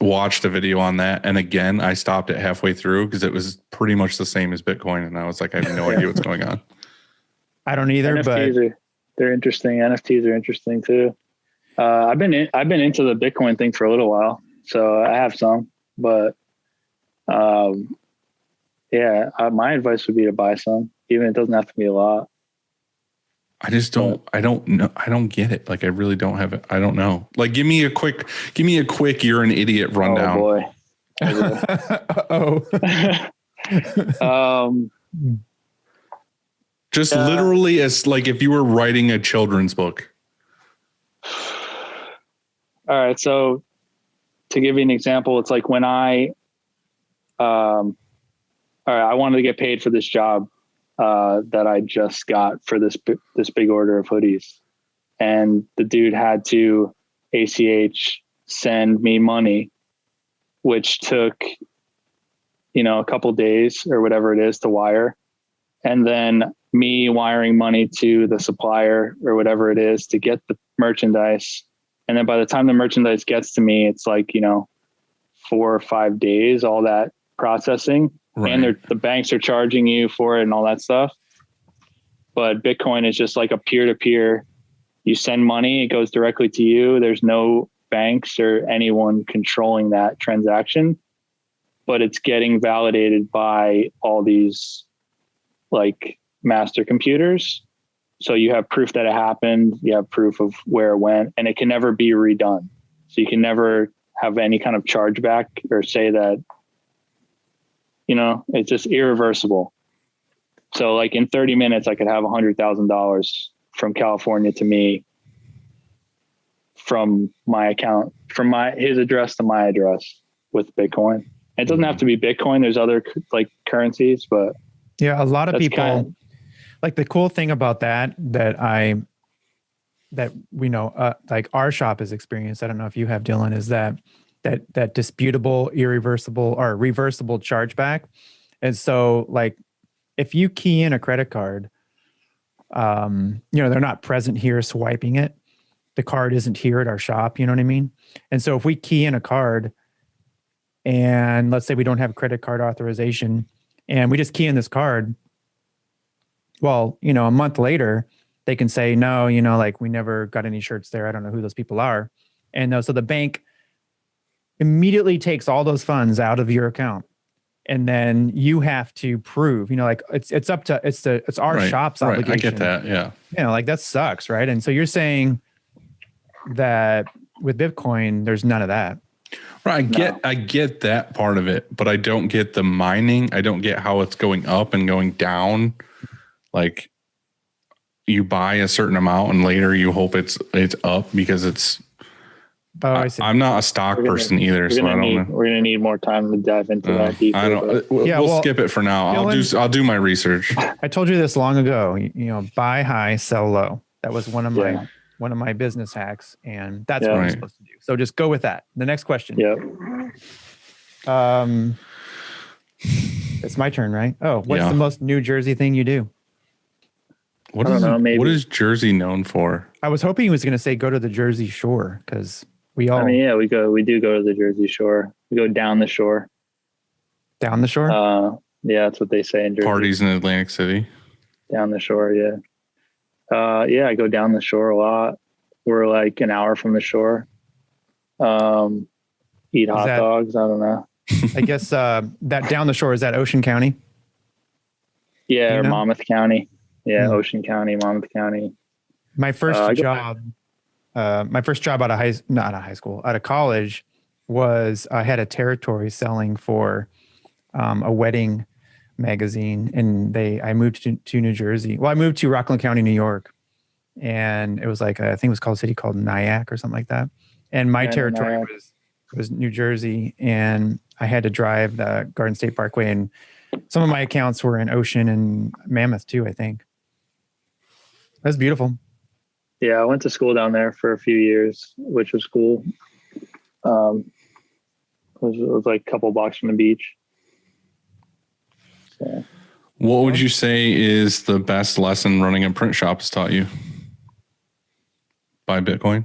watched a video on that. And again, I stopped it halfway through because it was pretty much the same as Bitcoin. And I was like, I have no idea what's going on. I don't either, NFTs they're interesting. NFTs are interesting too. I've been into the Bitcoin thing for a little while, so I have some, but my advice would be to buy some, even it doesn't have to be a lot. I just don't know. I don't get it. Like, I really don't have it. I don't know. Like, give me a quick, you're an idiot rundown. Oh boy. Just literally as like, if you were writing a children's book. All right. So to give you an example, it's like when I wanted to get paid for this job that I just got for this big order of hoodies, and the dude had to ACH send me money, which took, a couple days or whatever it is to wire. And then me wiring money to the supplier or whatever it is to get the merchandise. And then by the time the merchandise gets to me, it's like, 4 or 5 days, all that processing. Right. And the banks are charging you for it and all that stuff. But Bitcoin is just like a peer-to-peer. You send money, it goes directly to you. There's no banks or anyone controlling that transaction, but it's getting validated by all these like master computers. So you have proof that it happened. You have proof of where it went, and it can never be redone. So you can never have any kind of chargeback or say that, it's just irreversible. So like in 30 minutes, I could have $100,000 from California to me from my account, from his address to my address with Bitcoin. It doesn't have to be Bitcoin. There's other like currencies, but yeah, a lot of people like the cool thing about that we know, like our shop has experienced. I don't know if you have, Dylan, is that disputable, irreversible, or reversible chargeback. And so like if you key in a credit card, they're not present here swiping it. The card isn't here at our shop. You know what I mean? And so if we key in a card and let's say we don't have credit card authorization and we just key in this card, well, a month later they can say, no, like we never got any shirts there. I don't know who those people are. And so the bank immediately takes all those funds out of your account. And then you have to prove, like it's our shop's obligation. I get that. Yeah. Like that sucks. Right. And so you're saying that with Bitcoin, there's none of that. Right. I get that part of it, but I don't get the mining. I don't get how it's going up and going down. Like you buy a certain amount and later you hope it's up because it's. I see. I'm not a stock person either, so I don't know. We're gonna need more time to dive into that deeper. I don't. We'll skip it for now. I'll do my research. I told you this long ago. You know, buy high, sell low. That was one of my business hacks, and that's what I'm supposed to do. So just go with that. The next question. Yep. It's my turn, right? Oh, what's the most New Jersey thing you do? What is Jersey known for? I was hoping he was going to say go to the Jersey Shore because we all. I mean, yeah, we do go to the Jersey Shore. We go down the shore. Down the shore? Yeah, that's what they say in Jersey. Parties in Atlantic City. Down the shore, yeah. Yeah, I go down the shore a lot. We're like an hour from the shore. Eat hot dogs. I don't know. I guess that down the shore, is that Ocean County? Yeah, or Monmouth County. Yeah, Ocean County, Monmouth County. My first job out of college was I had a territory selling for a wedding magazine, and I moved to New Jersey. Well, I moved to Rockland County, New York, and it was like I think it was called a city called Nyack or something like that. And my territory was New Jersey, and I had to drive the Garden State Parkway, and some of my accounts were in Ocean and Mammoth too, I think. That's beautiful. Yeah, I went to school down there for a few years, which was cool. It was like a couple blocks from the beach. So. What would you say is the best lesson running a print shop has taught you? Buy Bitcoin?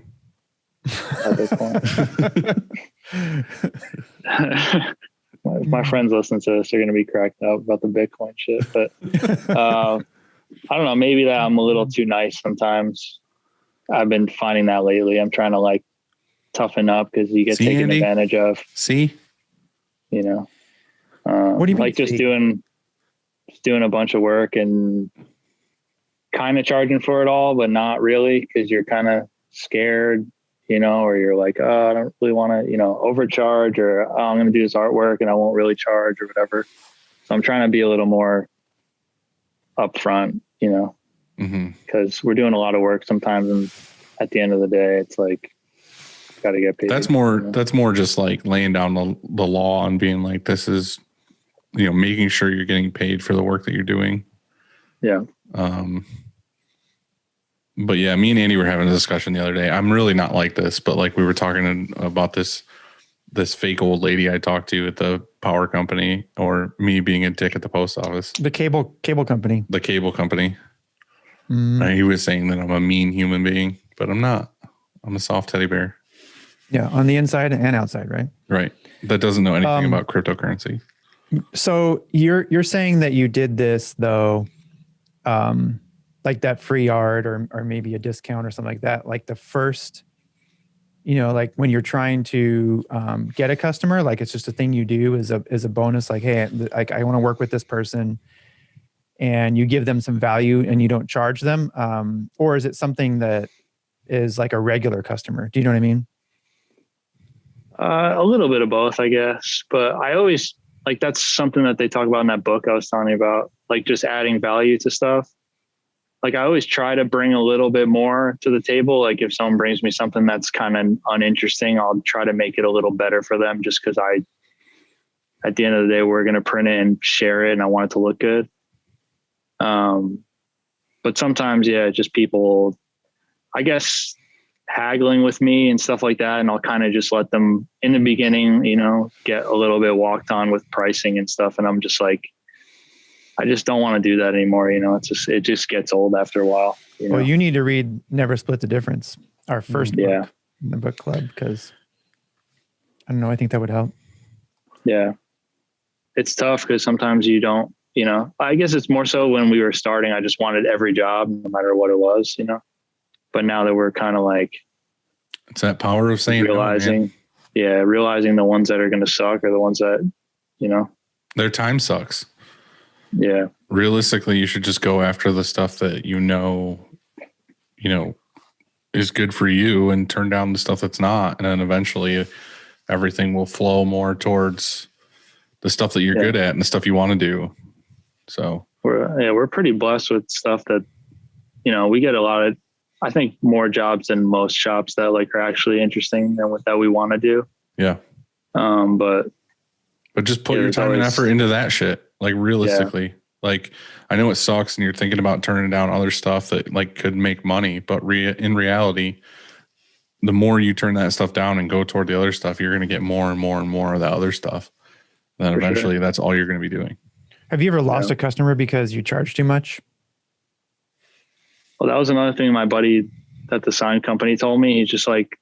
My friends listen to this are going to be cracked up about the Bitcoin shit, but I don't know, maybe that I'm a little too nice sometimes. I've been finding that lately. I'm trying to like toughen up because you get taken advantage of. You know, what do you mean? Like just doing a bunch of work and kind of charging for it all, but not really, because you're kind of scared, you know, or you're like, oh, I don't really want to, you know, overcharge, or oh, I'm going to do this artwork and I won't really charge or whatever. So I'm trying to be a little more upfront, you know, because we're doing a lot of work sometimes, and at the end of the day, it's like got to get paid. That's more just like laying down the law and being like, this is, you know, making sure you're getting paid for the work that you're doing. Yeah. But yeah, me and Andy were having a discussion the other day. I'm really not like this, but like we were talking about this fake old lady I talked to at the power company, or me being a dick at the post office. The cable company. The cable company. Right? He was saying that I'm a mean human being, but I'm not. I'm a soft teddy bear. Yeah, on the inside and outside, right? Right. That doesn't know anything about cryptocurrency. So you're saying that you did this though, like that free art or maybe a discount or something like that. Like the first, you know, like when you're trying to get a customer, like it's just a thing you do as a bonus. Like, hey, like I want to work with this person, and you give them some value and you don't charge them, or is it something that is like a regular customer? Do you know what I mean? A little bit of both, I guess. But I always like, that's something that they talk about in that book I was telling you about, like just adding value to stuff. Like I always try to bring a little bit more to the table. Like if someone brings me something that's kind of uninteresting, I'll try to make it a little better for them, just because at the end of the day, we're going to print it and share it, and I want it to look good. But sometimes, yeah, just people, I guess, haggling with me and stuff like that. And I'll kind of just let them in the beginning, you know, get a little bit walked on with pricing and stuff. And I'm just like, I just don't want to do that anymore. You know, it just gets old after a while. You know? Well, you need to read Never Split the Difference, our first book in the book club, because I don't know, I think that would help. Yeah. It's tough because sometimes you don't, you know, I guess it's more so when we were starting, I just wanted every job, no matter what it was, you know. But now that we're kind of like, it's that power of saying realizing the ones that are going to suck are the ones that, you know, their time sucks. Yeah. Realistically, you should just go after the stuff that you know is good for you and turn down the stuff that's not. And then eventually everything will flow more towards the stuff that you're good at and the stuff you want to do. So we're pretty blessed with stuff that, you know, we get a lot of, I think, more jobs than most shops that like are actually interesting and that we want to do. Yeah. But just put your time and effort into that shit. Like realistically, like I know it sucks and you're thinking about turning down other stuff that like could make money, but in reality, the more you turn that stuff down and go toward the other stuff, you're going to get more and more and more of that other stuff. And then eventually that's all you're going to be doing. Have you ever lost a customer because you charge too much? Well, that was another thing my buddy at the sign company told me. He's like,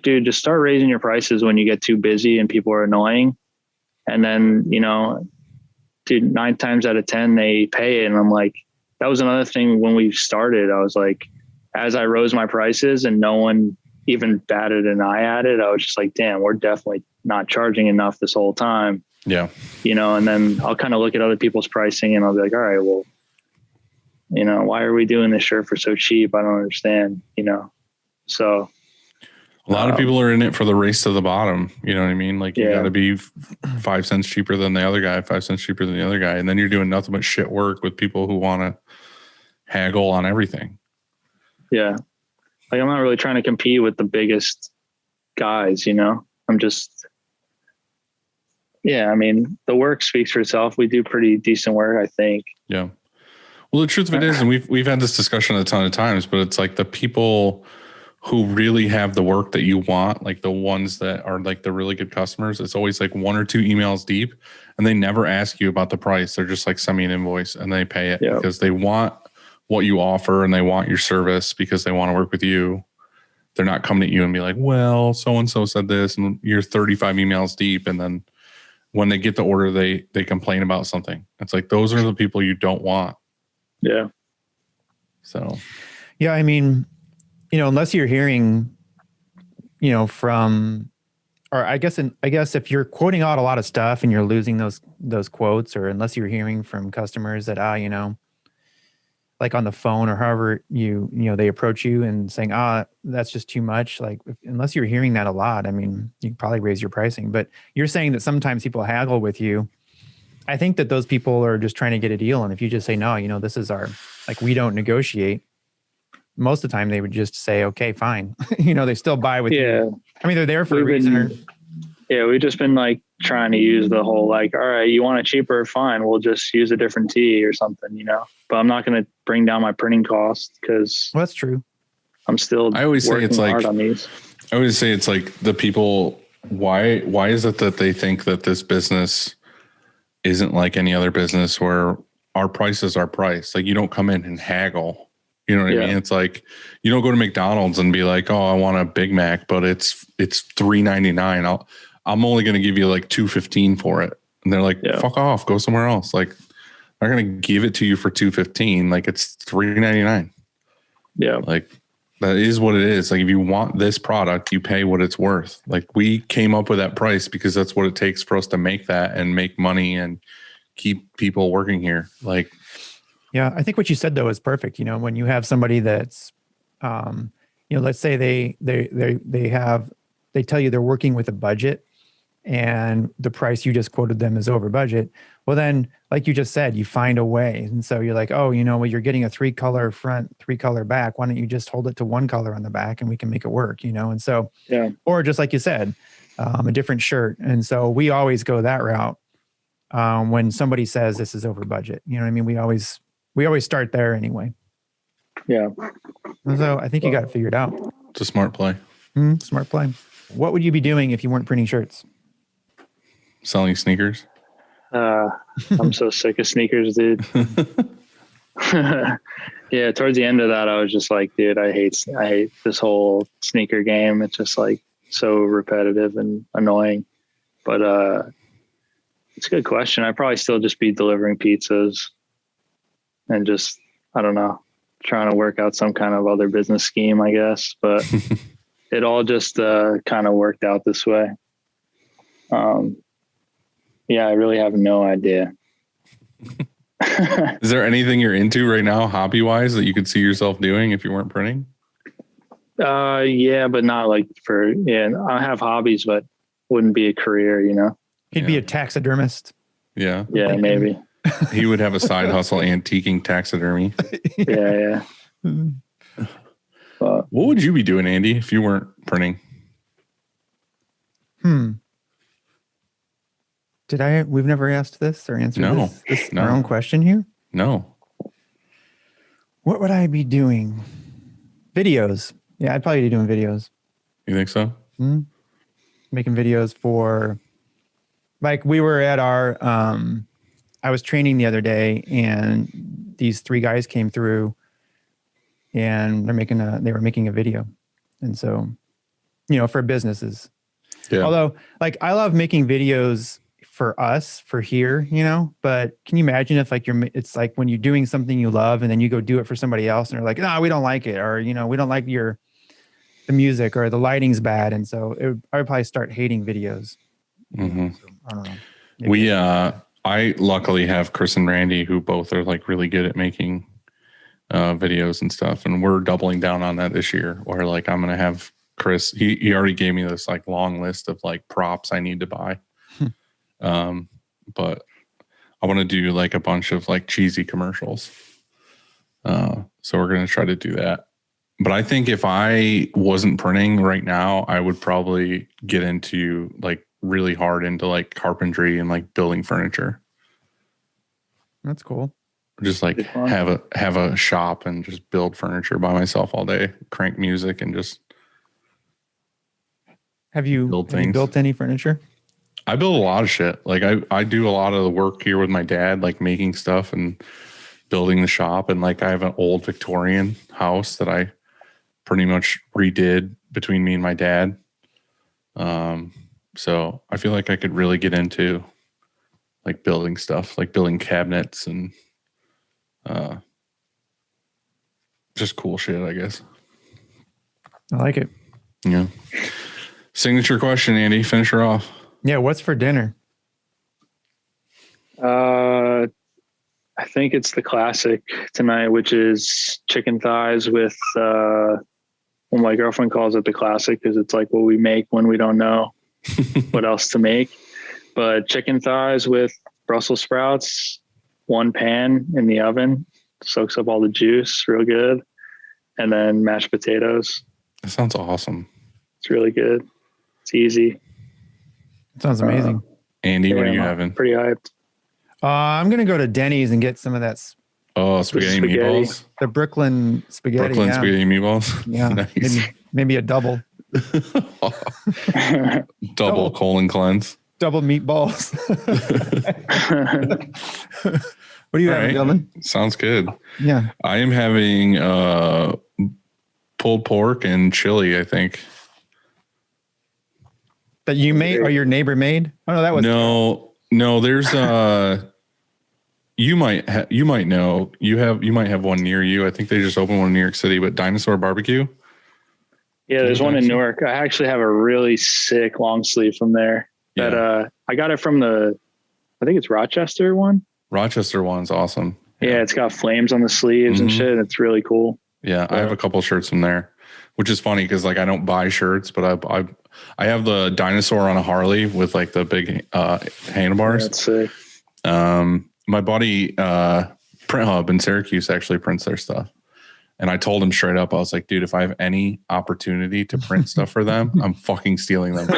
dude, just start raising your prices when you get too busy and people are annoying. And then, you know, dude, 9 times out of 10, they pay it. And I'm like, that was another thing when we started. I was like, as I rose my prices and no one even batted an eye at it, I was just like, damn, we're definitely not charging enough this whole time. Yeah. You know, and then I'll kind of look at other people's pricing and I'll be like, all right, well, you know, why are we doing this shirt for so cheap? I don't understand, you know? So a lot of people are in it for the race to the bottom. You know what I mean? Like you got to be 5 cents cheaper than the other guy, 5 cents cheaper than the other guy. And then you're doing nothing but shit work with people who want to haggle on everything. Yeah. Like I'm not really trying to compete with the biggest guys, you know, I'm just, I mean, the work speaks for itself. We do pretty decent work, I think. Yeah. Well, the truth of it is, and we've had this discussion a ton of times, but it's like the people who really have the work that you want, like the ones that are like the really good customers, it's always like 1 or 2 emails deep and they never ask you about the price. They're just like, send me an invoice and they pay it because they want what you offer and they want your service because they want to work with you. They're not coming at you and be like, well, so-and-so said this and you're 35 emails deep. And then when they get the order, they complain about something. It's like, those are the people you don't want. Yeah. So, yeah, I mean, you know, unless you're hearing, you know, from, or I guess if you're quoting out a lot of stuff and you're losing those quotes, or unless you're hearing from customers that, you know, like on the phone or however you know, they approach you and saying, that's just too much. Like, unless you're hearing that a lot, I mean, you can probably raise your pricing, but you're saying that sometimes people haggle with you. I think that those people are just trying to get a deal. And if you just say, no, you know, this is we don't negotiate, most of the time they would just say, okay, fine. You know, they still buy with you. I mean, they're there for a reason. We've just been like trying to use the whole, like, all right, you want it cheaper? Fine. We'll just use a different tee or something, you know, but I'm not going to bring down my printing cost because that's true. I'm still, I always say it's like, on these. I always say it's like the people, why is it that they think that this business isn't like any other business where our prices are priced? Like you don't come in and haggle. You know what I mean? It's like, you don't go to McDonald's and be like, oh, I want a Big Mac, but it's $3.99. I'm only going to give you like $2.15 for it. And they're like, fuck off, go somewhere else. Like I'm going to give it to you for $2.15. Like it's $3.99. Yeah. Like that is what it is. Like if you want this product, you pay what it's worth. Like we came up with that price because that's what it takes for us to make that and make money and keep people working here. Like, yeah, I think what you said though is perfect. You know, when you have somebody that's, you know, let's say they tell you they're working with a budget and the price you just quoted them is over budget. Well, then, like you just said, you find a way. And so you're like, oh, you know, well, you're getting a 3-color front, 3-color back. Why don't you just hold it to 1 color on the back and we can make it work, you know? And so, or just like you said, a different shirt. And so we always go that route when somebody says this is over budget. You know what I mean? We always start there anyway. Yeah. So I think you got it figured out. It's a smart play. Smart play. What would you be doing if you weren't printing shirts? Selling sneakers. I'm so sick of sneakers, dude. Yeah. Towards the end of that, I was just like, dude, I hate this whole sneaker game. It's just like so repetitive and annoying, but, it's a good question. I'd probably still just be delivering pizzas and just, I don't know, trying to work out some kind of other business scheme, I guess, but it all just kind of worked out this way. Yeah, I really have no idea. Is there anything you're into right now, hobby wise, that you could see yourself doing if you weren't printing? Yeah, but not like I have hobbies, but wouldn't be a career, you know? He'd be a taxidermist. Yeah. Yeah, maybe. He would have a side hustle antiquing taxidermy. Yeah. What would you be doing, Andy, if you weren't printing? We've never asked this or answered this No. our own question here? No. What would I be doing? Videos. Yeah, I'd probably be doing videos. You think so? Making videos for, like, we were at our, I was training the other day and these 3 guys came through and they were making a video. And so, you know, for businesses. Yeah. Although, like, I love making videos for us, for here, you know, but can you imagine if, like, it's like when you're doing something you love and then you go do it for somebody else and they're like, no, we don't like it. Or, you know, we don't like the music, or the lighting's bad. And so I would probably start hating videos. Mm-hmm. So, I don't know. I luckily have Chris and Randy, who both are like really good at making videos and stuff. And we're doubling down on that this year, where like I'm going to have Chris, he already gave me this like long list of like props I need to buy. But I want to do like a bunch of like cheesy commercials. So we're going to try to do that. But I think if I wasn't printing right now, I would probably get into like really hard into like carpentry and like building furniture. That's cool. Just like have a shop and just build furniture by myself all day, crank music and just Have you built any furniture? I build a lot of shit. Like I do a lot of the work here with my dad, like making stuff and building the shop. And like I have an old Victorian house that I pretty much redid between me and my dad. So I feel like I could really get into like building stuff, like building cabinets and just cool shit, I guess. I like it. Yeah. Signature question, Andy. Finish her off. Yeah. What's for dinner? I think it's the classic tonight, which is chicken thighs with, well, my girlfriend calls it the classic because it's like what we make when we don't know what else to make. But chicken thighs with Brussels sprouts, 1 pan in the oven, soaks up all the juice real good. And then mashed potatoes. That sounds awesome. It's really good. It's easy. It sounds amazing. Andy, what are you I'm having? Pretty hyped. I'm going to go to Denny's and get some of that. Spaghetti meatballs. The Brooklyn spaghetti. Spaghetti meatballs. Yeah. Nice. Maybe a double. Double colon cleanse. Double meatballs. What are you having, Dylan? Sounds good. Yeah. I am having pulled pork and chili, I think. That you made or your neighbor made? Oh no, that was no. There's you might know you might have one near you. I think they just opened one in New York City, but Dinosaur Barbecue. Yeah, there's one in Newark. I actually have a really sick long sleeve from there. Yeah. That I got it from I think it's Rochester one. Rochester one's awesome. Yeah, it's got flames on the sleeves and shit. It's really cool. Yeah, I have a couple shirts from there, which is funny because like I don't buy shirts, but I have the dinosaur on a Harley with like the big handlebars. That's sick. My buddy Print Hub in Syracuse actually prints their stuff. And I told him straight up, I was like, dude, if I have any opportunity to print stuff for them, I'm fucking stealing them.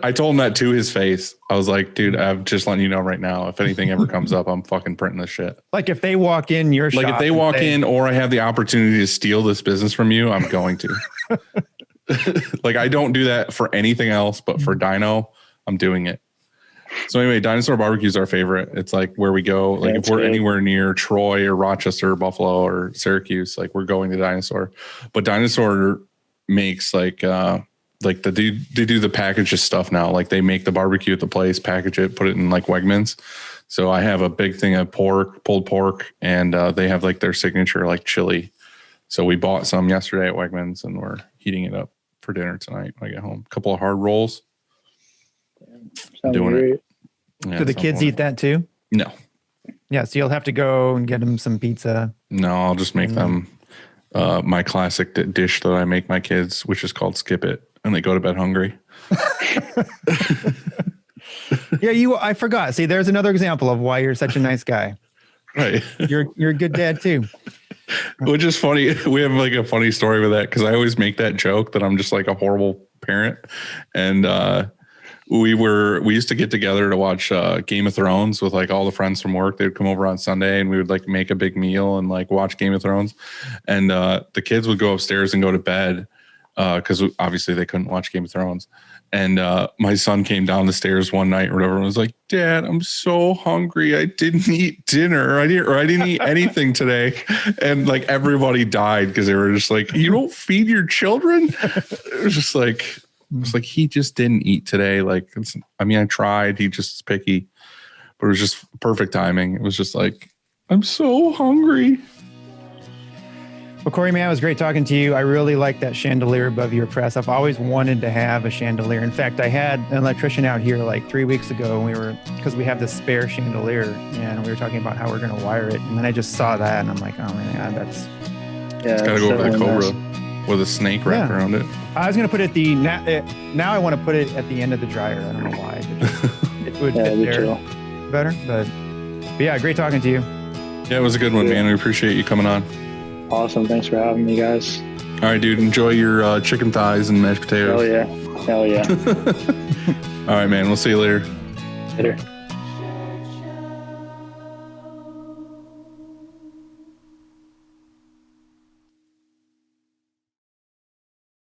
I told him that to his face. I was like, dude, I'm just letting you know right now. If anything ever comes up, I'm fucking printing this shit. Like if they walk in your shop. Like if they walk in or I have the opportunity to steal this business from you, I'm going to. Like I don't do that for anything else, but for Dino, I'm doing it. So anyway, Dinosaur Barbecue is our favorite. It's like where we go. Like if we're anywhere near Troy or Rochester, or Buffalo or Syracuse, like we're going to Dinosaur. But Dinosaur makes like they do the package stuff now. Like they make the barbecue at the place, package it, put it in like Wegmans. So I have a big thing of pulled pork, and they have like their signature like chili. So we bought some yesterday at Wegmans, and we're heating it up for dinner tonight when I get home. A couple of hard rolls. Doing great. it. Yeah, Do the kids eat that too? No. Yeah, so you'll have to go and get them some pizza. No, I'll just make them my classic dish that I make my kids, which is called Skip It, and they go to bed hungry. Yeah, I forgot. See, there's another example of why you're such a nice guy. Right. You're a good dad too. Which is funny. We have like a funny story with that because I always make that joke that I'm just like a horrible parent. And we used to get together to watch Game of Thrones with like all the friends from work. They'd come over on Sunday and we would like make a big meal and like watch Game of Thrones. And the kids would go upstairs and go to bed because obviously they couldn't watch Game of Thrones. And my son came down the stairs one night or whatever and was like, Dad, I'm so hungry. I didn't eat dinner. I didn't eat anything today. And like everybody died because they were just like, you don't feed your children? It was just like, he just didn't eat today. Like, I tried. He just is picky. But it was just perfect timing. It was just like, I'm so hungry. Well, Corey, man, it was great talking to you. I really like that chandelier above your press. I've always wanted to have a chandelier. In fact, I had an electrician out here like 3 weeks ago, and because we have this spare chandelier, and we were talking about how we're going to wire it. And then I just saw that, and I'm like, oh man, that's. Yeah, it's got to go over the Cobra with a snake wrapped around it. I was going to put it now I want to put it at the end of the dryer. I don't know why. It would fit there better, but yeah, great talking to you. Yeah, it was a good one, man. We appreciate you coming on. Awesome. Thanks for having me, guys. All right, dude. Enjoy your chicken thighs and mashed potatoes. Hell yeah. All right, man. We'll see you later. Later.